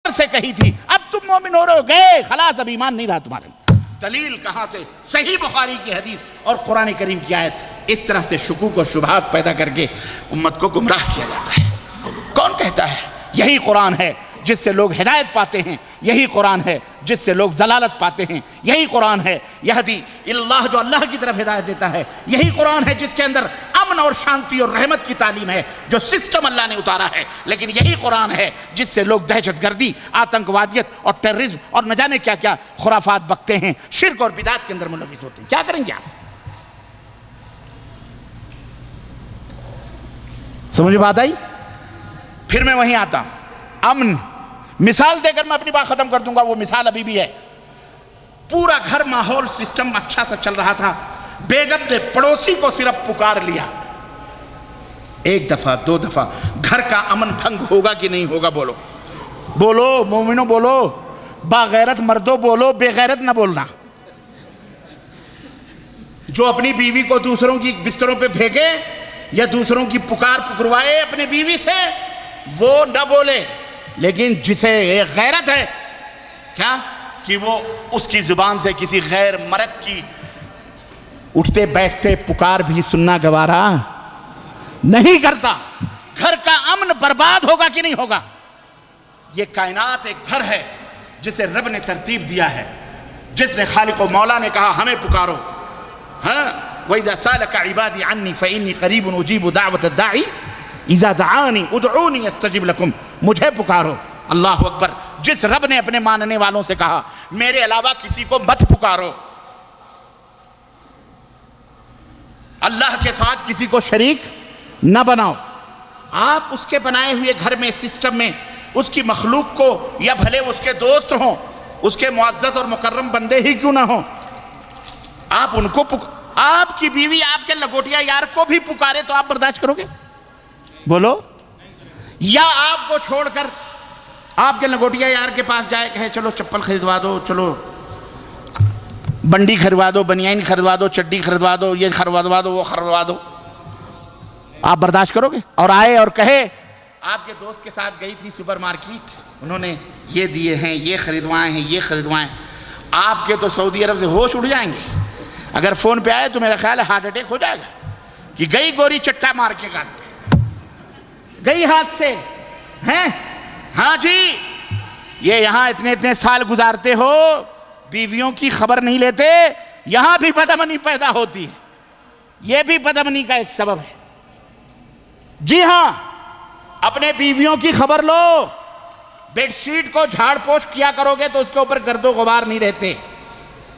سے کہی تھی، اب تم مومن ہو رہے ہو، گئے خلاص، اب ایمان نہیں رہا تمہارے۔ دلیل کہاں سے؟ صحیح بخاری کی حدیث اور قرآن کریم کی آیت۔ اس طرح سے شکوک و شبہات پیدا کر کے امت کو گمراہ کیا جاتا ہے۔ کون کہتا ہے؟ یہی قرآن ہے جس سے لوگ ہدایت پاتے ہیں، یہی قرآن ہے جس سے لوگ ضلالت پاتے ہیں، یہی قرآن ہے یہدی اللہ جو اللہ کی طرف ہدایت دیتا ہے، یہی قرآن ہے جس کے اندر امن اور شانتی اور رحمت کی تعلیم ہے، جو سسٹم اللہ نے اتارا ہے۔ لیکن یہی قرآن ہے جس سے لوگ دہشت گردی، آتنکوادیت اور ٹیررزم اور نہ جانے کیا کیا خرافات بکتے ہیں، شرک اور بدعت کے اندر ملوث ہوتے ہیں۔ کیا کریں گے آپ؟ سمجھ بات آئی؟ پھر میں وہیں آتا ہوں، امن، مثال دے کر میں اپنی بات ختم کر دوں گا، وہ مثال ابھی بھی ہے۔ پورا گھر ماحول سسٹم اچھا سا چل رہا تھا، بیگم نے پڑوسی کو صرف پکار لیا، ایک دفعہ دو دفعہ، گھر کا امن بھنگ ہوگا کہ نہیں ہوگا؟ بولو بولو مومنو، بولو، باغیرت مردوں بولو، بے غیرت نہ بولنا۔ جو اپنی بیوی کو دوسروں کی بستروں پہ پھینکے یا دوسروں کی پکار پکروائے اپنے بیوی سے، وہ نہ بولے، لیکن جسے غیرت ہے کیا کہ وہ اس کی زبان سے کسی غیر مرد کی اٹھتے بیٹھتے پکار بھی سننا گوارا نہیں کرتا، گھر کا امن برباد ہوگا کہ نہیں ہوگا؟ یہ کائنات ایک گھر ہے جسے رب نے ترتیب دیا ہے، جس نے خالق و مولا نے کہا ہمیں پکارو، ہاں وَإِذَا سَأَلَكَ عِبَادِي عَنِّي فَإِنِّي قَرِيبٌ أُجِيبُ دَعْوَةَ الدَّاعِ اِذَا دَعَانِي اُدْعُونِي أَسْتَجِبْ لَكُمْ، مجھے پکارو۔ اللہ اکبر، جس رب نے اپنے ماننے والوں سے کہا میرے علاوہ کسی کو مت پکارو، اللہ کے ساتھ کسی کو شریک نہ بناؤ، آپ اس کے بنائے ہوئے گھر میں، سسٹم میں، اس کی مخلوق کو، یا بھلے اس کے دوست ہوں، اس کے معزز اور مکرم بندے ہی کیوں نہ ہوں، آپ ان کو آپ کی بیوی آپ کے لگوٹیا یار کو بھی پکارے تو آپ برداشت کرو گے؟ بولو۔ یا آپ کو چھوڑ کر آپ کے لگوٹیا یار کے پاس جائے، کہے چلو چپل خریدوا دو، چلو بنڈی خریدوا دو، بنیان خریدوا دو، چڈی خریدوا دو، یہ خریدوا دو، وہ خریدوا دو، آپ برداشت کرو گے؟ اور آئے اور کہے آپ کے دوست کے ساتھ گئی تھی سپر مارکیٹ، انہوں نے یہ دیے ہیں، یہ خریدوائے ہیں، یہ خریدوائے ہیں، آپ کے تو سعودی عرب سے ہوش اڑ جائیں گے۔ اگر فون پہ آئے تو میرا خیال ہے ہارٹ اٹیک ہو جائے گا کہ گئی گوری چٹا مار کے گال پہ، گئی ہاتھ سے، ہیں ہاں جی، یہ یہاں اتنے اتنے سال گزارتے ہو، بیویوں کی خبر نہیں لیتے، یہاں بھی بدامنی پیدا ہوتی ہے، یہ بھی بدامنی کا ایک سبب ہے۔ جی ہاں، اپنے بیویوں کی خبر لو، بیڈ شیٹ کو جھاڑ پوچھ کیا کرو گے تو اس کے اوپر گرد و غبار نہیں رہتے۔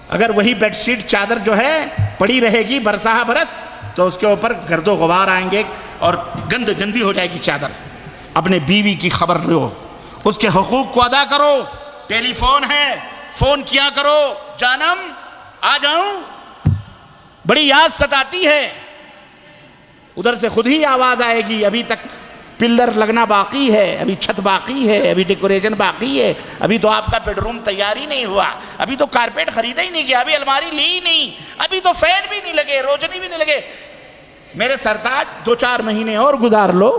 اگر وہی بیڈ شیٹ چادر جو ہے پڑی رہے گی برسہ برس تو اس کے اوپر گرد و غبار آئیں گے اور گندی ہو جائے گی چادر. اپنے بیوی کی خبر لو, اس کے حقوق کو ادا کرو. ٹیلی فون ہے, فون کیا کرو, جانم آ جاؤں, بڑی یاد ستاتی ہے. ادھر سے خود ہی آواز آئے گی, ابھی تک پلر لگنا باقی ہے, ابھی چھت باقی ہے, ابھی ڈیکوریشن باقی ہے, ابھی تو آپ کا بیڈ روم تیار ہی نہیں ہوا, ابھی تو کارپیٹ خریدا ہی نہیں گیا, ابھی الماری لی ہی نہیں, ابھی تو فین بھی نہیں لگے, روشنی بھی نہیں لگے. میرے سرتاج 2-4 مہینے اور گزار لو,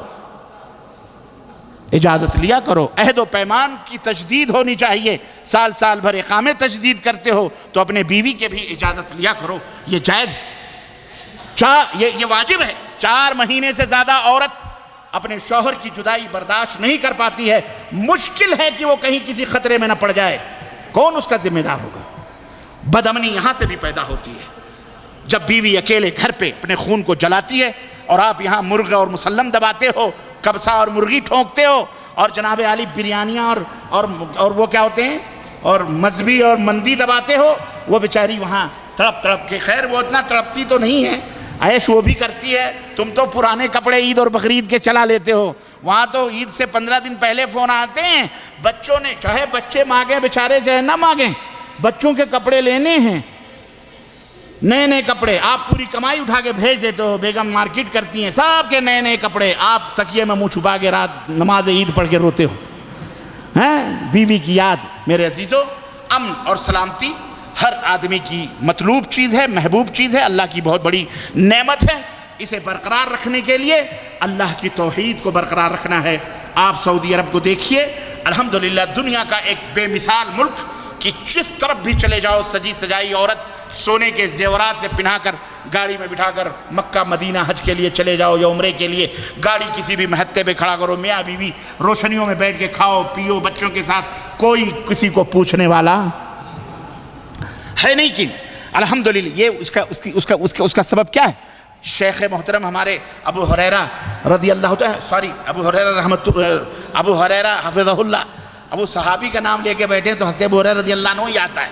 اجازت لیا کرو. عہد و پیمان کی تجدید ہونی چاہیے. سال بھر اقامے تجدید کرتے ہو تو اپنے بیوی کے بھی اجازت لیا کرو. یہ جائز, یہ واجب ہے. 4 مہینے سے زیادہ عورت اپنے شوہر کی جدائی برداشت نہیں کر پاتی ہے. مشکل ہے کہ وہ کہیں کسی خطرے میں نہ پڑ جائے. کون اس کا ذمہ دار ہوگا؟ بدامنی یہاں سے بھی پیدا ہوتی ہے جب بیوی اکیلے گھر پہ اپنے خون کو جلاتی ہے اور آپ یہاں مرغ اور مسلم دباتے ہو, کبسا اور مرغی ٹھونکتے ہو, اور جناب عالی بریانیاں اور وہ کیا ہوتے ہیں, اور مذہبی اور مندی دباتے ہو. وہ بیچاری وہاں تڑپ کے, خیر وہ اتنا تڑپتی تو نہیں ہے, عیش وہ بھی کرتی ہے. تم تو پرانے کپڑے عید اور بقرعید کے چلا لیتے ہو, وہاں تو عید سے 15 دن پہلے فون آتے ہیں. بچوں نے, چاہے بچے مانگیں بیچارے چاہے نہ مانگیں, بچوں کے کپڑے لینے ہیں, نئے کپڑے. آپ پوری کمائی اٹھا کے بھیج دیتے ہو, بیگم مارکیٹ کرتی ہیں, سب کے نئے کپڑے. آپ تکیے میں منہ چھپا کے رات نماز عید پڑھ کے روتے ہو. بیوی کی یاد. میرے عزیزو, امن اور سلامتی ہر آدمی کی مطلوب چیز ہے, محبوب چیز ہے, اللہ کی بہت بڑی نعمت ہے. اسے برقرار رکھنے کے لیے اللہ کی توحید کو برقرار رکھنا ہے. آپ سعودی عرب کو دیکھیے, الحمدللہ دنیا کا ایک بے مثال ملک کہ جس طرف بھی چلے جاؤ سجی سجائی عورت سونے کے زیورات سے پہنا کر گاڑی میں بٹھا کر مکہ مدینہ حج کے لیے چلے جاؤ یا عمرے کے لیے, گاڑی کسی بھی محطے پہ کھڑا کرو, میاں بیوی روشنیوں میں بیٹھ کے کھاؤ پیو بچوں کے ساتھ, کوئی کسی کو پوچھنے والا ہے نہیں. کہ الحمدللہ یہ اس کا سبب کیا ہے؟ شیخ محترم ہمارے ابو ہریرہ رضی اللہ ابو ہریرہ حفظہ اللہ, ابو صحابی کا نام لے کے بیٹھے تو حضرت ابو ہریرہ رضی اللہ عنہ ہی آتا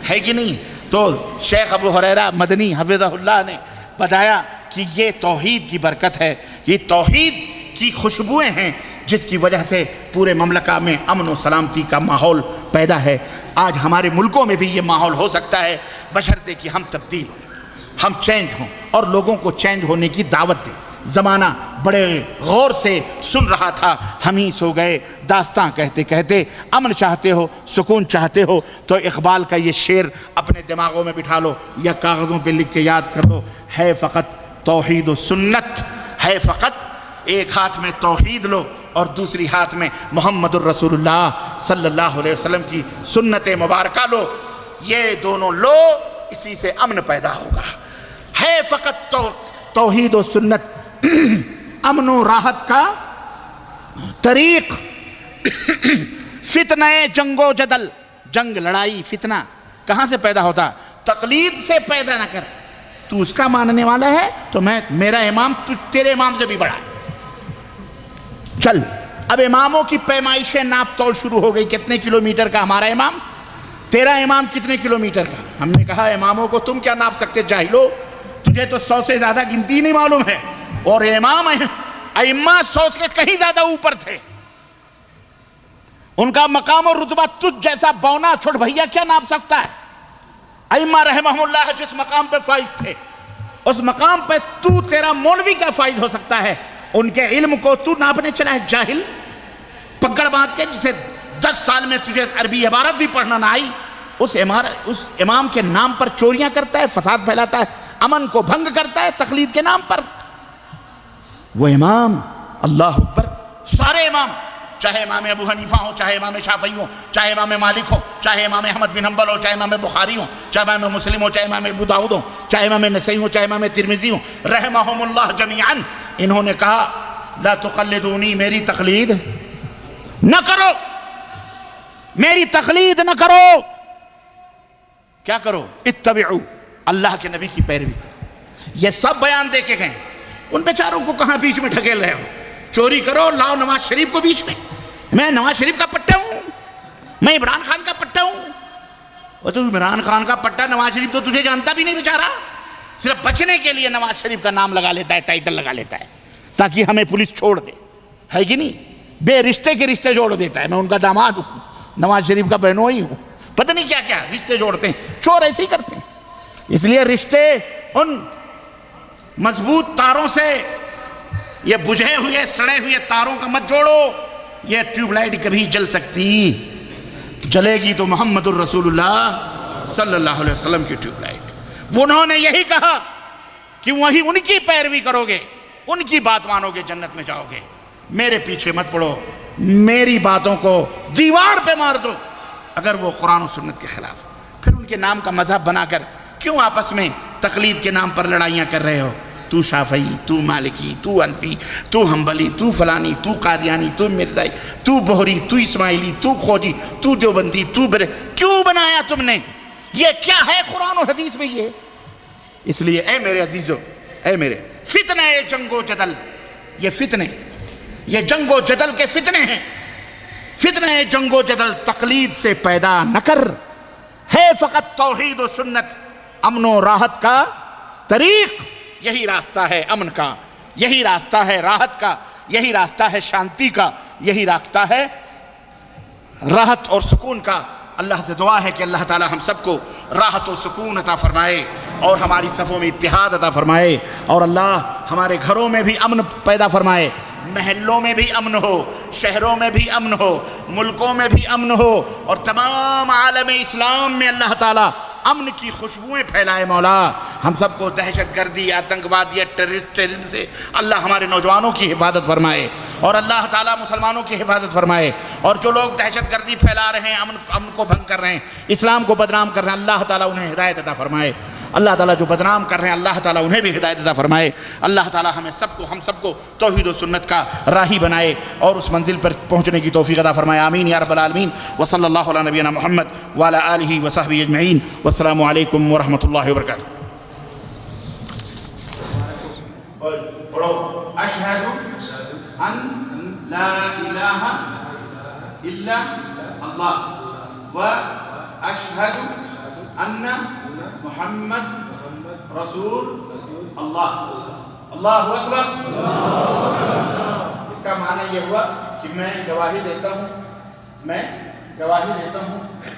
ہے کہ نہیں؟ تو شیخ ابو ہریرہ مدنی حفظہ اللہ نے بتایا کہ یہ توحید کی برکت ہے, یہ توحید کی خوشبوئیں ہیں جس کی وجہ سے پورے مملکہ میں امن و سلامتی کا ماحول پیدا ہے. آج ہمارے ملکوں میں بھی یہ ماحول ہو سکتا ہے بشرطے کہ ہم تبدیل ہوں, ہم چینج ہوں اور لوگوں کو چینج ہونے کی دعوت دیں. زمانہ بڑے غور سے سن رہا تھا, ہم ہی سو گئے داستاں کہتے کہتے. امن چاہتے ہو, سکون چاہتے ہو تو اقبال کا یہ شعر اپنے دماغوں میں بٹھا لو یا کاغذوں پہ لکھ کے یاد کر لو. ہے فقط توحید و سنت, ہے فقط ایک ہاتھ میں توحید لو اور دوسری ہاتھ میں محمد الرسول اللہ صلی اللہ علیہ وسلم کی سنت مبارکہ لو. یہ دونوں لو, اسی سے امن پیدا ہوگا. ہے فقط توحید و سنت امن و راحت کا طریق. فتنہ جنگ و جدل, جنگ لڑائی فتنہ کہاں سے پیدا ہوتا؟ تقلید سے پیدا نہ کر. تو اس کا ماننے والا ہے تو میرا امام تیرے امام سے بھی بڑا. چل, اب اماموں کی پیمائشیں ناپ تول شروع ہو گئی. کتنے کلومیٹر کا ہمارا امام, تیرا امام کتنے کلومیٹر کا؟ ہم نے کہا اماموں کو تم کیا ناپ سکتے جاہلو, تجھے تو 100 سے زیادہ گنتی نہیں معلوم ہے, اور امام ائمہ 100 سے کہیں زیادہ اوپر تھے. ان کا مقام اور رتبہ تجھ جیسا بونا چھوٹ بھیا کیا ناپ سکتا ہے؟ ائمہ رحمہم اللہ جس مقام پہ فائز تھے اس مقام پہ تیرا مولوی کیا فائز ہو سکتا ہے؟ ان کے علم کو تو ناپنے چلا ہے جاہل پگڑ باندھ کے, جسے 10 سال میں تجھے عربی عبارت بھی پڑھنا نہ آئی. اس امام کے نام پر چوریاں کرتا ہے, فساد پھیلاتا ہے, امن کو بھنگ کرتا ہے تقلید کے نام پر. وہ امام, اللہ اکبر, سارے امام, چاہے امام ابو حنیفہ ہو, چاہے امام شافعی ہو, چاہے امام مالک ہو, چاہے امام احمد بن حنبل ہو, چاہے امام بخاری ہو, چاہے امام مسلم ہو, چاہے امام ابو داؤد ہو, چاہے امام نسائی ہو, چاہے امام ترمذی ہو, رحمہم اللہ جمیعاً, انہوں نے کہا لا تقلدونی, میری تقلید نہ کرو, میری تقلید نہ کرو. کیا کرو؟ اتبعو, اللہ کے نبی کی پیروی کرو. یہ سب بیان دے کے گئے. ان بیچاروں کو کہاں بیچ میں ڈھکیل رہے ہو؟ چوری کرو, لاؤ نواز شریف کو بیچ میں. میں نواز شریف کا پٹا ہوں, میں عمران خان کا پٹا ہوں. وہ تو عمران خان کا پٹا, نواز شریف تو تجھے جانتا بھی نہیں بیچارہ. صرف بچنے کے لیے نواز شریف کا نام لگا لیتا ہے, ٹائٹل لگا لیتا ہے, تاکہ ہمیں پولیس چھوڑ دے, ہے کہ نہیں؟ بے رشتے کے رشتے جوڑ دیتا ہے. میں ان کا داماد ہوں, نواز شریف کا بہنوئی ہوں, پتہ نہیں کیا کیا رشتے جوڑتے ہیں. چور ایسے ہی کرتے ہیں. اس لیے رشتے ان مضبوط تاروں سے, یہ بجھے ہوئے سڑے ہوئے تاروں کا مت جوڑو. یہ ٹیوب لائٹ کبھی جل سکتی, جلے گی تو محمد الرسول اللہ صلی اللہ علیہ وسلم کی ٹیوب لائٹ. انہوں نے یہی کہا کہ وہی ان کی پیروی کرو گے, ان کی بات مانو گے, جنت میں جاؤ گے. میرے پیچھے مت پڑو, میری باتوں کو دیوار پہ مار دو اگر وہ قرآن و سنت کے خلاف. پھر ان کے نام کا مذہب بنا کر کیوں آپس میں تقلید کے نام پر لڑائیاں کر رہے ہو؟ تو شافعی, تو مالکی, تو حنفی, تو حنبلی, تو فلانی, تو قادیانی, تو مرزائی, تو بہری, تو اسماعیلی, تو خوجی, تو دیوبندی, تو کیوں بنایا تم نے؟ یہ کیا ہے قرآن و حدیث میں یہ؟ اس لیے اے میرے عزیزو, اے میرے فتنہ جنگ و جدل, یہ فتنے, یہ جنگ و جدل کے فتنے ہیں. فتنہ جنگ و جدل تقلید سے پیدا نہ کر, ہے فقط توحید و سنت, امن و راحت کا طریق. یہی راستہ ہے امن کا, یہی راستہ ہے راحت کا, یہی راستہ ہے شانتی کا, یہی راستہ ہے راحت اور سکون کا. اللہ سے دعا ہے کہ اللہ تعالی ہم سب کو راحت و سکون عطا فرمائے اور ہماری صفوں میں اتحاد عطا فرمائے, اور اللہ ہمارے گھروں میں بھی امن پیدا فرمائے, محلوں میں بھی امن ہو, شہروں میں بھی امن ہو, ملکوں میں بھی امن ہو, اور تمام عالم اسلام میں اللہ تعالی امن کی خوشبوئیں پھیلائے. مولا ہم سب کو دہشت گردی, آتنکوادیت, ٹیررزم سے اللہ ہمارے نوجوانوں کی حفاظت فرمائے, اور اللہ تعالیٰ مسلمانوں کی حفاظت فرمائے. اور جو لوگ دہشت گردی پھیلا رہے ہیں, امن کو بھنگ کر رہے ہیں, اسلام کو بدنام کر رہے ہیں, اللہ تعالیٰ انہیں ہدایت عطا فرمائے. اللہ تعالیٰ جو بدنام کر رہے ہیں اللہ تعالیٰ انہیں بھی ہدایت عطا فرمائے. اللہ تعالیٰ ہم سب کو توحید و سنت کا راہی بنائے اور اس منزل پر پہنچنے کی توفیق عطا فرمائے. آمین یا رب العالمین. وصلی اللہ علی نبینا محمد وعلی آلہ وصحبہ اجمعین. والسلام علیکم ورحمۃ اللہ وبرکاتہ. اشہد ان لا الہ الا اللہ و اشہد ان محمد رسول اللہ. اللہ اکبر. اس کا معنی یہ ہوا کہ میں گواہی دیتا ہوں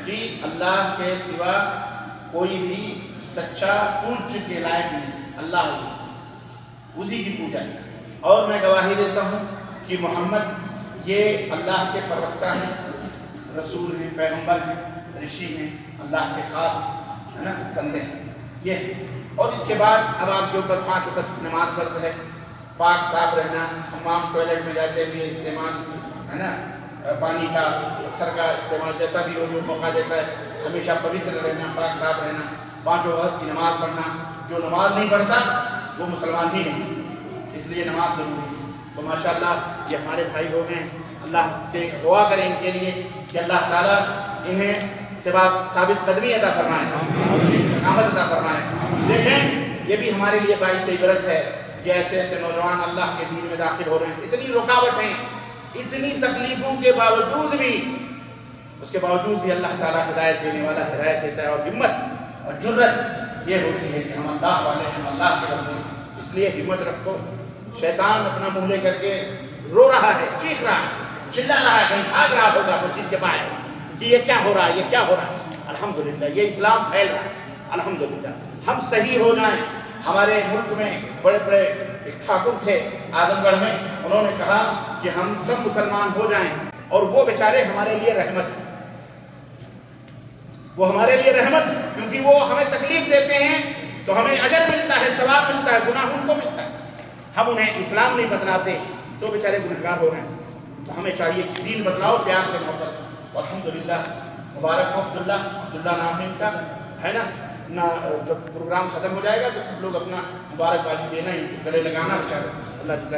کہ اللہ کے سوا کوئی بھی سچا پوجا کے لائق نہیں, اللہ ہی, اسی کی پوجا ہے. اور میں گواہی دیتا ہوں کہ محمد یہ اللہ کے پروکتا ہیں, رسول ہیں, پیغمبر ہیں, رشی ہیں, اللہ کے خاص ہے نا بندے ہیں یہ. اور اس کے بعد اب آپ کے اوپر 5 وقت نماز فرض ہے. پاک صاف رہنا, حمام ٹوائلٹ میں جاتے ہوئے استعمال ہے نا, پانی کا, پتھر کا استعمال جیسا بھی ہو, جو موقع جیسا ہے, ہمیشہ پوتر رہنا, پاک صاف رہنا, 5 وقت کی نماز پڑھنا. جو نماز نہیں پڑھتا وہ مسلمان ہی نہیں, اس لیے نماز ضروری ہے. تو ماشاءاللہ یہ ہمارے بھائی ہو گئے ہیں. اللہ سے دعا کریں ان کے لیے کہ اللہ تعالیٰ انہیں ثابت قدمی عطا فرمائے, استقامت عطا فرمائے. دیکھیں یہ بھی ہمارے لیے باعث عبرت ہے کہ ایسے ایسے نوجوان اللہ کے دین میں داخل ہو رہے ہیں. اتنی رکاوٹیں, اتنی تکلیفوں کے باوجود بھی, اس کے باوجود بھی اللہ تعالیٰ ہدایت دینے والا ہدایت دیتا ہے. اور ہمت اور جرت یہ ہوتی ہے کہ ہم اللہ والے ہیں, اللہ کے بندے ہیں. اس لیے ہمت رکھو. شیطان اپنا منہ لے کر کے رو رہا ہے, چیخ رہا ہے, چلا رہا ہے, کہیں بھاگ رہا ہوگا مسجد کے باہر کہ یہ کیا ہو رہا ہے, یہ کیا ہو رہا ہے. الحمدللہ یہ اسلام پھیل رہا ہے. الحمدللہ ہم صحیح ہو جائیں. ہمارے ملک میں بڑے بڑے ایک ٹھاکر تھے اعظم گڑھ میں, انہوں نے کہا کہ ہم سب مسلمان ہو جائیں, اور وہ بیچارے ہمارے لیے رحمت ہیں. وہ ہمارے لیے رحمت ہے کیونکہ وہ ہمیں تکلیف دیتے ہیں تو ہمیں اجر ملتا ہے, ثواب ملتا ہے, گناہ ان کو ملتا ہے. ہم انہیں اسلام نہیں بتلاتے تو بیچارے گنہگار ہو رہے ہیں. تو ہمیں چاہیے کہ دین بتلاؤ پیار سے, محبت سے. الحمدللہ مبارک ہو. عبداللہ نام ہے ان کا, ہے نا. جب پروگرام ختم ہو جائے گا تو سب لوگ اپنا مبارکبادی دینا ہی, گلے لگانا بیچارے. اللہ جزائے